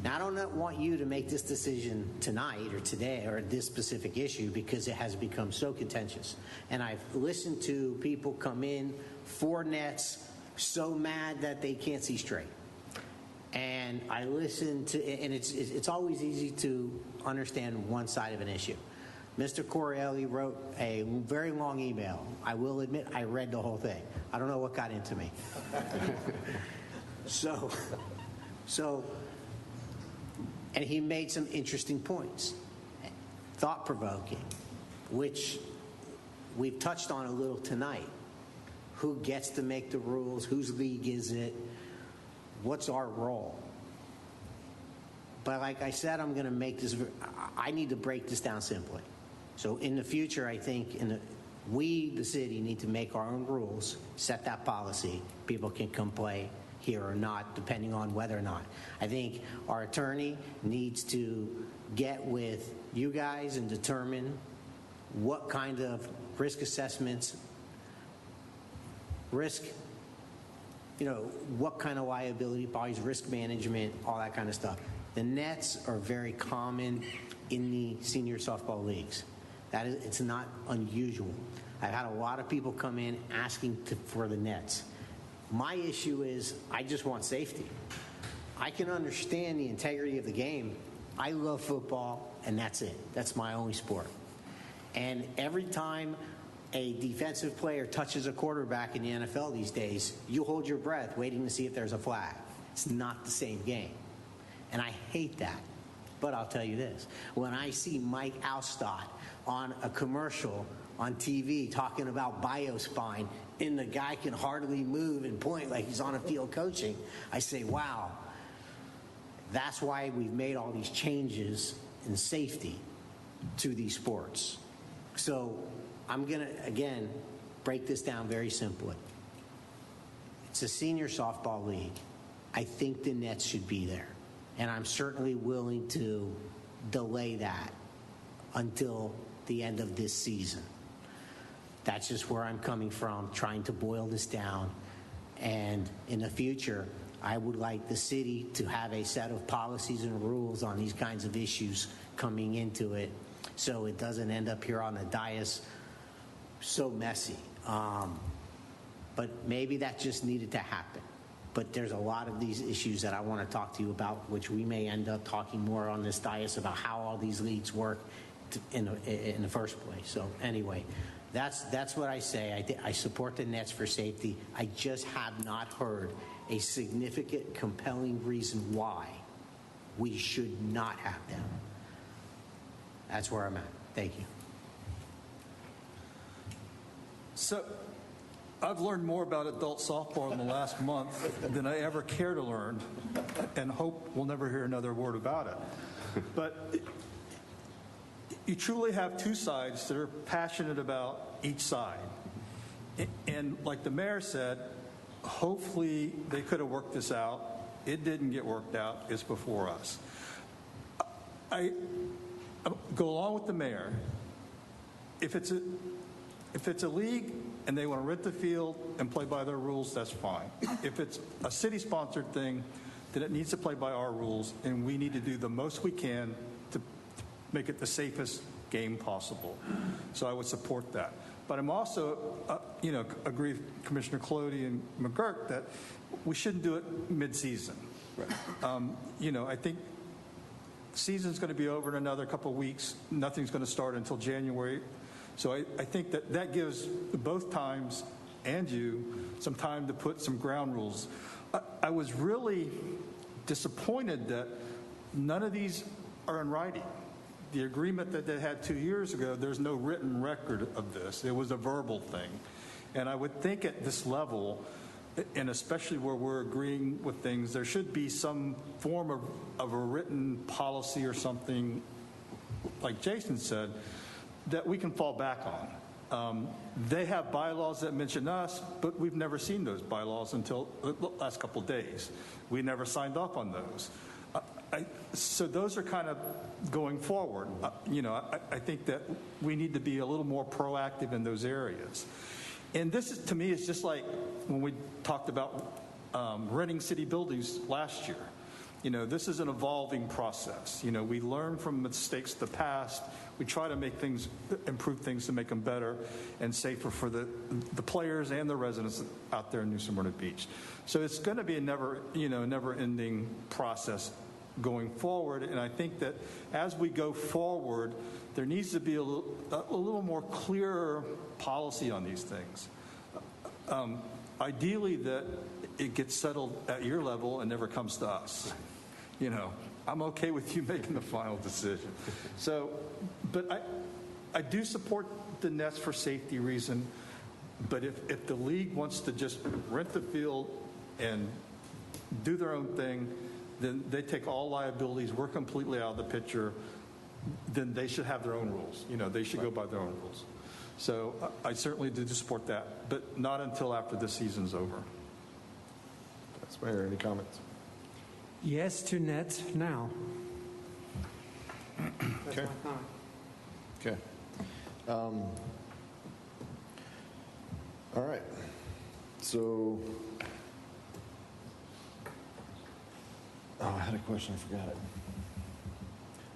Now, I don't want you to make this decision tonight or today or this specific issue because it has become so contentious. And I've listened to people come in for nets so mad that they can't see straight. And I listen to, and it's always easy to understand one side of an issue. Mr. Corielli wrote a very long email. I will admit I read the whole thing. I don't know what got into me. So, and he made some interesting points, thought-provoking, which we've touched on a little tonight. Who gets to make the rules? Whose league is it? What's our role? But like I said, I'm going to make this, I need to break this down simply. So in the future, I think we, the city, need to make our own rules, set that policy. People can come play here or not, depending on whether or not. I think our attorney needs to get with you guys and determine what kind of risk assessments, what kind of liability policies, risk management, all that kind of stuff. The nets are very common in the senior softball leagues. It's not unusual. I've had a lot of people come in asking for the nets. My issue is I just want safety. I can understand the integrity of the game. I love football, and that's it. That's my only sport. And every time a defensive player touches a quarterback in the NFL these days, you hold your breath waiting to see if there's a flag. It's not the same game. And I hate that. But I'll tell you this. When I see Mike Alstott on a commercial on TV talking about biospine and the guy can hardly move and point like he's on a field coaching, I say, wow, that's why we've made all these changes in safety to these sports. So I'm going to, again, break this down very simply. It's a senior softball league. I think the nets should be there. And I'm certainly willing to delay that until the end of this season. That's just where I'm coming from, trying to boil this down. And in the future, I would like the city to have a set of policies and rules on these kinds of issues coming into it so it doesn't end up here on the dais so messy. But maybe that just needed to happen. But there's a lot of these issues that I want to talk to you about, which we may end up talking more on this dais about how all these leagues work in the first place. So anyway, that's what I say. I support the nets for safety. I just have not heard a significant, compelling reason why we should not have them. That's where I'm at. Thank you. So I've learned more about adult softball in the last month than I ever care to learn, and hope we'll never hear another word about it. But you truly have two sides that are passionate about each side. And like the mayor said, hopefully they could have worked this out. It didn't get worked out. It's before us. I go along with the mayor. If it's a league and they want to rent the field and play by their rules, that's fine. If it's a city-sponsored thing, then it needs to play by our rules, and we need to do the most we can to make it the safest game possible. So I would support that. But I'm also, agree with Commissioner Clody and McGurk that we shouldn't do it mid-season. Right. I think season's going to be over in another couple of weeks. Nothing's going to start until January. So I think that gives both times and you some time to put some ground rules. I was really disappointed that none of these are in writing. The agreement that they had 2 years ago, there's no written record of this. It was a verbal thing. And I would think at this level, and especially where we're agreeing with things, there should be some form of a written policy or something, like Jason said, that we can fall back on. They have bylaws that mention us, but we've never seen those bylaws until the last couple of days. We never signed off on those. So those are kind of going forward. I think that we need to be a little more proactive in those areas. And this, to me, is just like when we talked about renting city buildings last year. This is an evolving process. We learn from mistakes of the past. We try to make things, improve things to make them better and safer for the players and the residents out there in New Smyrna Beach. So it's going to be a never-ending process going forward. And I think that as we go forward, there needs to be a little more clearer policy on these things. Ideally, that it gets settled at your level and never comes to us. I'm okay with you making the final decision. So, but I do support the nets for safety reason. But if the league wants to just rent the field and do their own thing, then they take all liabilities. We're completely out of the picture. Then they should have their own rules. They should go by their own rules. So I certainly do support that, but not until after the season's over. That's Mayor. Any comments? Yes to nets now. Okay. Okay. All right. So, I had a question. I forgot it.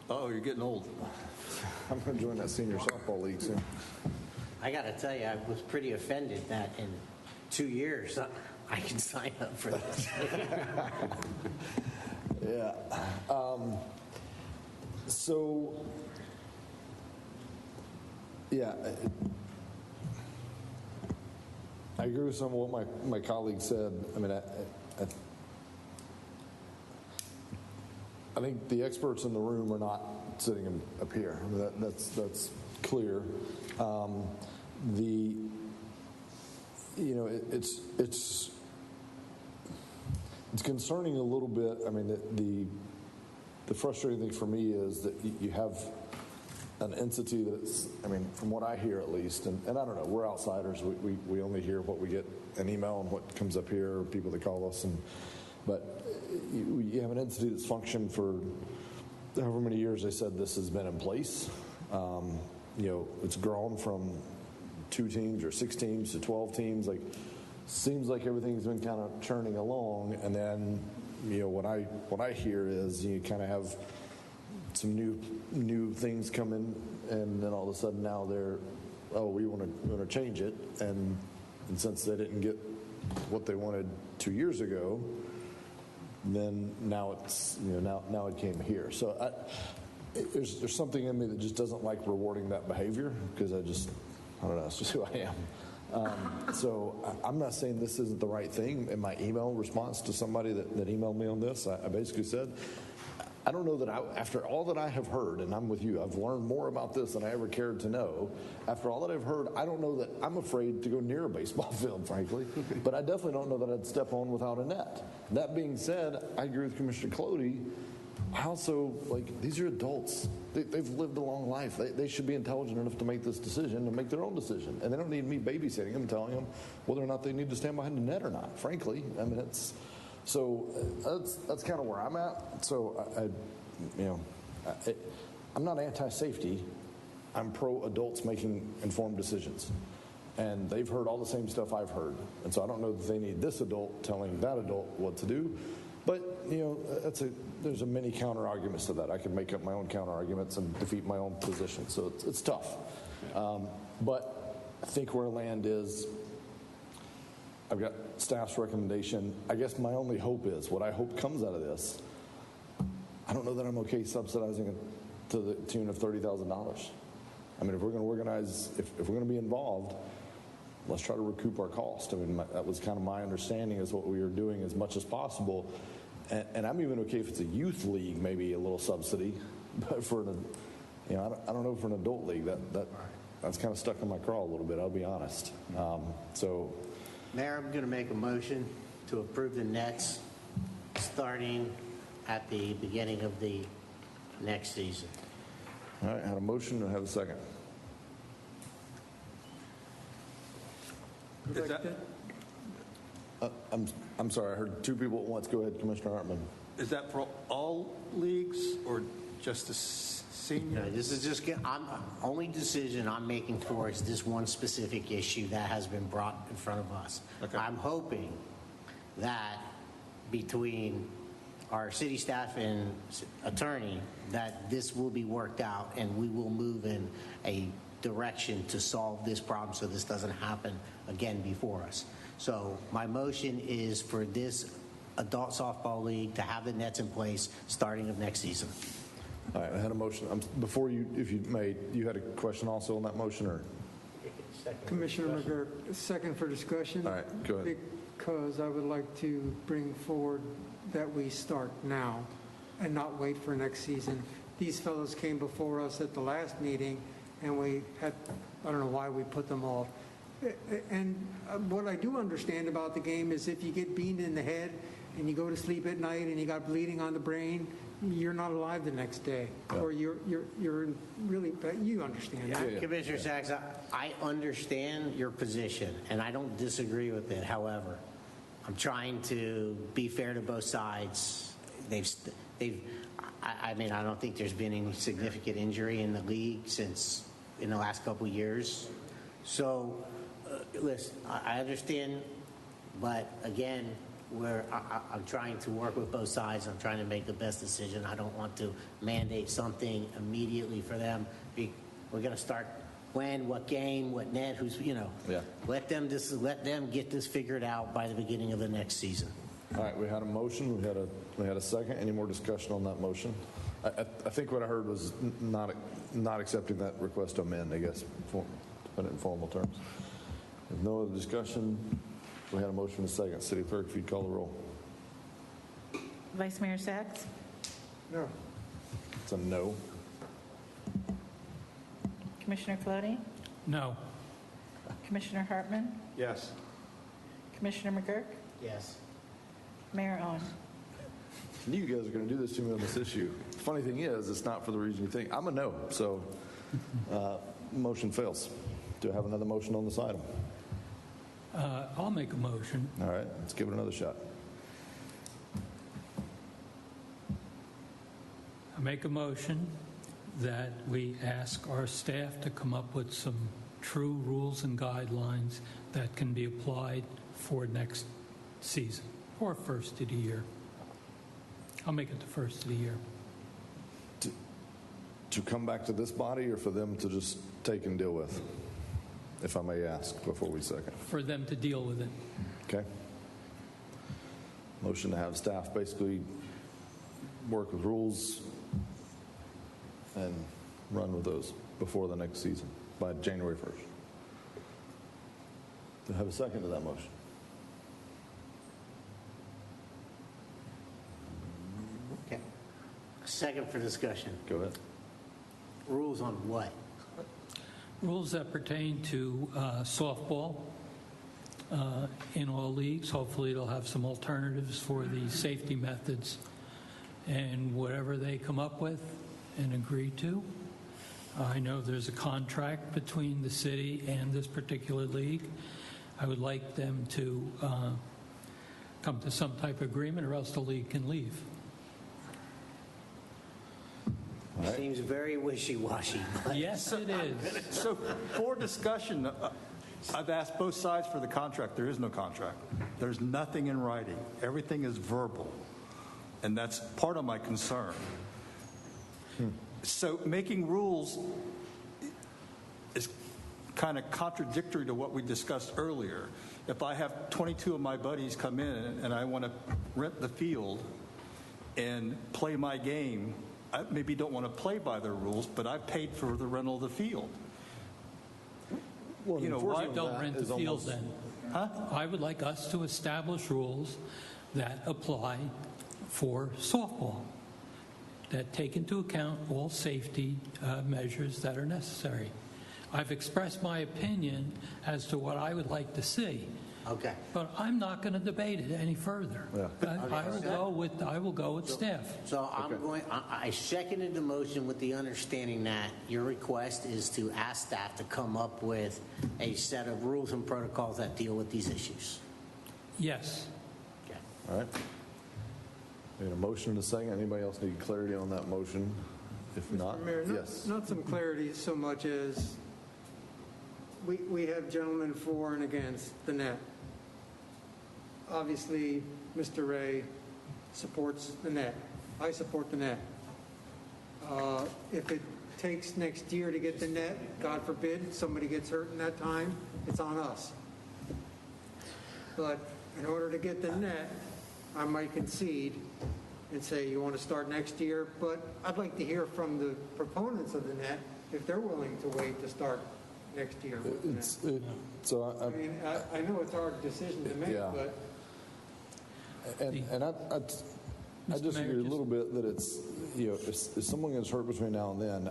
Oh, you're getting old. I'm going to join that senior softball league soon. I got to tell you, I was pretty offended that in 2 years I can sign up for this. Yeah. So, yeah, I agree with some of what my colleagues said. I mean, I think the experts in the room are not sitting up here. I mean, that's clear. It's concerning a little bit. I mean, the frustrating thing for me is that you have an entity that's, I mean, from what I hear at least, and I don't know, we're outsiders. We only hear what we get an email and what comes up here, or people that call us, but you have an entity that's functioned for however many years they said this has been in place. It's grown from 2 teams or 6 teams to 12 teams. Seems like everything's been kind of churning along, and then what I hear is you kind of have some new things come in, and then all of a sudden now we want to change it, and since they didn't get what they wanted 2 years ago, then now it's now it came here. So there's something in me that just doesn't like rewarding that behavior, because I don't know, it's just who I am. So I'm not saying this isn't the right thing. In my email response to somebody that emailed me on this, I basically said, I don't know that after all that I have heard, and I'm with you, I've learned more about this than I ever cared to know. After all that I've heard, I don't know that I'm afraid to go near a baseball field, frankly, but I definitely don't know that I'd step on without a net. That being said, I agree with Commissioner Clody. I also, these are adults. They've lived a long life. They should be intelligent enough to make this decision and make their own decision. And they don't need me babysitting them, telling them whether or not they need to stand behind the net or not, frankly. I mean, that's kind of where I'm at. So, I'm not anti-safety. I'm pro-adults making informed decisions. And they've heard all the same stuff I've heard. And so I don't know that they need this adult telling that adult what to do. But, there's many counter-arguments to that. I could make up my own counter-arguments and defeat my own position. So it's tough. But I think where land is, I've got staff's recommendation. I guess my only hope is, what I hope comes out of this, I don't know that I'm okay subsidizing it to the tune of $30,000. I mean, if we're going to organize, if we're going to be involved, let's try to recoup our cost. I mean, that was kind of my understanding, is what we were doing as much as possible. And I'm even okay if it's a youth league, maybe a little subsidy. But for I don't know, for an adult league, that's kind of stuck in my craw a little bit, I'll be honest. Mayor, I'm going to make a motion to approve the nets starting at the beginning of the next season. All right, I had a motion and I have a second. I'm sorry, I heard two people at once. Go ahead, Commissioner Hartman. Is that for all leagues or just the senior? No, this is just, only decision I'm making for is this one specific issue that has been brought in front of us. Okay. I'm hoping that between our city staff and attorney, that this will be worked out and we will move in a direction to solve this problem so this doesn't happen again before us. So my motion is for this adult softball league to have the nets in place starting of next season. All right, I had a motion. Before you, if you may, you had a question also on that motion, or? Commissioner McGurk, second for discussion. All right, go ahead. Because I would like to bring forward that we start now and not wait for next season. These fellows came before us at the last meeting, and we had, I don't know why we put them off. And what I do understand about the game is if you get beamed in the head and you go to sleep at night and you got bleeding on the brain, you're not alive the next day, or you're really, you understand that. Yeah. Commissioner Sachs, I understand your position and I don't disagree with it. However, I'm trying to be fair to both sides. I mean, I don't think there's been any significant injury in the league since in the last couple of years. So, listen, I understand, but again, I'm trying to work with both sides. I'm trying to make the best decision. I don't want to mandate something immediately for them. We're going to start when, what game, what net, who's, Yeah. Let them get this figured out by the beginning of the next season. All right, we had a motion. We had a second. Any more discussion on that motion? I think what I heard was not accepting that request to amend, I guess, to put it in formal terms. If no other discussion, we had a motion and a second. City Clerk, if you'd call the roll. Vice Mayor Sachs? No. It's a no. Commissioner Colodi? No. Commissioner Hartman? Yes. Commissioner McGurk? Yes. Mayor Owen? I knew you guys were going to do this to me on this issue. The funny thing is, it's not for the reason you think. I'm a no, so motion fails. Do I have another motion on this item? I'll make a motion. All right, let's give it another shot. I make a motion that we ask our staff to come up with some true rules and guidelines that can be applied for next season or first of the year. I'll make it the first of the year. To come back to this body, or for them to just take and deal with, if I may ask before we second? For them to deal with it. Okay. Motion to have staff basically work with rules and run with those before the next season, by January 1st. Do I have a second to that motion? Okay. Second for discussion. Go ahead. Rules on what? Rules that pertain to softball in all leagues. Hopefully it'll have some alternatives for the safety methods and whatever they come up with and agree to. I know there's a contract between the city and this particular league. I would like them to come to some type of agreement, or else the league can leave. Seems very wishy-washy. Yes, it is. So for discussion, I've asked both sides for the contract. There is no contract. There's nothing in writing. Everything is verbal. And that's part of my concern. So making rules is kind of contradictory to what we discussed earlier. If I have 22 of my buddies come in and I want to rent the field and play my game, I maybe don't want to play by their rules, but I paid for the rental of the field. Well, why don't rent the field then? Huh? I would like us to establish rules that apply for softball, that take into account all safety measures that are necessary. I've expressed my opinion as to what I would like to see. Okay. But I'm not going to debate it any further. I will go with staff. So I seconded the motion with the understanding that your request is to ask staff to come up with a set of rules and protocols that deal with these issues. Yes. Okay. All right. We had a motion and a second. Anybody else need clarity on that motion? If not, Mr. Mayor, yes. not some clarity so much as we have gentlemen for and against the net. Obviously, Mr. Ray supports the net. I support the net. If it takes next year to get the net, God forbid, somebody gets hurt in that time, it's on us. But in order to get the net, I might concede and say you want to start next year, but I'd like to hear from the proponents of the net if they're willing to wait to start next year. I know it's our decision to make, Yeah. but And I disagree a little bit that it's, if someone gets hurt between now and then,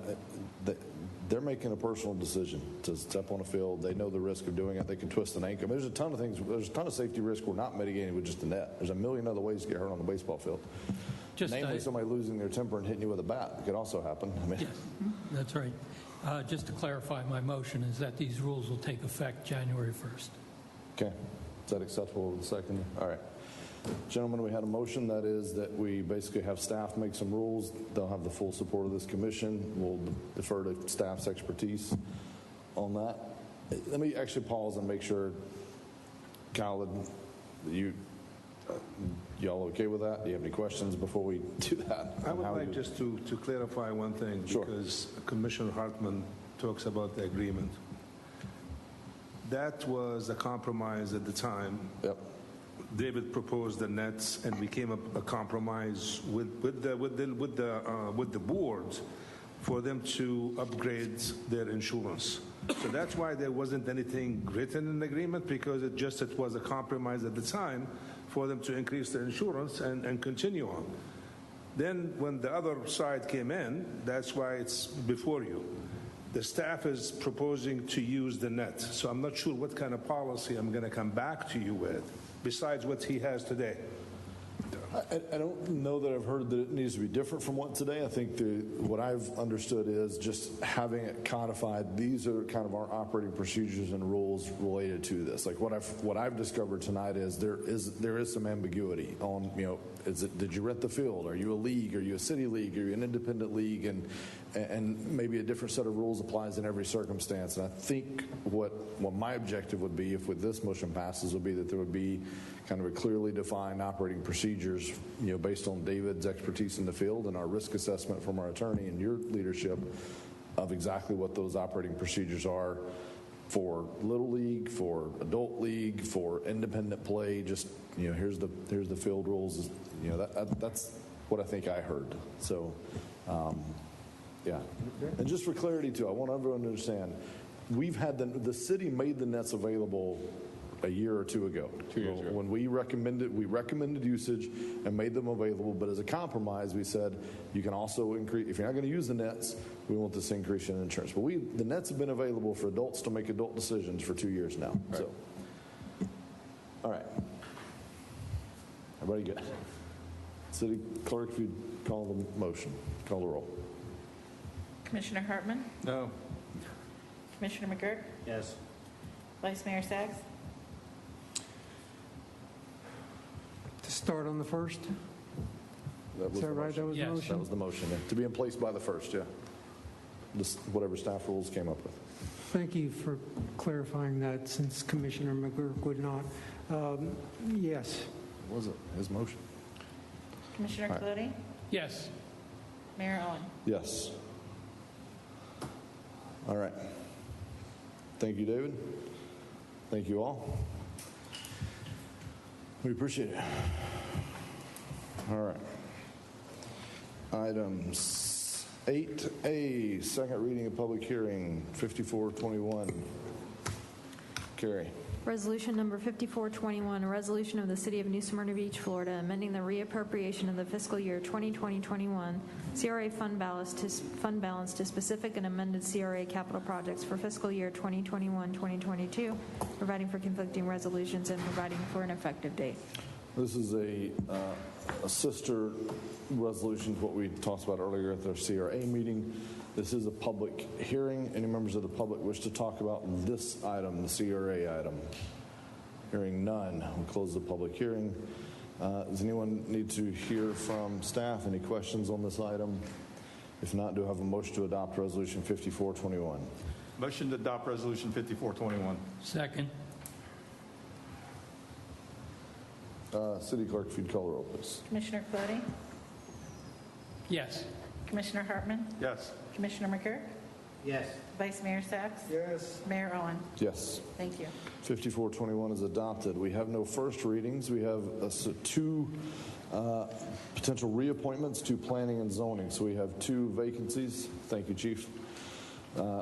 they're making a personal decision to step on a field. They know the risk of doing it. They can twist an ankle. I mean, there's a ton of things. There's a ton of safety risk we're not mitigating with just the net. There's a million other ways to get hurt on the baseball field. Namely, somebody losing their temper and hitting you with a bat. It could also happen. I mean, Yes, that's right. Just to clarify, my motion is that these rules will take effect January 1st. Okay. Is that acceptable with the second? All right. Gentlemen, we had a motion that is that we basically have staff make some rules. They'll have the full support of this commission. We'll defer to staff's expertise on that. Let me actually pause and make sure, Kyle, y'all okay with that? Do you have any questions before we do that? I would like just to clarify one thing, because Commissioner Hartman talks about the agreement. That was a compromise at the time. Yep. David proposed the nets, and we came up a compromise with the board for them to upgrade their insurance. So that's why there wasn't anything written in the agreement, because it was a compromise at the time for them to increase their insurance and continue on. Then when the other side came in, that's why it's before you. The staff is proposing to use the net. So I'm not sure what kind of policy I'm going to come back to you with, besides what he has today. I don't know that I've heard that it needs to be different from what today. I think what I've understood is just having it codified. These are kind of our operating procedures and rules related to this. Like what I've discovered tonight is there is some ambiguity on, did you rent the field? Are you a league? Are you a city league? Are you an independent league? And maybe a different set of rules applies in every circumstance. And I think what my objective would be, if with this motion passes, would be that there would be kind of a clearly defined operating procedures, based on David's expertise in the field and our risk assessment from our attorney and your leadership of exactly what those operating procedures are for Little League, for Adult League, for independent play. Just, here's the field rules. That's what I think I heard. So, yeah. And just for clarity too, I want everyone to understand, we've had the city made the nets available a year or two ago. 2 years ago. When we recommended usage and made them available, but as a compromise, we said you can also increase, if you're not going to use the nets, we want this increase in insurance. But the nets have been available for adults to make adult decisions for 2 years now. Right. So, all right. Everybody good? City Clerk, if you'd call the motion, call the roll. Commissioner Hartman? No. Commissioner McGurk? Yes. Vice Mayor Sacks? To start on the first? Is that right? That was the That motion? was the motion, yeah. To be in place by the first, yeah. Just whatever staff rules came up with. Thank you for clarifying that, since Commissioner McGurk would not. Yes. What was it? His motion? Commissioner All right. Clooney? Yes. Mayor Owen? Yes. All right. Thank you, David. Thank you all. We appreciate it. All right. Items 8A, second reading of public hearing, 5421. Carrie. Resolution number 5421, a resolution of the City of New Smyrna Beach, Florida, amending the reappropriation of the fiscal year 2020-21 CRA fund balance to specific and amended CRA capital projects for fiscal year 2021-2022, providing for conflicting resolutions and providing for an effective date. This is a sister resolution to what we talked about earlier at the CRA meeting. This is a public hearing. Any members of the public wish to talk about this item, the CRA item? Hearing none, we'll close the public hearing. Does anyone need to hear from staff? Any questions on this item? If not, do I have a motion to adopt Resolution 5421? Motion to adopt Resolution 5421. Second. City Clerk, if you'd call the roll, please. Commissioner Clooney? Yes. Commissioner Hartman? Yes. Commissioner McGurk? Yes. Vice Mayor Sacks? Yes. Mayor Owen? Yes. Thank you. 5421 is adopted. We have no first readings. We have two potential reappointments to planning and zoning. So we have two vacancies. Thank you, Chief.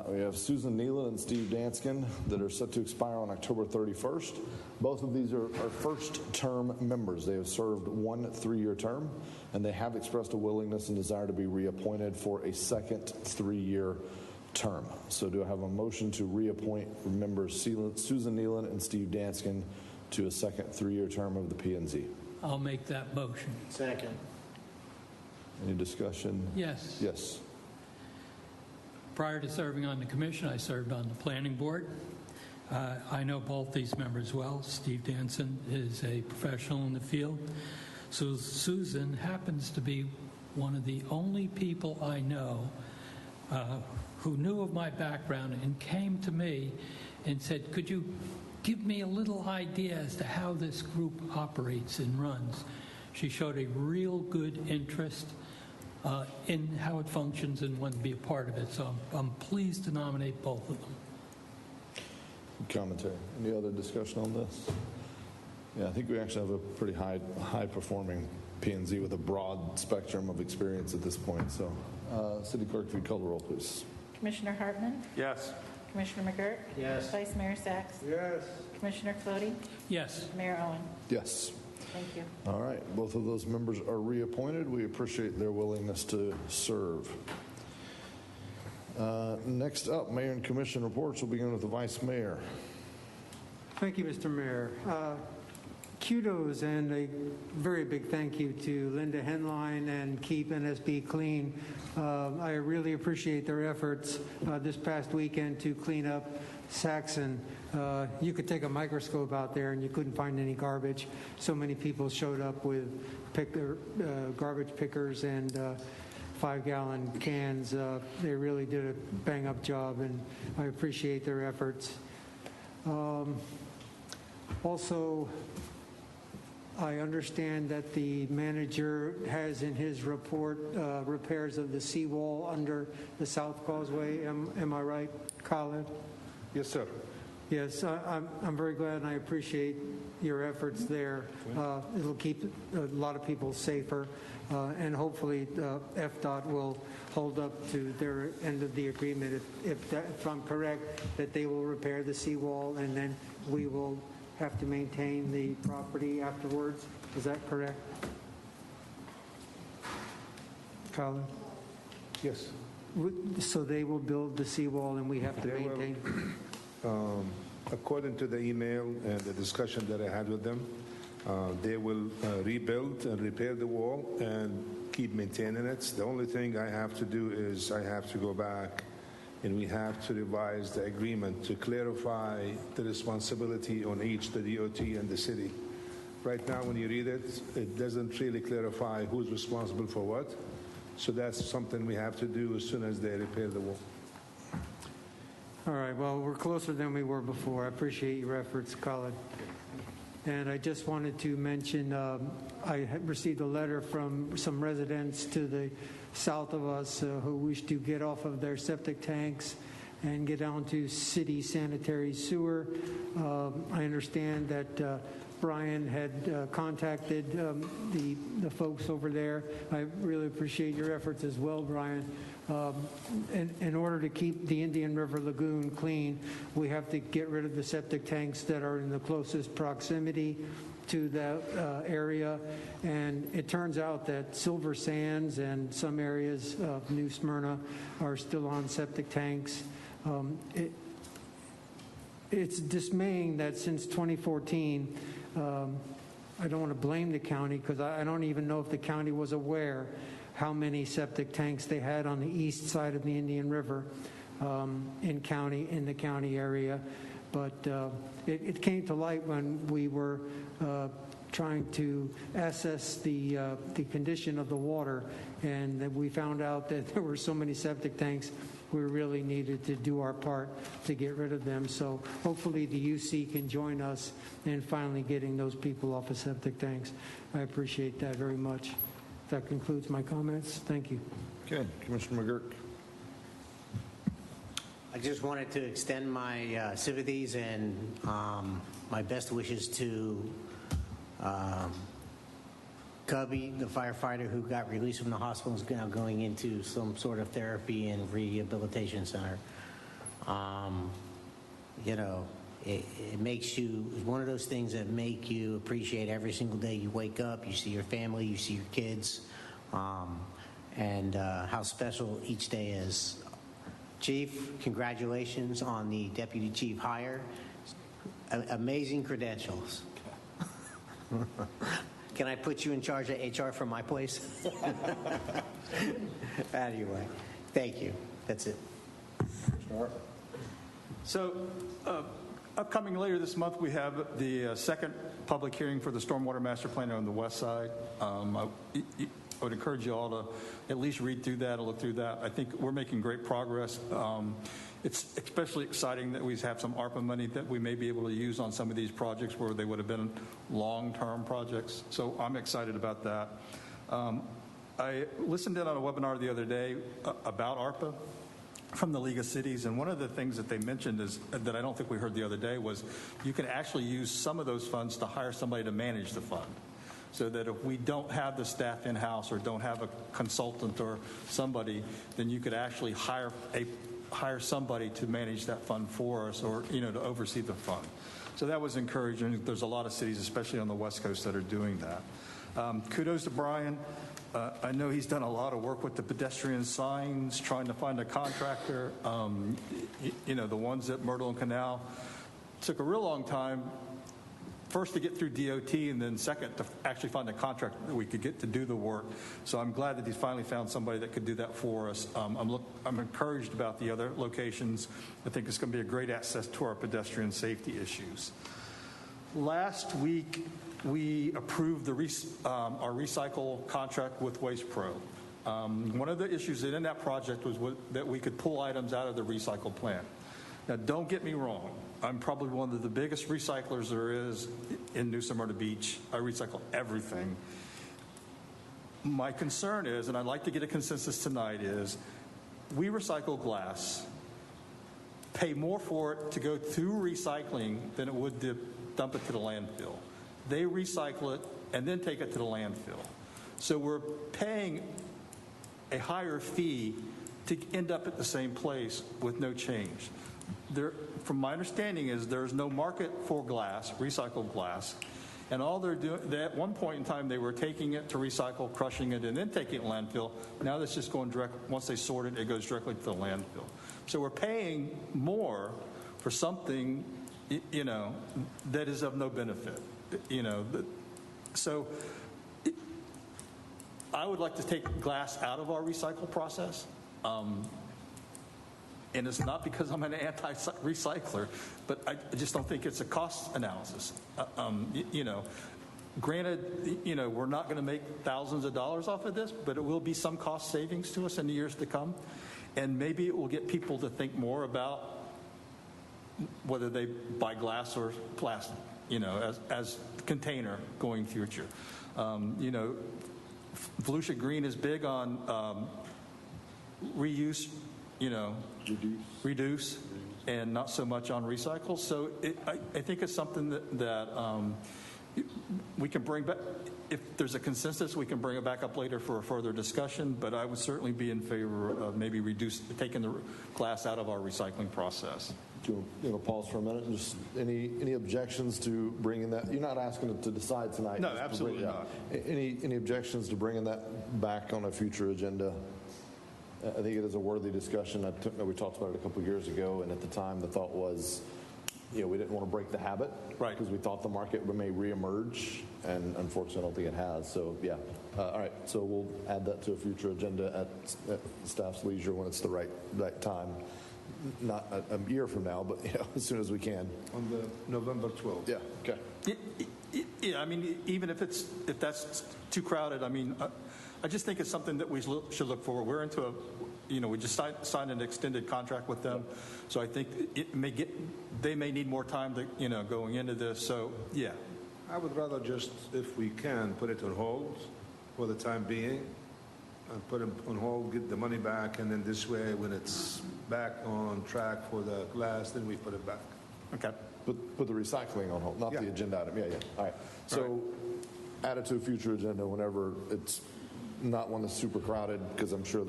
We have Susan Nealon and Steve Danskin that are set to expire on October 31st. Both of these are first-term members. They have served 1 3-year term, and they have expressed a willingness and desire to be reappointed for a second 3-year term. So do I have a motion to reappoint members Susan Nealon and Steve Danskin to a second 3-year term of the P&Z? I'll make that motion. Second. Any discussion? Yes. Yes. Prior to serving on the commission, I served on the planning board. I know both these members well. Steve Danson is a professional in the field. So Susan happens to be one of the only people I know who knew of my background and came to me and said, could you give me a little idea as to how this group operates and runs? She showed a real good interest in how it functions and wanted to be a part of it. So I'm pleased to nominate both of them. Commentary. Any other discussion on this? Yeah, I think we actually have a pretty high performing P&Z with a broad spectrum of experience at this point. So, City Clerk, if you'd call the roll, please. Commissioner Hartman? Yes. Commissioner McGurk? Yes. Vice Mayor Sacks? Yes. Commissioner Clooney? Yes. Mayor Owen? Yes. Thank you. All right. Both of those members are reappointed. We appreciate their willingness to serve. Next up, Mayor and Commission reports. We'll begin with the Vice Mayor. Thank you, Mr. Mayor. Kudos and a very big thank you to Linda Henline and Keep NSB Clean. I really appreciate their efforts this past weekend to clean up Saxon. You could take a microscope out there and you couldn't find any garbage. So many people showed up with garbage pickers and 5-gallon cans. They really did a bang-up job, and I appreciate their efforts. Also, I understand that the manager has in his report repairs of the seawall under the South Causeway. Am I right, Khaled? Yes, sir. Yes, I'm very glad, and I appreciate your efforts there. It'll keep a lot of people safer, and hopefully FDOT will hold up to their end of the agreement. If I'm correct, that they will repair the seawall, and then we will have to maintain the property afterwards. Is that correct? Colin? Yes. So they will build the seawall, and we have to maintain? According to the email and the discussion that I had with them, They will rebuild and repair the wall and keep maintaining it. The only thing I have to do is I have to go back and we have to revise the agreement to clarify the responsibility on each, the DOT and the city. Right now, when you read it, it doesn't really clarify who's responsible for what. So that's something we have to do as soon as they repair the wall. All right, well, we're closer than we were before. I appreciate your efforts, Khalid. And I just wanted to mention, I had received a letter from some residents to the south of us who wish to get off of their septic tanks and get onto city sanitary sewer. I understand that Brian had contacted the folks over there. I really appreciate your efforts as well, Brian. In order to keep the Indian River Lagoon clean, we have to get rid of the septic tanks that are in the closest proximity to that area. And it turns out that Silver Sands and some areas of New Smyrna are still on septic tanks. It's dismaying that since 2014, I don't want to blame the county because I don't even know if the county was aware how many septic tanks they had on the east side of the Indian River in the county area. But it came to light when we were trying to assess the condition of the water, and that we found out that there were so many septic tanks, we really needed to do our part to get rid of them. So hopefully the UC can join us in finally getting those people off of septic tanks. I appreciate that very much. That concludes my comments. Thank you. Okay, Commissioner McGurk. I just wanted to extend my sympathies and my best wishes to Cubby, the firefighter who got released from the hospital, is now going into some sort of therapy and rehabilitation center. It makes you, it's one of those things that make you appreciate every single day you wake up, you see your family, you see your kids, and how special each day is. Chief, congratulations on the deputy chief hire. Amazing credentials. Can I put you in charge of HR from my place? Anyway, thank you. That's it. So, upcoming later this month, we have the second public hearing for the Stormwater Master Plan on the west side. I would encourage you all to at least read through that and look through that. I think we're making great progress. It's especially exciting that we have some ARPA money that we may be able to use on some of these projects where they would have been long-term projects. So I'm excited about that. I listened in on a webinar the other day about ARPA from the League of Cities, and one of the things that they mentioned is that I don't think we heard the other day was you can actually use some of those funds to hire somebody to manage the fund. So that if we don't have the staff in-house or don't have a consultant or somebody, then you could actually hire somebody to manage that fund for us, or to oversee the fund. So that was encouraging. There's a lot of cities, especially on the West Coast, that are doing that. Kudos to Brian. I know he's done a lot of work with the pedestrian signs, trying to find a contractor. The ones at Myrtle and Canal took a real long time. First to get through DOT, and then second to actually find a contractor that we could get to do the work. So I'm glad that he's finally found somebody that could do that for us. I'm encouraged about the other locations. I think it's going to be a great access to our pedestrian safety issues. Last week, we approved our recycle contract with Waste Pro. One of the issues in that project was that we could pull items out of the recycle plant. Now, don't get me wrong. I'm probably one of the biggest recyclers there is in New Smyrna Beach. I recycle everything. My concern is, and I'd like to get a consensus tonight, is we recycle glass, pay more for it to go through recycling than it would to dump it to the landfill. They recycle it and then take it to the landfill. So we're paying a higher fee to end up at the same place with no change. From my understanding is there's no market for glass, recycled glass, and all they're doing, at one point in time they were taking it to recycle, crushing it, and then taking it to landfill. Now that's just going direct, once they sort it, it goes directly to the landfill. So we're paying more for something, that is of no benefit. So I would like to take glass out of our recycle process. And it's not because I'm an anti-recycler, but I just don't think it's a cost analysis. Granted, we're not going to make thousands of dollars off of this, but it will be some cost savings to us in the years to come. And maybe it will get people to think more about whether they buy glass or plastic, as container going future. Volusia Green is big on reuse, reduce, and not so much on recycle. So I think it's something that we can bring back. If there's a consensus, we can bring it back up later for a further discussion, but I would certainly be in favor of maybe taking the glass out of our recycling process. Do you want to pause for a minute? Just any objections to bringing that? You're not asking to decide tonight. No, absolutely not. Any objections to bringing that back on a future agenda? I think it is a worthy discussion. We talked about it a couple of years ago, and at the time the thought was, we didn't want to break the habit, right? Because we thought the market may reemerge, and unfortunately, I don't think it has. So, yeah. All right. So we'll add that to a future agenda at staff's leisure when it's the right time. Not a year from now, but as soon as we can. On the November 12th. Yeah. Okay. Yeah. I mean, even if that's too crowded, I mean, I just think it's something that we should look forward. We're into we just signed an extended contract with them, so I think they may need more time to going into this. So yeah, I would rather just, if we can, put it on hold for the time being, and put it on hold, get the money back, and then this way, when it's back on track for the glass, then we put it back. Okay. Put the recycling on hold, not the agenda item. Yeah. All right. So add it to a future agenda whenever it's not one that's super crowded, because I'm sure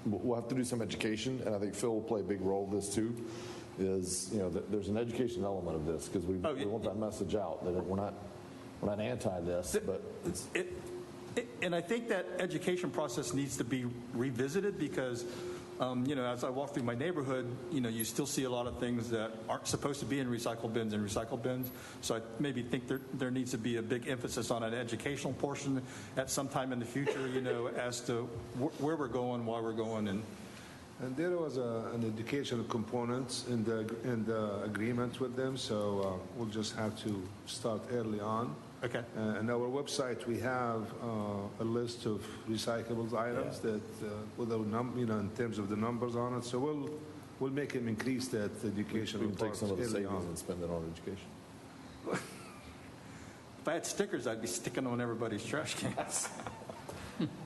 we'll have to do some education, and I think Phil will play a big role in this too. Is there's an education element of this, because we want that message out that we're not anti this, but and I think that education process needs to be revisited because, as I walk through my neighborhood, you still see a lot of things that aren't supposed to be in recycle bins. So I maybe think there needs to be a big emphasis on an educational portion at some time in the future, as to where we're going, why we're going, and there was an educational component in the agreement with them, so we'll just have to start early on. Okay. On our website, we have a list of recyclables items that, with a in terms of the numbers on it. So we'll make them increase that education. We can take some of the savings and spend it on education. If I had stickers, I'd be sticking on everybody's trash cans.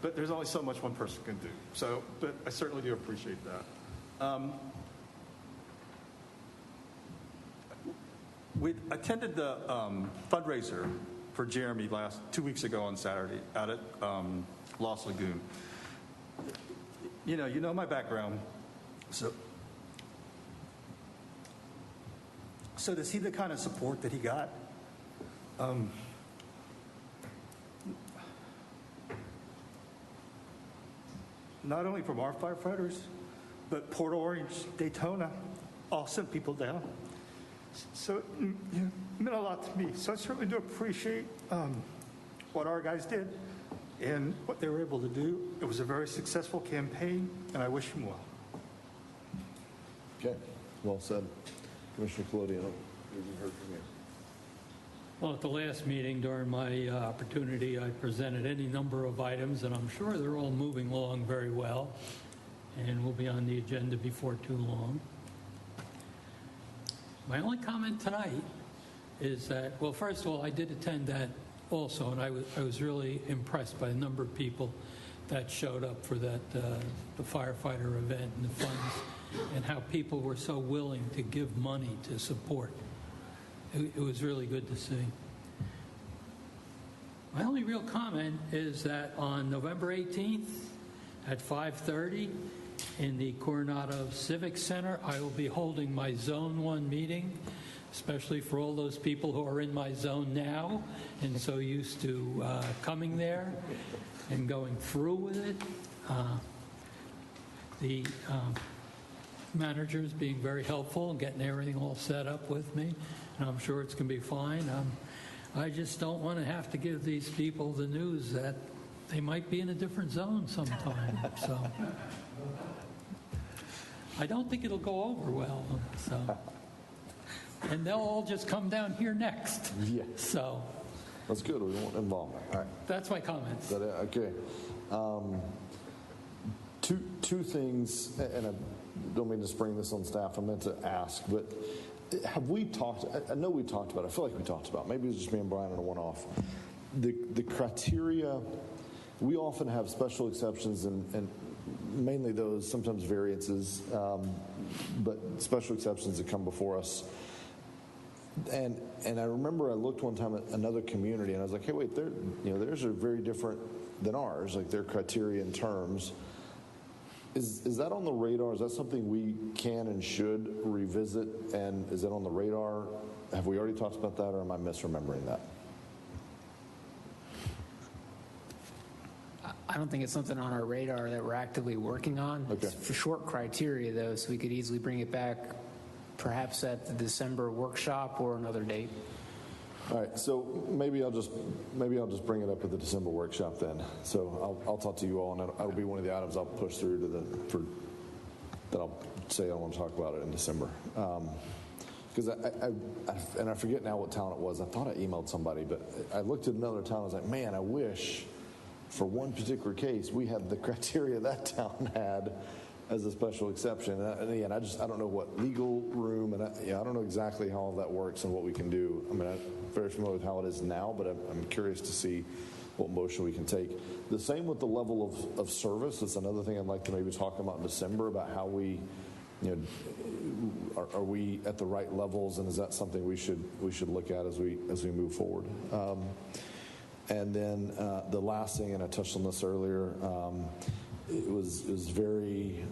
But there's only so much one person can do. So, but I certainly do appreciate that. We attended the fundraiser for Jeremy 2 weeks ago on Saturday out at Lost Lagoon. You know my background. So to see the kind of support that he got, not only from our firefighters, but Port Orange, Daytona, all sent people down. So it meant a lot to me. So I certainly do appreciate what our guys did and what they were able to do. It was a very successful campaign, and I wish them well. Okay, well said. Commissioner Colodino, we've heard from you. Well, at the last meeting, during my opportunity, I presented any number of items, and I'm sure they're all moving along very well and will be on the agenda before too long. My only comment tonight is that, well, first of all, I did attend that also, and I was really impressed by the number of people that showed up for that the firefighter event and the funds, and how people were so willing to give money to support. It was really good to see. My only real comment is that on November 18th at 5:30 in the Coronado Civic Center, I will be holding my Zone 1 meeting, especially for all those people who are in my zone now and so used to coming there and going through with it. The manager's being very helpful and getting everything all set up with me, and I'm sure it's going to be fine. I just don't want to have to give these people the news that they might be in a different zone sometime. So I don't think it'll go over well. So, and they'll all just come down here next. Yeah. So that's good. We want involvement. All right. That's my comments. Okay. Two things, and I don't mean to spring this on staff. I meant to ask, but have we talked? I know we talked about it. I feel like we talked about it. Maybe it was just me and Brian on a one-off. The criteria. We often have special exceptions and mainly those, sometimes variances, but special exceptions that come before us. And I remember I looked one time at another community and I was like, hey, wait, theirs are very different than ours, like their criteria and terms. Is that on the radar? Is that something we can and should revisit? And is that on the radar? Have we already talked about that, or am I misremembering that? I don't think it's something on our radar that we're actively working on. Okay. It's for short criteria, though, so we could easily bring it back perhaps at the December workshop or another date. All right, so maybe I'll just bring it up at the December workshop then. So I'll talk to you all, and that'll be one of the items I'll push through to that I'll say I want to talk about it in December. Because I forget now what town it was. I thought I emailed somebody, but I looked at another town. I was like, man, I wish for one particular case we had the criteria that town had as a special exception. And again, I don't know what legal room, and I don't know exactly how all that works and what we can do. I mean, I'm very familiar with how it is now, but I'm curious to see what motion we can take. The same with the level of service. It's another thing I'd like to maybe talk about in December, about how we, are we at the right levels, and is that something we should look at as we move forward. And then the last thing, and I touched on this earlier, it was very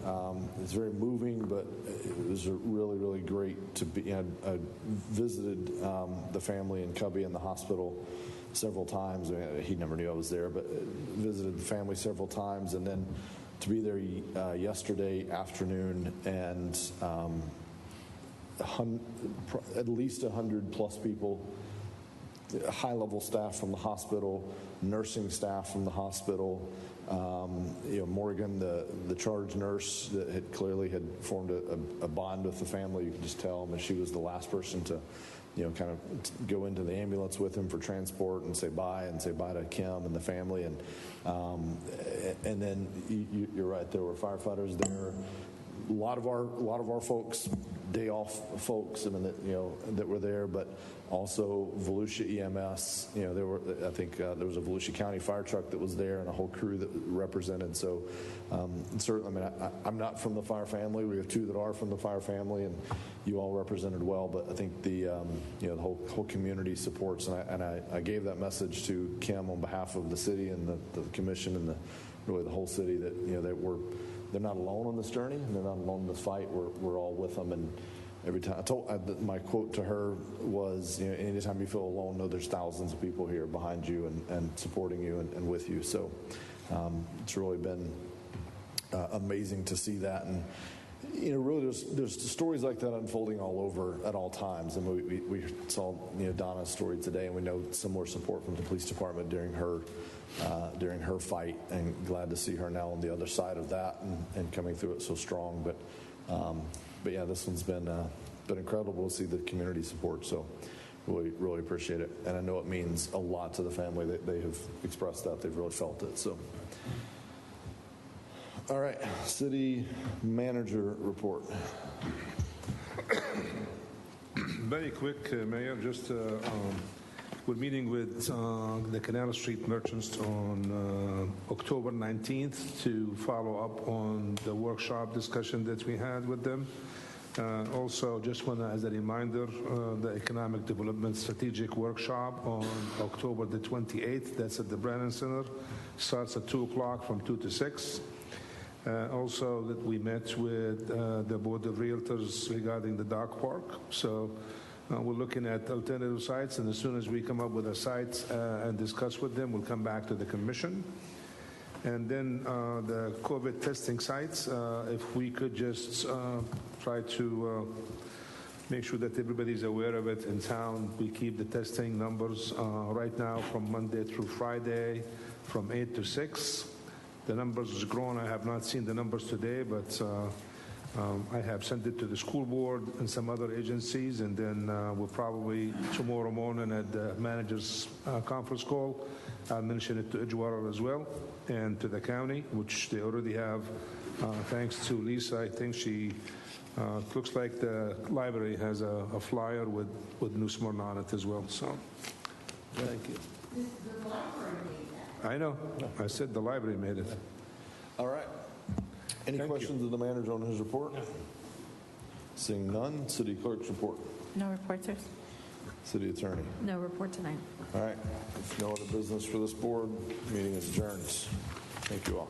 moving, but it was really, really great to be. I visited the family in Cubby in the hospital several times. I mean, he never knew I was there, but visited the family several times, and then to be there yesterday afternoon and at least 100 plus people, high-level staff from the hospital, nursing staff from the hospital. Morgan, the charge nurse that had clearly formed a bond with the family. You could just tell. I mean, she was the last person to, kind of go into the ambulance with him for transport and say bye to Kim and the family. And then you're right. There were firefighters there. A lot of our folks, day off folks, I mean, that were there, but also Volusia EMS. I think there was a Volusia County fire truck that was there and a whole crew that represented. So certainly, I mean, I'm not from the fire family. We have two that are from the fire family, and you all represented well. But I think the whole community supports, and I gave that message to Kim on behalf of the city and the commission and really the whole city that they're not alone on this journey, and they're not alone in this fight. We're all with them, and every time my quote to her was, anytime you feel alone, know there's thousands of people here behind you and supporting you and with you. So it's really been amazing to see that, and really there's stories like that unfolding all over at all times. And we saw Donna's story today, and we know similar support from the police department during her fight, and glad to see her now on the other side of that and coming through it so strong. But yeah, this one's been incredible to see the community support. So really appreciate it, and I know it means a lot to the family. They have expressed that. They've really felt it. So. All right, city manager report. Very quick, Mayor. Just we're meeting with the Canal Street merchants on October 19th to follow up on the workshop discussion that we had with them. Also, just want to, as a reminder, the Economic Development Strategic Workshop on October the 28th. That's at the Brennan Center. Starts at 2 o'clock from 2 to 6. Also, that we met with the Board of Realtors regarding the dog park. So we're looking at alternative sites, and as soon as we come up with a site and discuss with them, we'll come back to the commission. And then the COVID testing sites, if we could just try to make sure that everybody's aware of it in town. We keep the testing numbers right now from Monday through Friday from 8 to 6. The numbers is growing. I have not seen the numbers today, but I have sent it to the school board and some other agencies, and then we'll probably tomorrow morning at the manager's conference call, I'll mention it to Edgewater as well and to the county, which they already have. Thanks to Lisa, I think she looks like the library has a flyer with New Smyrna on it as well. So, thank you. The library made that. I know. I said the library made it. All right. Any questions of the manager on his report? No. Seeing none, city clerk's report. No report, sir. City attorney. No report tonight. All right. If no other business for this board, meeting is adjourned. Thank you all.